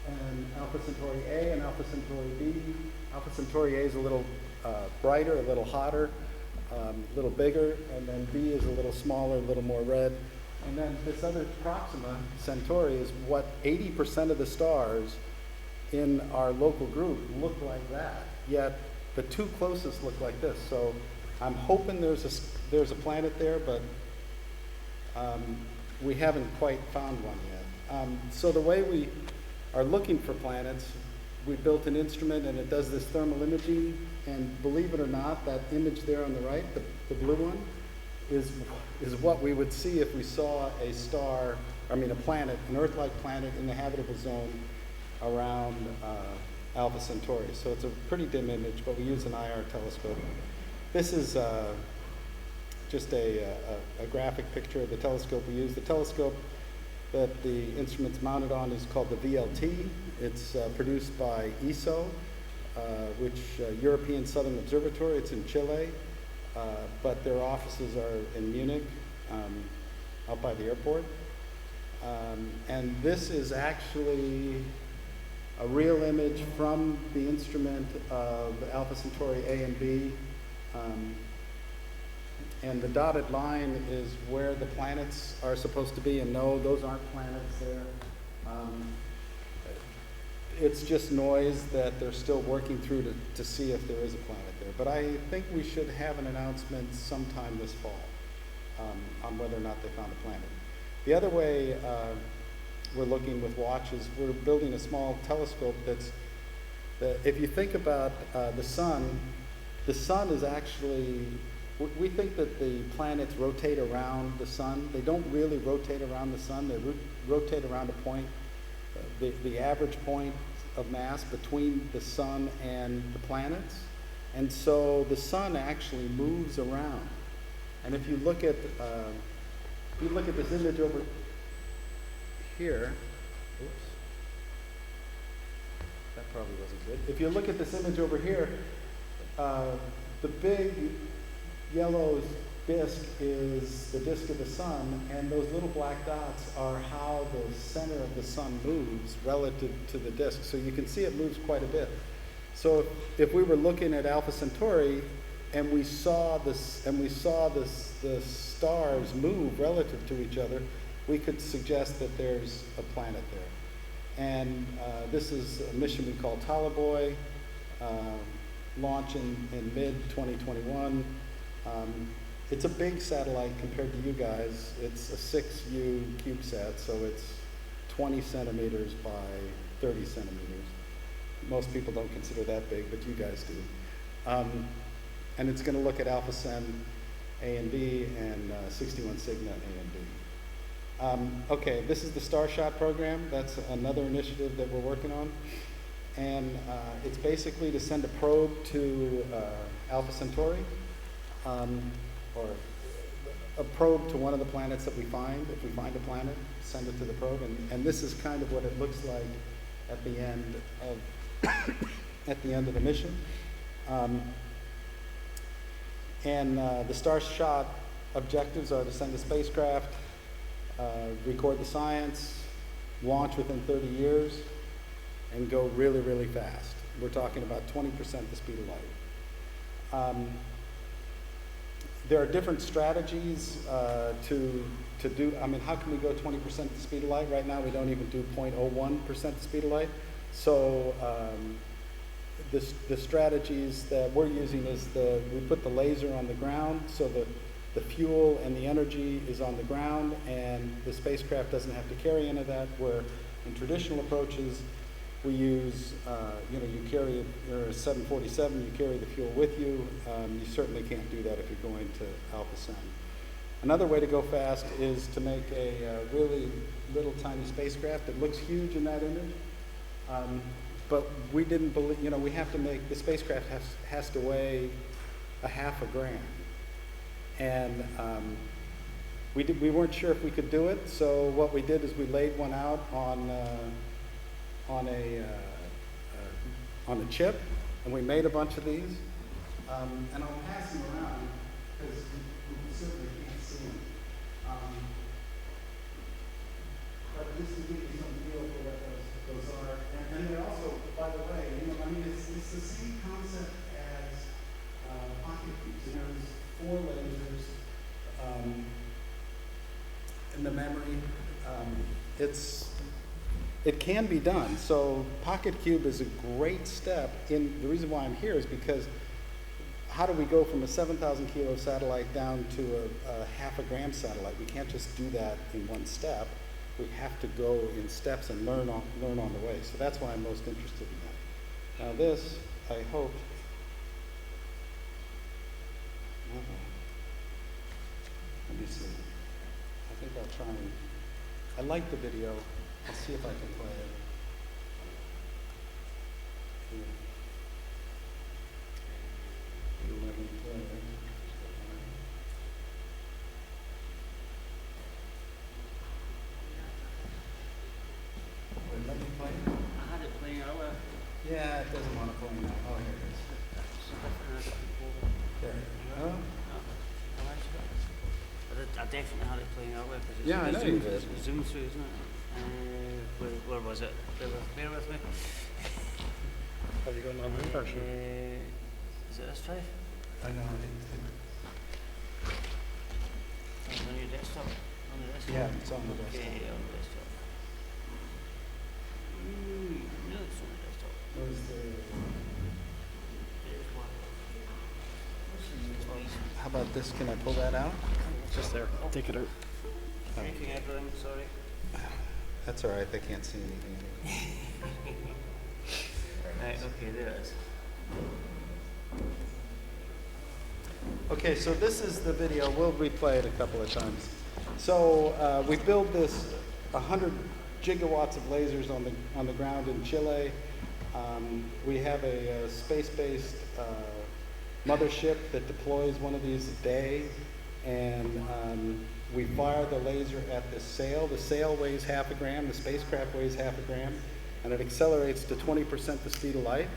and Alpha Centauri A and Alpha Centauri B. Alpha Centauri A is a little brighter, a little hotter, a little bigger, and then B is a little smaller, a little more red. And then this other Proxima Centauri is what 80% of the stars in our local group look like that, yet the two closest look like this. So I'm hoping there's a planet there, but we haven't quite found one yet. So the way we are looking for planets, we built an instrument and it does this thermal imaging, and believe it or not, that image there on the right, the blue one, is what we would see if we saw a planet, an Earth-like planet in the habitable zone around Alpha Centauri. So it's a pretty dim image, but we use an IR telescope. This is just a graphic picture of the telescope we use. The telescope that the instrument's mounted on is called the VLT. It's produced by ESO, which European Southern Observatory. It's in Chile, but their offices are in Munich, out by the airport. And this is actually a real image from the instrument of Alpha Centauri A and B. And the dotted line is where the planets are supposed to be, and no, those aren't planets there. It's just noise that they're still working through to see if there is a planet there. But I think we should have an announcement sometime this fall on whether or not they found a planet. The other way we're looking with Watch is we're building a small telescope if you think about the sun is actually, we think that the planets rotate around the sun. They don't really rotate around the sun. They rotate around a point, the average point of mass between the sun and the planets. And so the sun actually moves around. And if you look at this image over here, oops, that probably wasn't good. If you look at this image over here, the big yellow disk is the disk of the sun, and those little black dots are how the center of the sun moves relative to the disk. So you can see it moves quite a bit. So if we were looking at Alpha Centauri and we saw the stars move relative to each other, we could suggest that there's a planet there. And this is a mission we call Talaboy, launch in mid-2021. It's a big satellite compared to you guys. It's a 6U CubeSat, so it's 20 centimeters by 30 centimeters. Most people don't consider that big, but you guys do. And it's going to look at Alpha Cen A and B and 61 Cygni A and B. Okay, this is the Starshot program. That's another initiative that we're working on. And it's basically to send a probe to Alpha Centauri, or a probe to one of the planets that we find. If we find a planet, send it to the probe. And this is kind of what it looks like at the end of the mission. The Starshot objectives are to send a spacecraft, record the science, launch within 30 years, and go really, really fast. We're talking about 20% the speed of light. There are different strategies to do. I mean, how can we go 20% the speed of light? Right now, we don't even do 0.01% the speed of light. So the strategies that we're using is we put the laser on the ground, so the fuel and the energy is on the ground, and the spacecraft doesn't have to carry any of that, where in traditional approaches, we use, you carry your 747, you carry the fuel with you. You certainly can't do that if you're going to Alpha Centauri. Another way to go fast is to make a really little tiny spacecraft. It looks huge in that image, but we didn't believe, we have to make, the spacecraft has to weigh a half a gram. And we weren't sure if we could do it, so what we did is we laid one out on a chip, and we made a bunch of these. And I'll pass them around because you certainly can't see them. But just to give you some feel for what those are. And they also, by the way, it's the same concept as PocketQube. There's 4 lasers in the memory. It can be done. So PocketQube is a great step. The reason why I'm here is because how do we go from a 7,000 kilo satellite down to a half a gram satellite? We can't just do that in one step. We have to go in steps and learn on the way. So that's why I'm most interested in that. Now this, I hope. Let me see. I think I'll try and. I like the video. I'll see if I can play it. Let me play it. Wait, let me play it. I had it playing earlier. Yeah, it doesn't want to play now. Oh, here it is. There. Huh? I definitely had it playing earlier because Yeah, I know you did. It's zoomed through, isn't it? Where was it? Bear with me. Have you got an online version? Is it this drive? I know. On your desktop? On the desktop? Yeah, it's on the desktop. Okay, on the desktop. No, it's on the desktop. Where's the? There's one. How about this? Can I pull that out? Just there. Take it out. Breaking everything, sorry. That's all right. They can't see anything anyway. Right, okay, there it is. Okay, so this is the video. We'll replay it a couple of times. So we build this 100 gigawatts of lasers on the ground in Chile. We have a space-based mothership that deploys one of these a day, and we fire the laser at the sail. The sail weighs half a gram, the spacecraft weighs half a gram, and it accelerates to 20% the speed of light.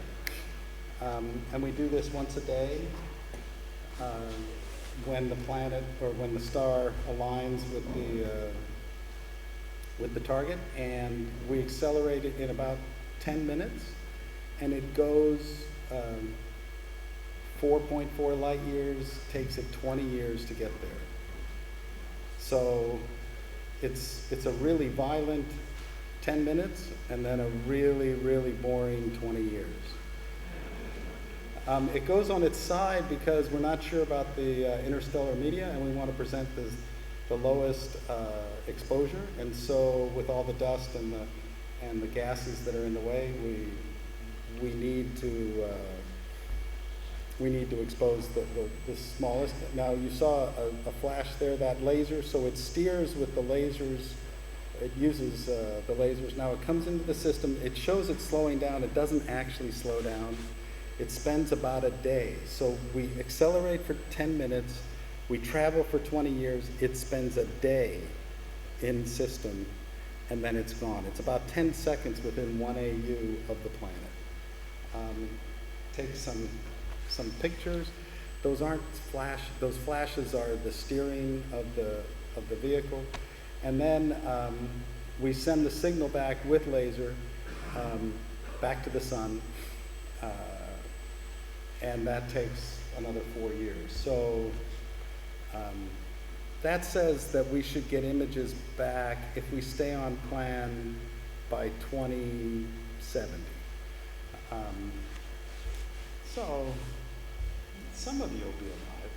And we do this once a day when the planet or when the star aligns with the target, and we accelerate it in about 10 minutes, and it goes 4.4 light years, takes it 20 years to get there. So it's a really violent 10 minutes and then a really, really boring 20 years. It goes on its side because we're not sure about the interstellar media, and we want to present the lowest exposure. And so with all the dust and the gases that are in the way, we need to expose the smallest. Now you saw a flash there, that laser, so it steers with the lasers. It uses the lasers. Now it comes into the system, it shows it slowing down, it doesn't actually slow down. It spends about a day. So we accelerate for 10 minutes, we travel for 20 years, it spends a day in system, and then it's gone. It's about 10 seconds within 1 AU of the planet. Take some pictures. Those aren't flash. Those flashes are the steering of the vehicle, and then we send the signal back with laser back to the sun, and that takes another 4 years. So that says that we should get images back if we stay on plan by 2070. So, some of you will be alive.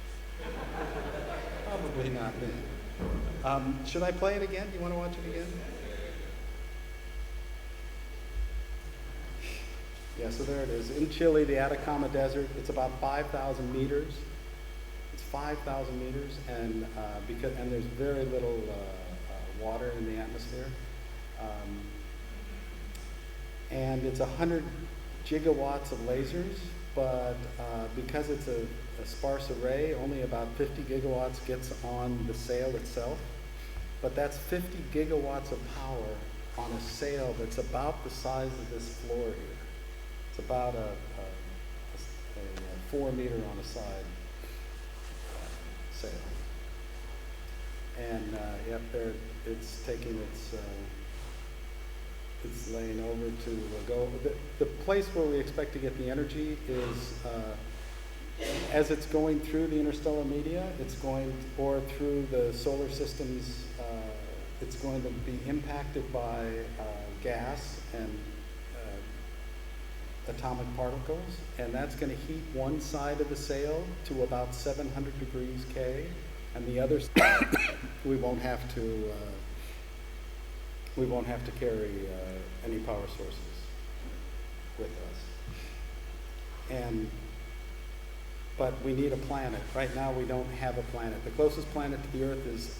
Probably not me. Should I play it again? Do you want to watch it again? Yeah, so there it is. In Chile, the Atacama Desert, it's about 5,000 meters. It's 5,000 meters, and there's very little water in the atmosphere. And it's 100 gigawatts of lasers, but because it's a sparse array, only about 50 gigawatts gets on the sail itself. But that's 50 gigawatts of power on a sail that's about the size of this floor here. It's about a 4 meter on a side sail. And yep, there it's taking it's laying over to go. The place where we expect to get the energy is as it's going through the interstellar media, or through the solar systems, it's going to be impacted by gas and atomic particles, and that's going to heat one side of the sail to about 700 degrees K, and the other we won't have to carry any power sources with us. But we need a planet. Right now we don't have a planet. The closest planet to the Earth is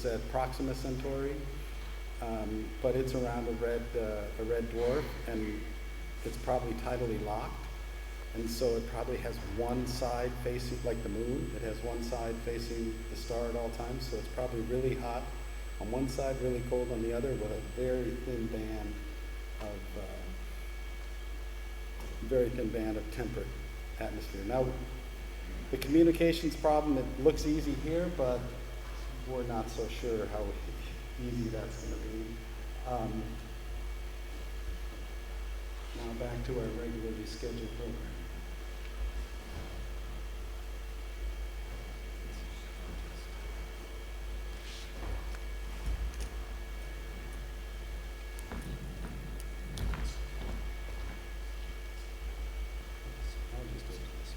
at Proxima Centauri, but it's around a red dwarf, and it's probably tidally locked, and so it probably has one side facing, like the moon, it has one side facing the star at all times, so it's probably really hot on one side, really cold on the other, with a very thin band of temperate atmosphere. Now, the communications problem, it looks easy here, but we're not so sure how easy that's going to be. Now back to our regularly scheduled program. I'll just do this.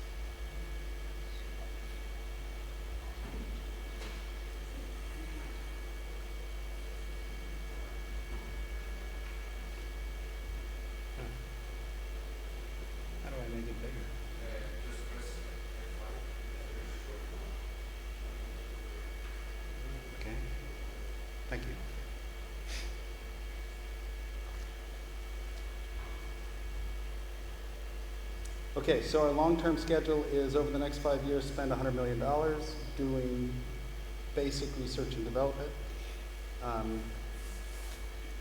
How do I make it bigger? Okay. Thank you. Okay, so our long-term schedule is over the next 5 years, spend $100 million doing basic research and development.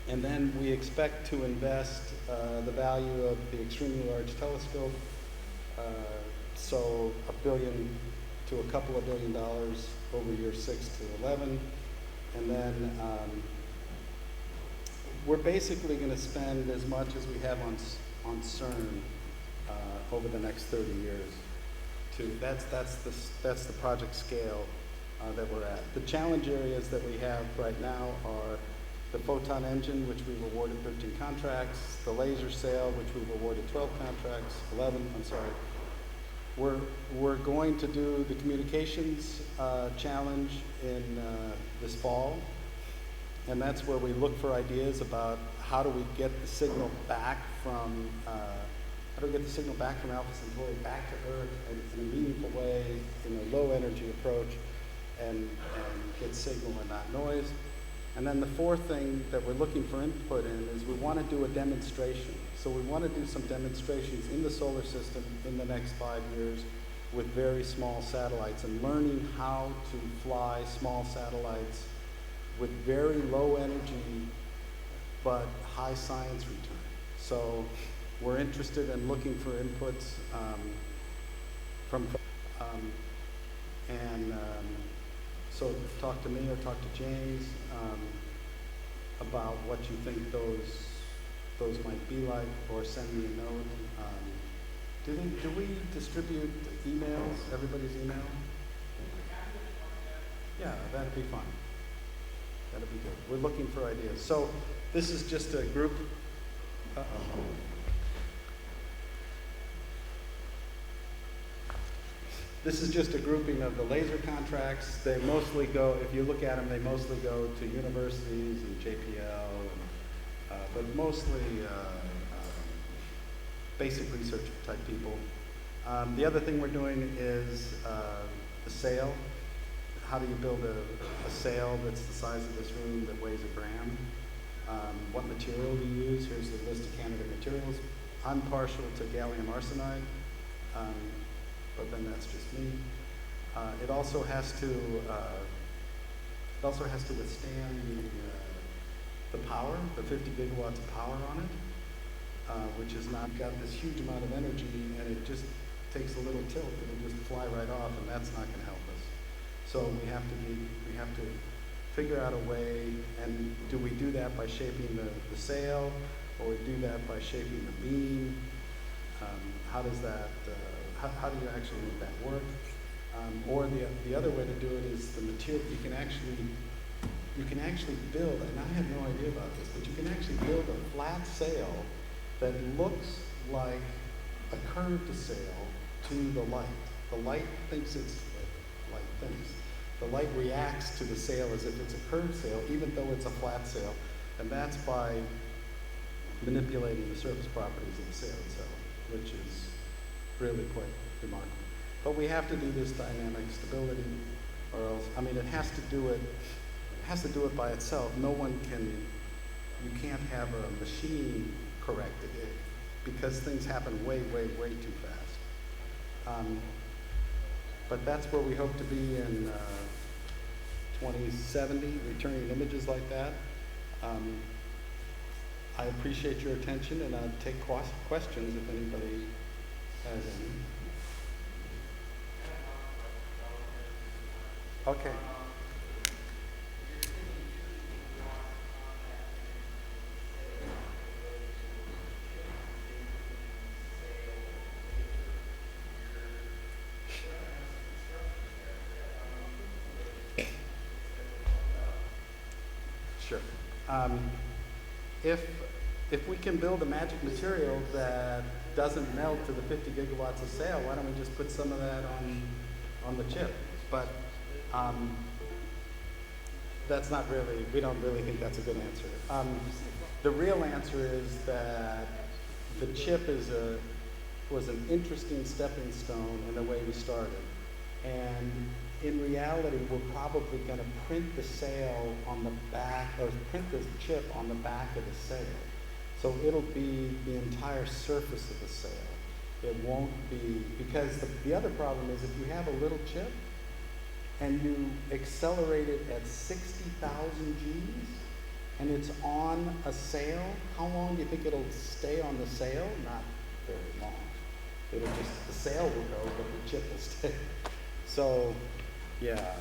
And then we expect to invest the value of the extremely large telescope, so $1 billion to a couple of $1 billion over years 6 to 11. And then we're basically going to spend as much as we have on CERN over the next 30 years. That's the project scale that we're at. The challenge areas that we have right now are the photon engine, which we've awarded 13 contracts, the laser sail, which we've awarded 12 contracts, 11, I'm sorry. We're going to do the communications challenge in this fall, and that's where we look for ideas about how do we get the signal back from Alpha Centauri back to Earth in a meaningful way, in a low energy approach, and get signal and not noise. And then the fourth thing that we're looking for input in is we want to do a demonstration. So we want to do some demonstrations in the solar system in the next 5 years with very small satellites, and learning how to fly small satellites with very low energy but high science return. So we're interested in looking for inputs so talk to me or talk to James about what you think those might be like, or send me a note. Do we distribute emails, everybody's email? Yeah, that'd be fine. That'd be good. We're looking for ideas. So this is just a group. This is just a grouping of the laser contracts. They mostly go, if you look at them, they mostly go to universities and JPL, but mostly basic research type people. The other thing we're doing is the sail. How do you build a sail that's the size of this room that weighs a gram? What material do you use? Here's the list of candidate materials. I'm partial to gallium arsenide, but then that's just me. It also has to withstand the power, the 50 gigawatts of power on it, which has not got this huge amount of energy, and it just takes a little tilt. It'll just fly right off, and that's not going to help us. So we have to figure out a way, and do we do that by shaping the sail, or we do that by shaping the beam? How does that? How do you actually make that work? Or the other way to do it is the material. You can actually build, and I had no idea about this, but you can actually build a flat sail that looks like a curved sail to the light. The light thinks it's like light thinks. The light reacts to the sail as if it's a curved sail, even though it's a flat sail, and that's by manipulating the surface properties of the sail itself, which is really quite remarkable. But we have to do this dynamic stability, or else, I mean, it has to do it by itself. You can't have a machine correct it because things happen way, way, way too fast. But that's where we hope to be in 2070, returning images like that. I appreciate your attention, and I'll take questions if anybody has any. Okay. Sure. If we can build a magic material that doesn't melt to the 50 gigawatts of sail, why don't we just put some of that on the chip? But that's not really, we don't really think that's a good answer. The real answer is that the chip was an interesting stepping stone in the way we started. And in reality, we're probably going to print the sail on the back, or print the chip on the back of the sail. So it'll be the entire surface of the sail. It won't be, because the other problem is if you have a little chip and you accelerate it at 60,000 Gs and it's on a sail, how long do you think it'll stay on the sail? Not very long. It'll just, the sail will go, but the chip will stay. So, yeah,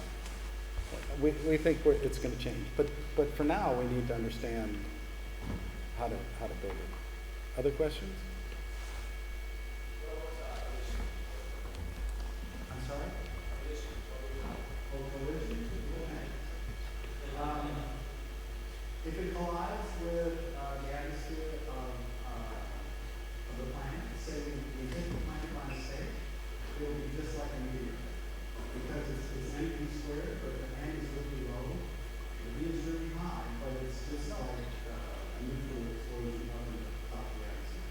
we think it's going to change. But for now, we need to understand how to build it. Other questions? I'm sorry? Collision? If it collides with the atmosphere of the planet, say we hit the planet by mistake, it will be just like a meteor. Because it's anything squared, but the end is really low. The V is really high, but it's just like a neutral explosion up in the top of the atmosphere.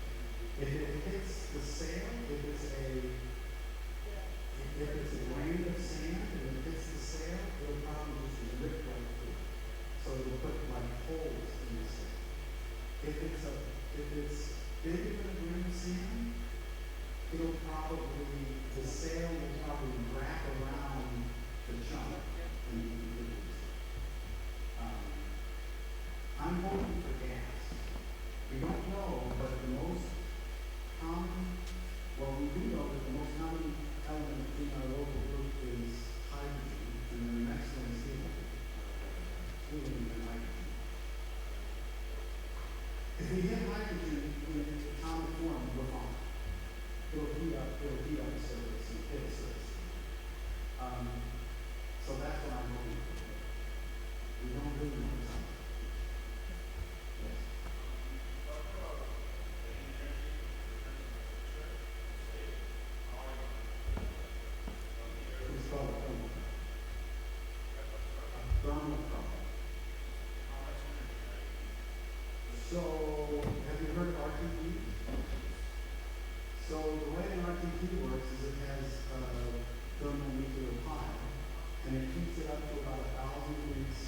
and it keeps it up to about 1,000 degrees C,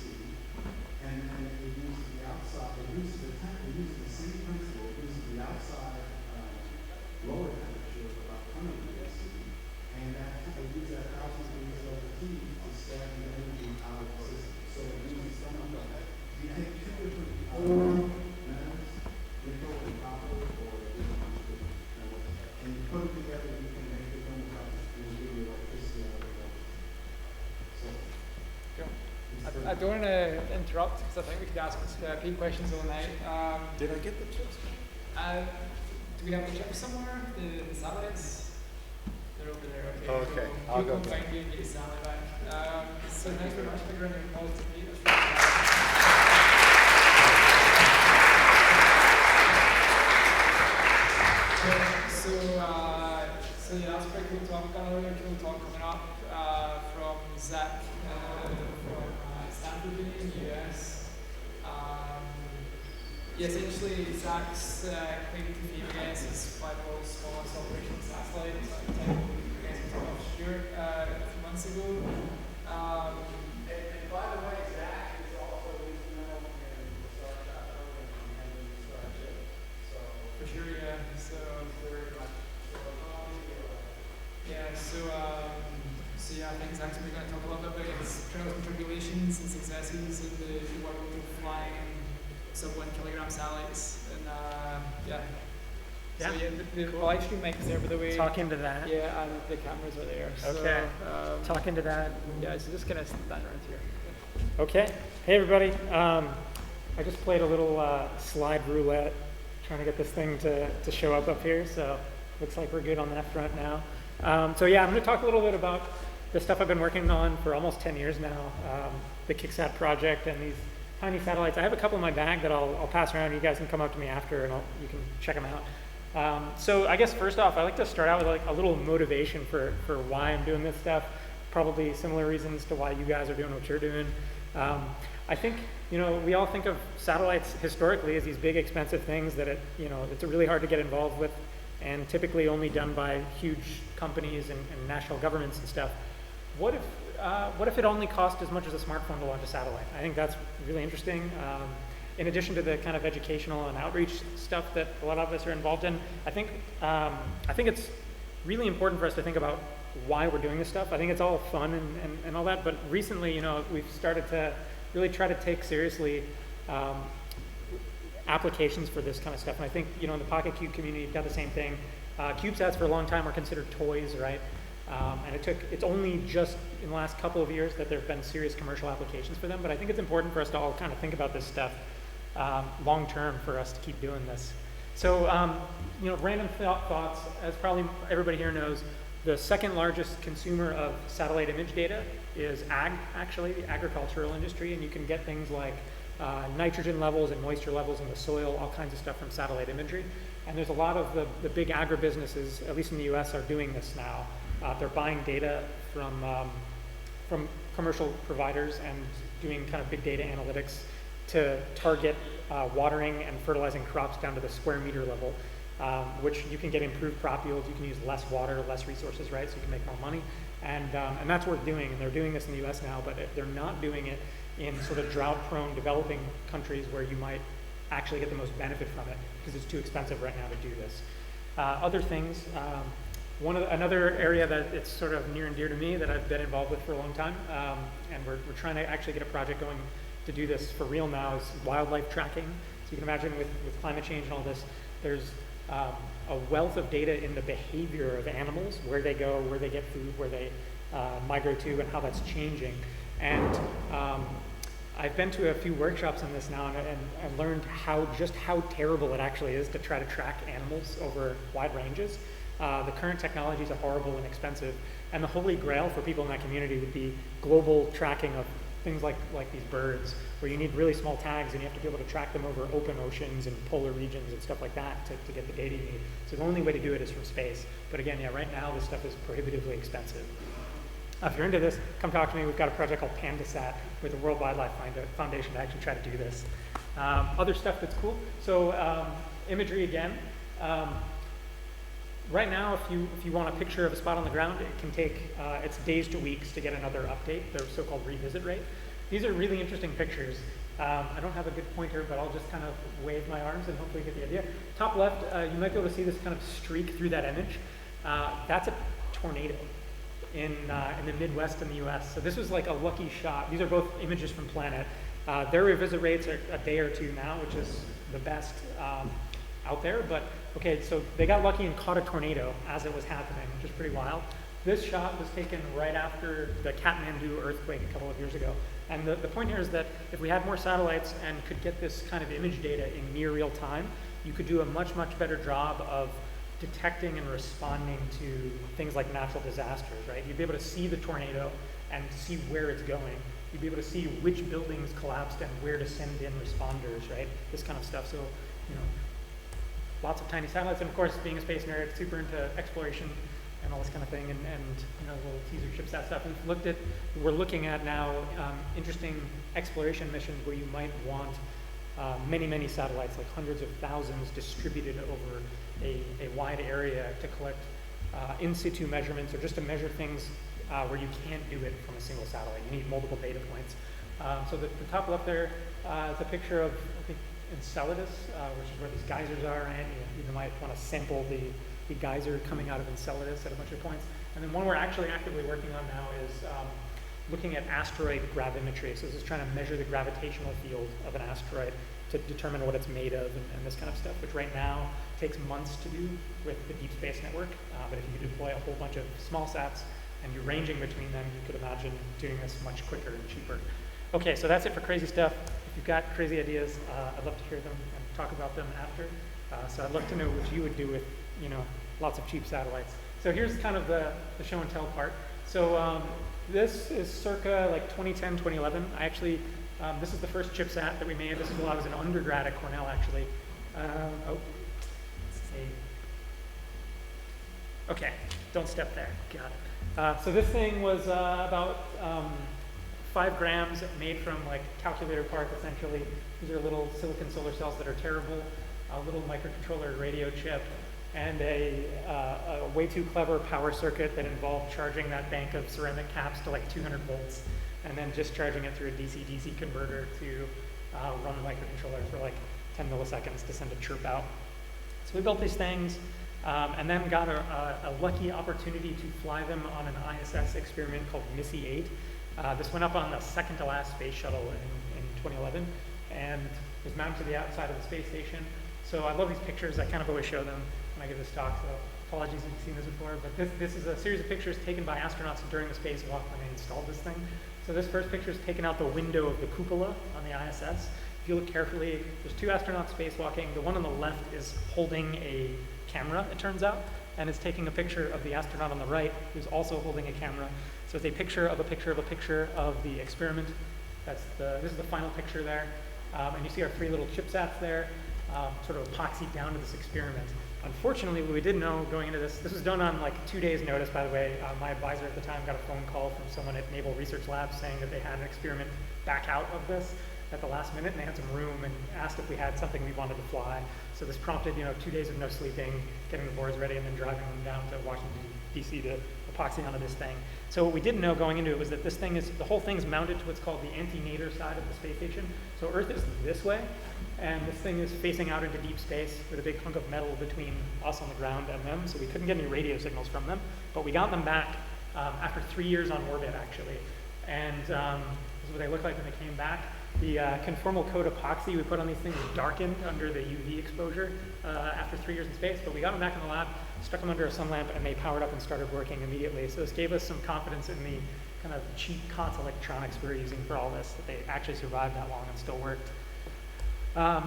and then it uses the outside, it uses the same principle, it uses the outside lower temperature of about 100 degrees C, and it uses that 1,000 degrees delta T to stab the energy out of the system. So it uses some of that. You take two different metals, nickel and copper, or and you put them together, you can make the thermocouple and give you electricity out of it. So, I don't want to interrupt because I think we could ask Pete questions all night. did I get the chips? Do we have the chips somewhere? The satellites? They're over there. Okay. Okay, So I'll Pete go will get find you and get your satellite back. So thanks very much for giving your call to Pete. That's really so yeah, that's pretty cool talk. Got another really cool talk coming up from Zach from Stanford Uni in the US. Yeah, essentially Zach's claim to fame, I guess, is by the world's smallest operational satellite. I guess we talked to Stuart a few months ago. And by the way, Zach is also instrumental in the Starshot program and handling the Starship. So For sure, yeah. So very much. yeah, so yeah, I think Zach's going to talk a little bit about his trials and tribulations and successes in the world of flying sub-1 kilogram satellites, and yeah. Yeah. So yeah, the live stream mic is there, by the way. Talk into that. Yeah, and the cameras are there. Okay. So, Talk into that. yeah, so just kind of stand around here. Okay. Hey, everybody. I just played a little slide roulette, trying to get this thing to show up here. So looks like we're good on that front now. So yeah, I'm going to talk a little bit about the stuff I've been working on for almost 10 years now, the KickSat project and these tiny satellites. I have a couple in my bag that I'll pass around. You guys can come up to me after and you can check them out. So I guess first off, I like to start out with like a little motivation for why I'm doing this stuff. Probably similar reasons to why you guys are doing what you're doing. I think, we all think of satellites historically as these big expensive things that it's really hard to get involved with, and typically only done by huge companies and national governments and stuff. What if it only cost as much as a smartphone to launch a satellite? I think that's really interesting. In addition to the kind of educational and outreach stuff that a lot of us are involved in, I think it's really important for us to think about why we're doing this stuff. I think it's all fun and all that, but recently, we've started to really try to take seriously applications for this kind of stuff. And I think, in the PocketQube community, you've got the same thing. CubeSats for a long time were considered toys, right? And it's only just in the last couple of years that there have been serious commercial applications for them, but I think it's important for us to all kind of think about this stuff long term for us to keep doing this. So, random thoughts, as probably everybody here knows, the second largest consumer of satellite image data is actually the agricultural industry, and you can get things like nitrogen levels and moisture levels in the soil, all kinds of stuff from satellite imagery. And there's a lot of the big agribusinesses, at least in the US, are doing this now. They're buying data from commercial providers and doing kind of big data analytics to target watering and fertilizing crops down to the square meter level, which you can get improved crop yields, you can use less water, less resources, right? So you can make more money. And that's what we're doing, and they're doing this in the US now, but they're not doing it in sort of drought-prone developing countries where you might actually get the most benefit from it, because it's too expensive right now to do this. Other things, another area that it's sort of near and dear to me that I've been involved with for a long time, and we're trying to actually get a project going to do this for real now, is wildlife tracking. So you can imagine with climate change and all this, there's a wealth of data in the behavior of animals, where they go, where they get food, where they migrate to, and how that's changing. And I've been to a few workshops on this now, and learned just how terrible it actually is to try to track animals over wide ranges. The current technologies are horrible and expensive, and the holy grail for people in that community would be global tracking of things like these birds, where you need really small tags and you have to be able to track them over open oceans and polar regions and stuff like that to get the data you need. So the only way to do it is from space. But again, yeah, right now this stuff is prohibitively expensive. If you're into this, come talk to me. We've got a project called PandaSat with the World Wildlife Foundation to actually try to do this. Other stuff that's cool. So imagery again. right now, if you want a picture of a spot on the ground, it can take it's days to weeks to get another update, the so-called revisit rate. These are really interesting pictures. I don't have a good pointer, but I'll just kind of wave my arms and hopefully get the idea. Top left, you might be able to see this kind of streak through that image. That's a tornado in the Midwest in the US. So this was like a lucky shot. These are both images from Planet. Their revisit rates are a day or two now, which is the best out there. But okay, so they got lucky and caught a tornado as it was happening, which is pretty wild. This shot was taken right after the Kathmandu earthquake a couple of years ago. And the point here is that if we had more satellites and could get this kind of image data in near real time, you could do a much, much better job of detecting and responding to things like natural disasters, right? You'd be able to see the tornado and see where it's going. You'd be able to see which buildings collapsed and where to send in responders, right? This kind of stuff. So, you know, lots of tiny satellites, and of course, being a space nerd, super into exploration and all this kind of thing, and you know, little teaser chipsat stuff. We're looking at now interesting exploration missions where you might want many, many satellites, like hundreds of thousands, distributed over a wide area to collect in situ measurements, or just to measure things where you can't do it from a single satellite. You need multiple data points. So the top left there is a picture of, I think, Enceladus, which is where these geysers are, and you might want to sample the geyser coming out of Enceladus at a bunch of points. And then one we're actually actively working on now is looking at asteroid gravimetry. So this is trying to measure the gravitational field of an asteroid to determine what it's made of and this kind of stuff, which right now takes months to do with the Deep Space Network. But if you deploy a whole bunch of small sats and you're ranging between them, you could imagine doing this much quicker and cheaper. Okay, so that's it for crazy stuff. If you've got crazy ideas, I'd love to hear them and talk about them after. So I'd love to know what you would do with, you know, lots of cheap satellites. So here's kind of the show and tell part. So this is circa like 2010, 2011. I actually, this is the first chipsat that we made. This is while I was an undergrad at Cornell, actually. Okay, don't step there. Got it. So this thing was about 5 grams, made from like calculator parts, essentially. These are little silicon solar cells that are terrible. A little microcontroller radio chip, and a way too clever power circuit that involved charging that bank of ceramic caps to like 200 volts, and then just charging it through a DC-DC converter to run the microcontroller for like 10 milliseconds to send a chirp out. So we built these things, and then got a lucky opportunity to fly them on an ISS experiment called Missy 8. This went up on the second to last space shuttle in 2011, and was mounted to the outside of the space station. So I love these pictures. I kind of always show them when I give this talk, so apologies if you've seen this before, but this is a series of pictures taken by astronauts during the spacewalk when they installed this thing. So this first picture is taken out the window of the cupola on the ISS. If you look carefully, there's 2 astronauts spacewalking. The one on the left is holding a camera, it turns out, and is taking a picture of the astronaut on the right, who's also holding a camera. So it's a picture of a picture of a picture of the experiment. This is the final picture there. And you see our 3 little chipsats there. Sort of epoxied down to this experiment. Unfortunately, what we didn't know going into this was done on like 2 days notice, by the way. My advisor at the time got a phone call from someone at Naval Research Labs saying that they had an experiment back out of this at the last minute, and they had some room and asked if we had something we wanted to fly. So this prompted, 2 days of no sleeping, getting the boards ready, and then driving them down to Washington, D.C. to epoxy onto this thing. So what we didn't know going into it was that the whole thing's mounted to what's called the anti-nadir side of the space station. So Earth is this way, and this thing is facing out into deep space with a big hunk of metal between us on the ground and them, so we couldn't get any radio signals from them. But we got them back after 3 years on orbit, actually. And this is what they looked like when they came back. The conformal coat epoxy we put on these things darkened under the UV exposure after 3 years in space, but we got them back in the lab, stuck them under a sun lamp, and they powered up and started working immediately. So this gave us some confidence in the kind of cheap COTS electronics we were using for all this, that they actually survived that long and still worked.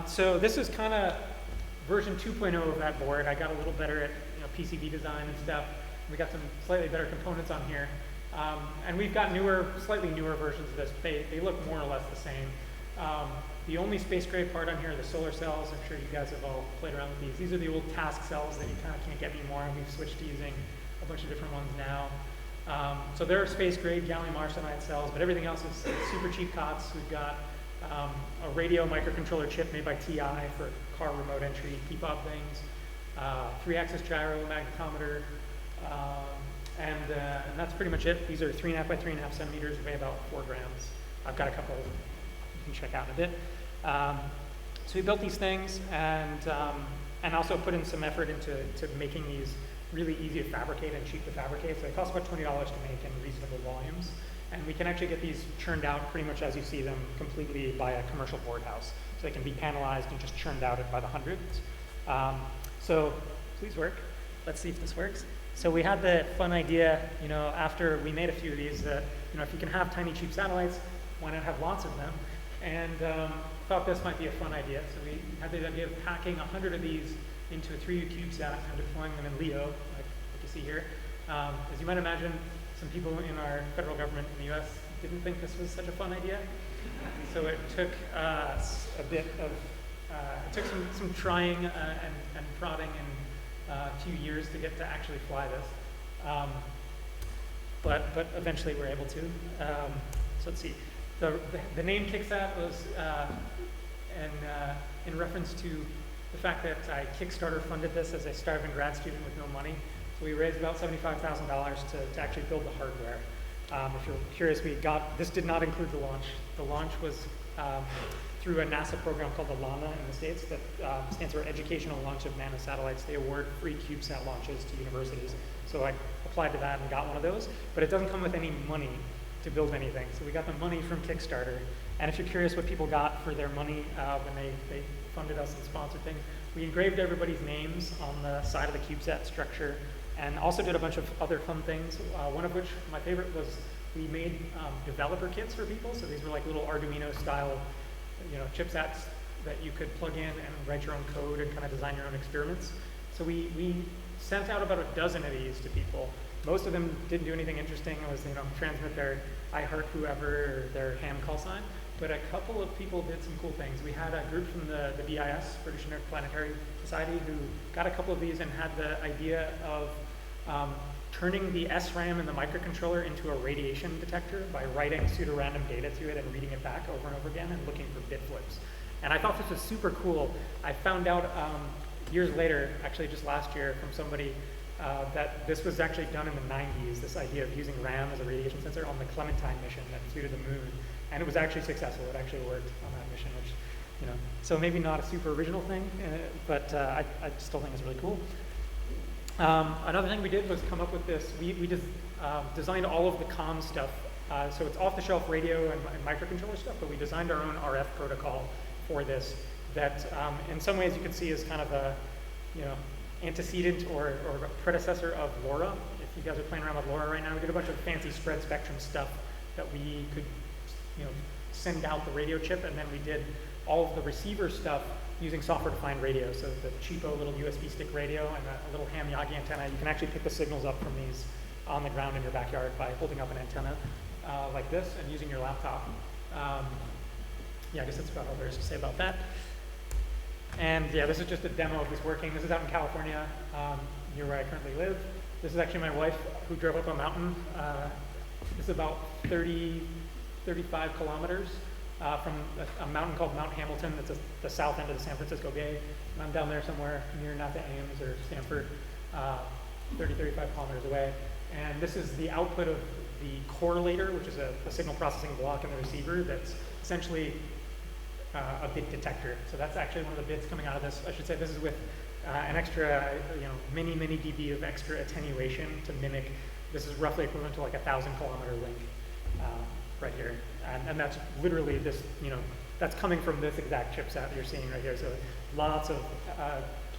So this is kind of version 2.0 of that board. I got a little better at PCB design and stuff. We got some slightly better components on here. And we've got slightly newer versions of this. They look more or less the same. The only space gray part on here are the solar cells. I'm sure you guys have all played around with these. These are the old task cells that you kind of can't get anymore, and we've switched to using a bunch of different ones now. So they're space grade gallium arsenide cells, but everything else is super cheap COTS. We've got a radio microcontroller chip made by TI for car remote entry key fob things. 3-axis gyro, magnetometer, and that's pretty much it. These are 3.5 by 3.5 centimeters, weigh about 4 grams. I've got a couple you can check out in a bit. So we built these things and also put in some effort into making these really easy to fabricate and cheap to fabricate. So they cost about $20 to make in reasonable volumes. And we can actually get these churned out pretty much as you see them completely by a commercial board house. So they can be panelized and just churned out by the hundreds. So please work. Let's see if this works. So we had the fun idea, after we made a few of these, that if you can have tiny cheap satellites, why not have lots of them? And thought this might be a fun idea. So we had the idea of packing 100 of these into a 3D CubeSat and deploying them in LEO, like you see here. As you might imagine, some people in our federal government in the US didn't think this was such a fun idea. So it took a bit of, it took some trying and prodding and a few years to get to actually fly this. But eventually we're able to. So let's see. The name KickSat was in reference to the fact that I Kickstarter funded this as a starving grad student with no money. So we raised about $75,000 to actually build the hardware. If you're curious, this did not include the launch. The launch was through a NASA program called the LANA in the States that stands for Educational Launch of Nanosatellites. They award free CubeSat launches to universities. So I applied to that and got one of those, but it doesn't come with any money to build anything. So we got the money from Kickstarter. And if you're curious what people got for their money when they funded us and sponsored things, we engraved everybody's names on the side of the CubeSat structure and also did a bunch of other fun things. One of which, my favorite, was we made developer kits for people. So these were like little Arduino style chipsats that you could plug in and write your own code and kind of design your own experiments. So we sent out about a dozen of these to people. Most of them didn't do anything interesting. It was, transmit their I heart whoever or their ham call sign. But a couple of people did some cool things. We had a group from the BIS, British Interplanetary Society, who got a couple of these and had the idea of turning the SRAM in the microcontroller into a radiation detector by writing pseudo-random data to it and reading it back over and over again and looking for bit flips. And I thought this was super cool. I found out years later, actually just last year, from somebody that this was actually done in the 90s, this idea of using RAM as a radiation sensor on the Clementine mission that flew to the moon. And it was actually successful. It actually worked on that mission, which, so maybe not a super original thing, but I still think it's really cool. Another thing we did was come up with this. We just designed all of the comm stuff. So it's off-the-shelf radio and microcontroller stuff, but we designed our own RF protocol for this that in some ways you could see as kind of a, antecedent or a predecessor of LoRa. If you guys are playing around with LoRa right now, we did a bunch of fancy spread spectrum stuff that we could send out the radio chip, and then we did all of the receiver stuff using software-defined radio. So the cheapo little USB stick radio and a little ham Yagi antenna. You can actually pick the signals up from these on the ground in your backyard by holding up an antenna like this and using your laptop. Yeah, I guess that's about all there is to say about that. And yeah, this is just a demo of this working. This is out in California, near where I currently live. This is actually my wife who drove up a mountain. This is about 35 kilometers from a mountain called Mount Hamilton. That's the south end of the San Francisco Bay. And I'm down there somewhere near Napa Ames or Stanford, 35 kilometers away. And this is the output of the correlator, which is a signal processing block in the receiver that's essentially a bit detector. So that's actually one of the bits coming out of this. I should say this is with an extra, many dB of extra attenuation to mimic. This is roughly equivalent to like a 1,000-kilometer link right here. And that's literally this, that's coming from this exact chipset you're seeing right here. So lots of,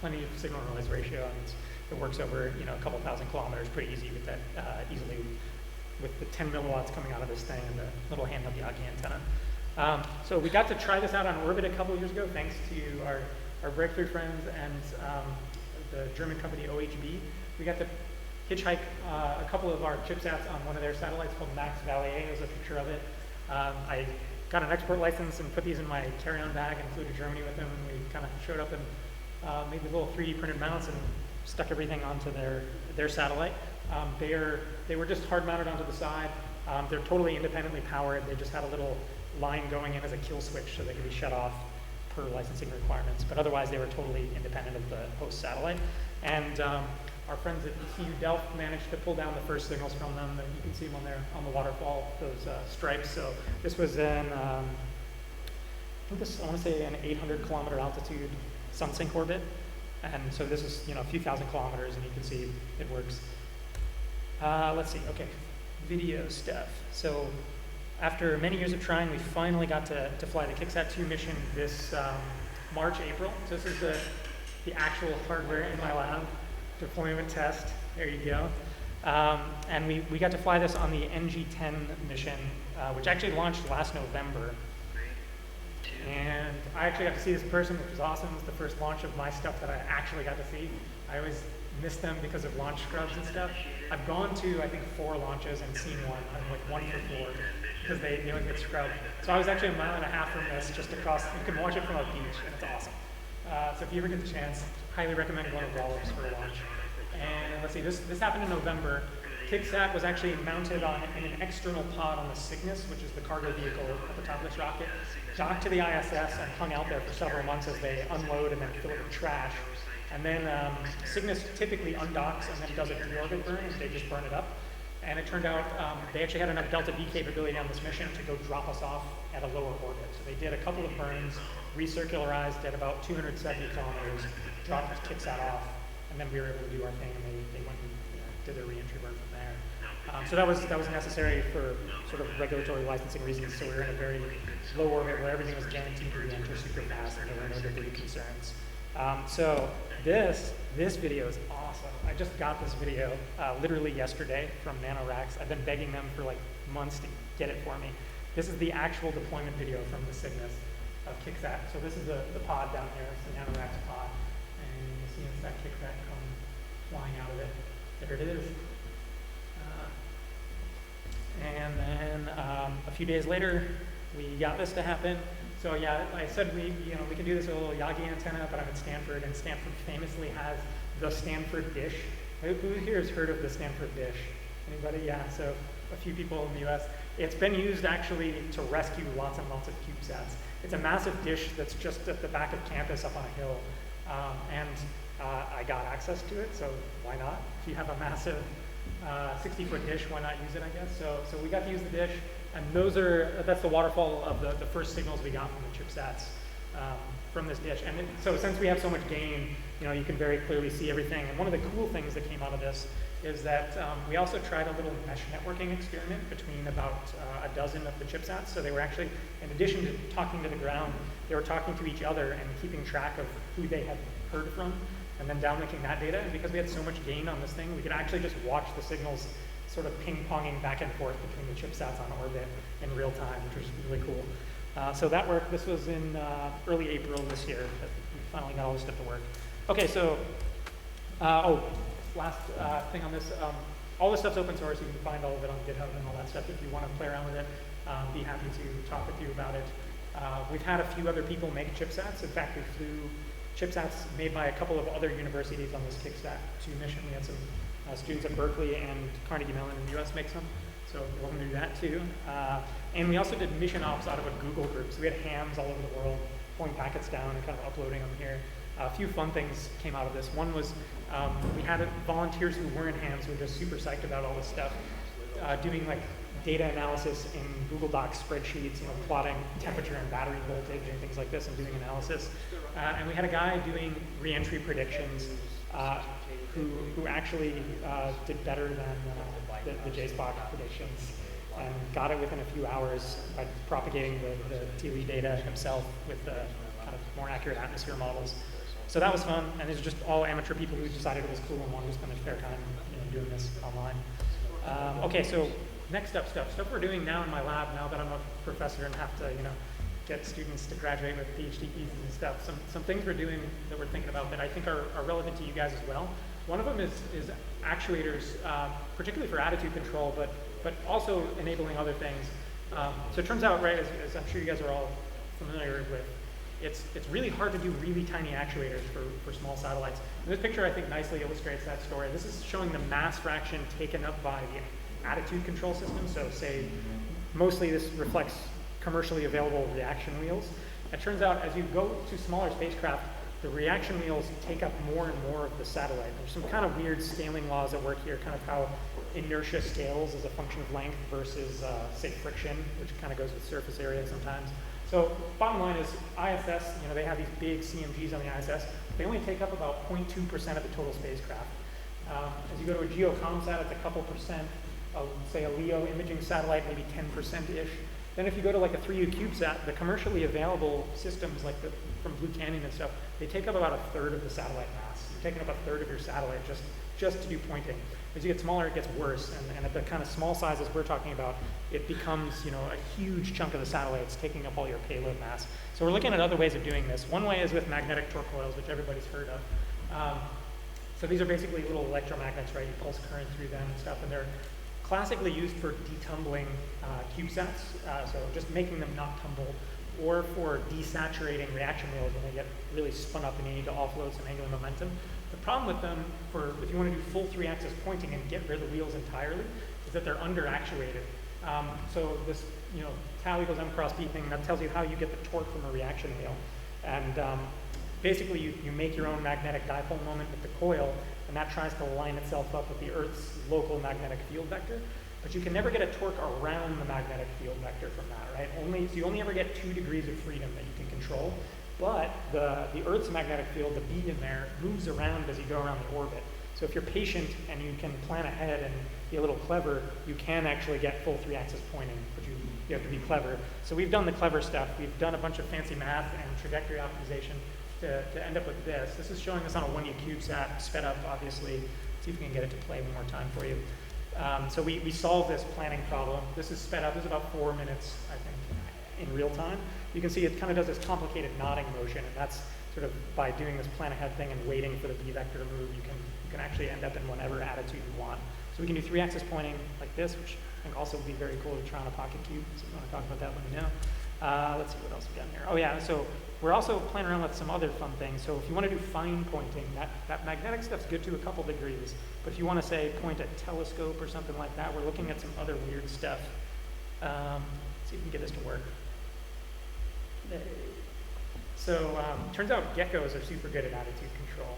plenty of signal to noise ratio, and it works over, a couple thousand kilometers pretty easy with that, easily with the 10 milliwatts coming out of this thing and the little hand-held Yagi antenna. So we got to try this out on orbit a couple years ago, thanks to our breakthrough friends and the German company OHB. We got to hitchhike a couple of our chipsats on one of their satellites called Max Valier. There's a picture of it. I got an export license and put these in my carry-on bag and flew to Germany with them. And we kind of showed up and made the little 3D printed mounts and stuck everything onto their satellite. They were just hard mounted onto the side. They're totally independently powered. They just had a little line going in as a kill switch so they could be shut off per licensing requirements, but otherwise they were totally independent of the host satellite. And our friends at CU Delft managed to pull down the first signals from them. And you can see them on there on the waterfall, those stripes. So this was in, I want to say an 800 kilometer altitude sun-sync orbit. And so this is, a few thousand kilometers, and you can see it works. Let's see, okay, video stuff. So after many years of trying, we finally got to fly the KickSat-2 mission this March, April. So this is the actual hardware in my lab, deployment test, there you go. And we got to fly this on the NG-10 mission, which actually launched last November. And I actually got to see this in person, which was awesome. It was the first launch of my stuff that I actually got to see. I always miss them because of launch scrubs and stuff. I've gone to, I think, 4 launches and seen one. I'm like 1 for 4 because they always get scrubbed. So I was actually 1.5 miles from this, just across. You can watch it from a beach, and it's awesome. So if you ever get the chance, highly recommend going to Wallops for a launch. And let's see, this happened in November. KickSat was actually mounted in an external pod on the Cygnus, which is the cargo vehicle at the top of this rocket, docked to the ISS and hung out there for several months as they unload and then fill it with trash. And then Cygnus typically undocks and then does a deorbit burn, and they just burn it up. And it turned out they actually had enough Delta V capability on this mission to go drop us off at a lower orbit. So they did a couple of burns, recircularized at about 270 kilometers, dropped KickSat off, and then we were able to do our thing, and they went and did their reentry burn from there. So that was necessary for sort of regulatory licensing reasons. So we were in a very low orbit where everything was guaranteed to re-enter super fast, and there were no debris concerns. So this video is awesome. I just got this video literally yesterday from NanoRacks. I've been begging them for like months to get it for me. This is the actual deployment video from the Cygnus of KickSat. So this is the pod down here. It's the NanoRacks pod. And you see it's that KickSat come flying out of it. There it is. And then a few days later, we got this to happen. So yeah, I said we can do this with a little Yagi antenna, but I'm at Stanford, and Stanford famously has the Stanford dish. Who here has heard of the Stanford dish? Anybody? Yeah, so a few people in the US. It's been used actually to rescue lots and lots of CubeSats. It's a massive dish that's just at the back of campus up on a hill. I got access to it, so why not? If you have a massive 60-foot dish, why not use it, I guess? So we got to use the dish, and that's the waterfall of the first signals we got from the CubeSats from this dish. And so since we have so much gain, you can very clearly see everything. And one of the cool things that came out of this is that we also tried a little mesh networking experiment between about a dozen of the CubeSats. So they were actually, in addition to talking to the ground, they were talking to each other and keeping track of who they had heard from, and then downlinking that data. And because we had so much gain on this thing, we could actually just watch the signals sort of ping-ponging back and forth between the CubeSats on orbit in real time, which was really cool. So that worked. This was in early April this year that we finally got all this stuff to work. Okay, so, last thing on this. All this stuff's open source. You can find all of it on GitHub and all that stuff if you want to play around with it. Be happy to talk with you about it. We've had a few other people make CubeSats. In fact, we flew CubeSats made by a couple of other universities on this KickSat-2 mission. We had some students at Berkeley and Carnegie Mellon in the US make some, so we're going to do that too. And we also did mission ops out of a Google group, so we had hams all over the world pulling packets down and kind of uploading them here. A few fun things came out of this. One was we had volunteers who weren't hams who were just super psyched about all this stuff, doing like data analysis in Google Docs spreadsheets, plotting temperature and battery voltage and things like this and doing analysis. And we had a guy doing reentry predictions who actually did better than the JSPOC predictions and got it within a few hours by propagating the TLE data himself with the kind of more accurate atmosphere models. So that was fun, and these are just all amateur people who decided it was cool and wanted to spend their spare time doing this online. Okay, so next up stuff we're doing now in my lab, now that I'm a professor and have to get students to graduate with PhD theses and stuff. Some things we're doing that we're thinking about that I think are relevant to you guys as well. One of them is actuators, particularly for attitude control, but also enabling other things. So it turns out, right, as I'm sure you guys are all familiar with, it's really hard to do really tiny actuators for small satellites. And this picture, I think, nicely illustrates that story. This is showing the mass fraction taken up by the attitude control system. So say, mostly this reflects commercially available reaction wheels. it turns out as you go to smaller spacecraft, the reaction wheels take up more and more of the satellite. There's some kind of weird scaling laws at work here, kind of how inertia scales as a function of length versus, say, friction, which kind of goes with surface area sometimes. So bottom line is ISS, they have these big CMGs on the ISS. They only take up about 0.2% of the total spacecraft. As you go to a geocomsat, it's a couple percent. Say a LEO imaging satellite, maybe 10%-ish. Then if you go to like a 3U CubeSat, the commercially available systems like from Blue Canyon and stuff, they take up about a third of the satellite mass. You're taking up a third of your satellite just to do pointing. As you get smaller, it gets worse, and at the kind of small sizes we're talking about, it becomes a huge chunk of the satellites taking up all your payload mass. So we're looking at other ways of doing this. One way is with magnetic torque coils, which everybody's heard of. So these are basically little electromagnets, right? You pulse current through them and stuff, and they're classically used for detumbling CubeSats, so just making them not tumble, or for desaturating reaction wheels when they get really spun up and you need to offload some angular momentum. The problem with them, if you want to do full 3-axis pointing and get rid of the wheels entirely, is that they're under-actuated. So this, tau equals m cross b thing, that tells you how you get the torque from a reaction wheel. And basically, you make your own magnetic dipole moment with the coil, and that tries to line itself up with the Earth's local magnetic field vector. But you can never get a torque around the magnetic field vector from that, right? So you only ever get 2 degrees of freedom that you can control. But the Earth's magnetic field, the B in there, moves around as you go around the orbit. So if you're patient and you can plan ahead and be a little clever, you can actually get full 3-axis pointing, but you have to be clever. So we've done the clever stuff. We've done a bunch of fancy math and trajectory optimization to end up with this. This is showing us on a 1U CubeSat, sped up, obviously. Let's see if we can get it to play one more time for you. So we solved this planning problem. This is sped up. This is about 4 minutes, I think, in real time. You can see it kind of does this complicated nodding motion, and that's sort of by doing this plan ahead thing and waiting for the B vector to move, you can actually end up in whatever attitude you want. So we can do 3-axis pointing like this, which I think also would be very cool to try on a PocketQube. So if you want to talk about that, let me know. Let's see what else we got in here. Oh yeah, so we're also playing around with some other fun things. So if you want to do fine pointing, that magnetic stuff's good to a couple degrees. But if you want to, say, point a telescope or something like that, we're looking at some other weird stuff. Let's see if we can get this to work. So turns out geckos are super good at attitude control.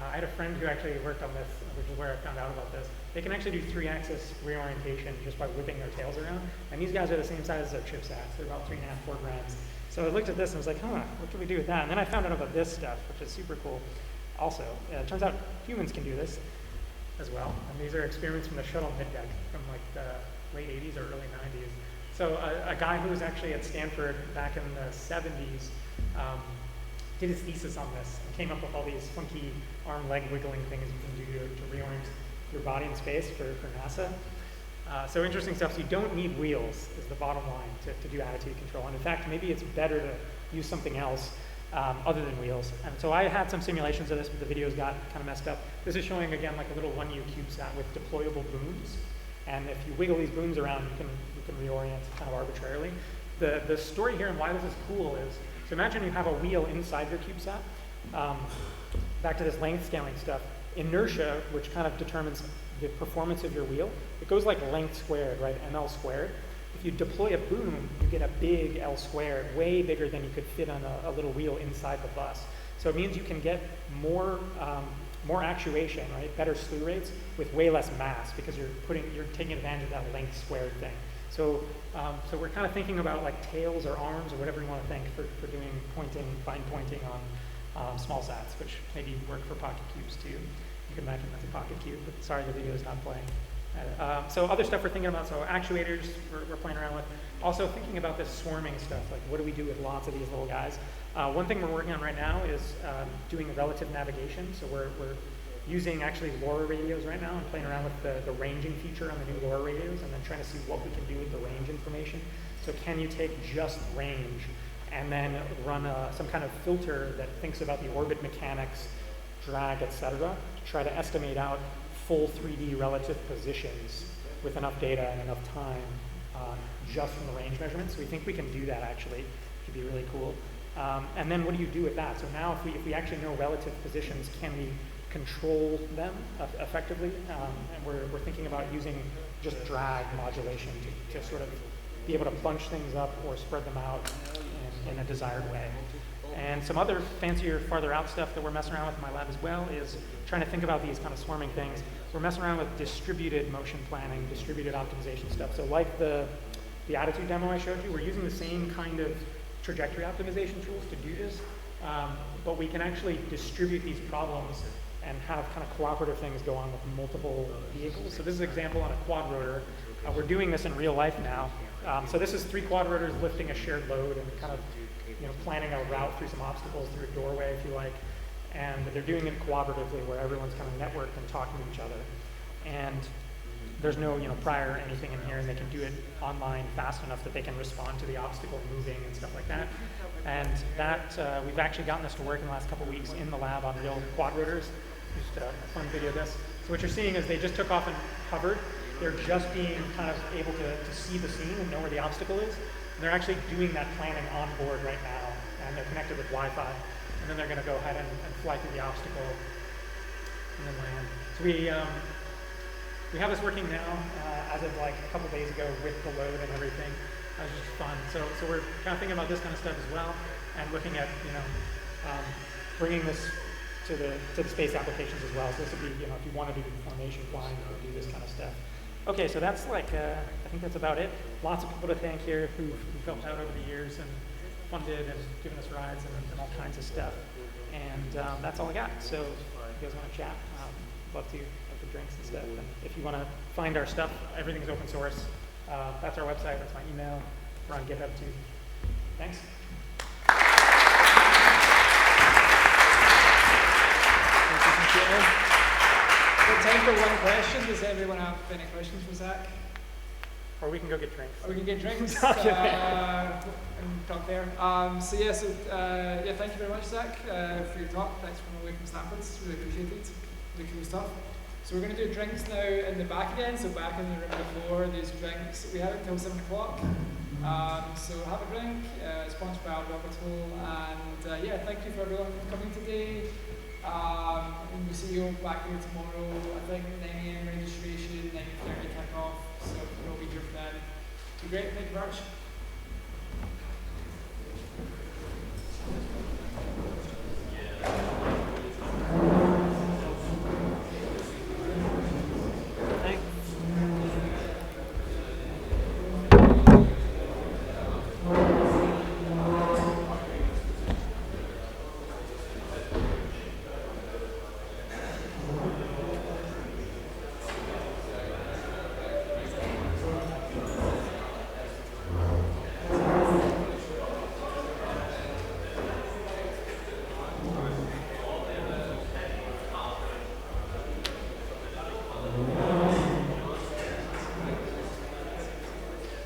I had a friend who actually worked on this, which is where I found out about this. They can actually do 3-axis reorientation just by whipping their tails around. And these guys are the same size as their ChipSats. They're about 3.5, 4 grams. So I looked at this and was like, what can we do with that? And then I found out about this stuff, which is super cool. Also, it turns out humans can do this as well. And these are experiments from the shuttle middeck from like the late 80s or early 90s. So a guy who was actually at Stanford back in the 70s did his thesis on this and came up with all these funky arm leg wiggling things you can do to reorient your body in space for NASA. So interesting stuff. So you don't need wheels is the bottom line to do attitude control. And in fact, maybe it's better to use something else other than wheels. And so I had some simulations of this, but the videos got kind of messed up. This is showing, again, like a little 1U CubeSat with deployable booms. And if you wiggle these booms around, you can reorient kind of arbitrarily. The story here and why this is cool is, so imagine you have a wheel inside your CubeSat. Back to this length scaling stuff. Inertia, which kind of determines the performance of your wheel, it goes like length squared, right, ML squared. If you deploy a boom, you get a big L squared, way bigger than you could fit on a little wheel inside the bus. So it means you can get more actuation, right, better slew rates with way less mass because you're taking advantage of that length squared thing. So we're kind of thinking about like tails or arms or whatever you want to think for doing pointing, fine pointing on small sats, which maybe work for PocketQubes too. You can imagine that's a PocketQube, but sorry the video is not playing. So other stuff we're thinking about, so actuators we're playing around with. Also thinking about this swarming stuff, like what do we do with lots of these little guys? One thing we're working on right now is doing relative navigation. So we're using actually LoRa radios right now and playing around with the ranging feature on the new LoRa radios and then trying to see what we can do with the range information. So can you take just range and then run some kind of filter that thinks about the orbit mechanics, drag, etc., to try to estimate out full 3D relative positions with enough data and enough time just from the range measurements. So we think we can do that actually, which would be really cool. And then what do you do with that? So now if we actually know relative positions, can we control them effectively? And we're thinking about using just drag modulation to sort of be able to bunch things up or spread them out in a desired way. And some other fancier, farther out stuff that we're messing around with in my lab as well is trying to think about these kind of swarming things. We're messing around with distributed motion planning, distributed optimization stuff. So like the attitude demo I showed you, we're using the same kind of trajectory optimization tools to do this, but we can actually distribute these problems and have kind of cooperative things go on with multiple vehicles. So this is an example on a quad rotor. We're doing this in real life now. So this is 3 quad rotors lifting a shared load and kind of planning a route through some obstacles, through a doorway if you like. And they're doing it cooperatively where everyone's kind of networked and talking to each other. And there's no prior anything in here, and they can do it online fast enough that they can respond to the obstacle moving and stuff like that. And that, we've actually gotten this to work in the last couple weeks in the lab on real quad rotors. Just a fun video of this. So what you're seeing is they just took off and hovered. They're just being kind of able to see the scene and know where the obstacle is. And they're actually doing that planning on board right now, and they're connected with Wi-Fi. And then they're going to go ahead and fly through the obstacle and then land. So we have this working now as of like a couple days ago with the load and everything. That was just fun. So we're kind of thinking about this kind of stuff as well, and looking at bringing this to the space applications as well. So this would be if you want to do formation flying, you could do this kind of stuff. Okay, so that's like I think that's about it. Lots of people to thank here who've helped out over the years and funded and given us rides and all kinds of stuff. And that's all I got. So if you guys want to chat, love to have the drinks and stuff. And if you want to find our stuff, everything's open source. That's our website. That's my email. We're on GitHub too. Thanks. Good time for one question. Does everyone have any questions for Zach? Or we can go get drinks. Or we can get drinks. Okay. And talk there. So thank you very much, Zach, for your talk. Thanks for coming away from Stanford. It's really appreciated. Really cool stuff. So we're going to do drinks now in the back again. So back in the room before, there's drinks. We have it until 7 o'clock. So have a drink. Sponsored by Orbital. And thank you for everyone for coming today. And we'll see you all back here tomorrow. I think 9 AM registration, 9:30 kickoff. So we'll be here for then. Be great. Thank you very much.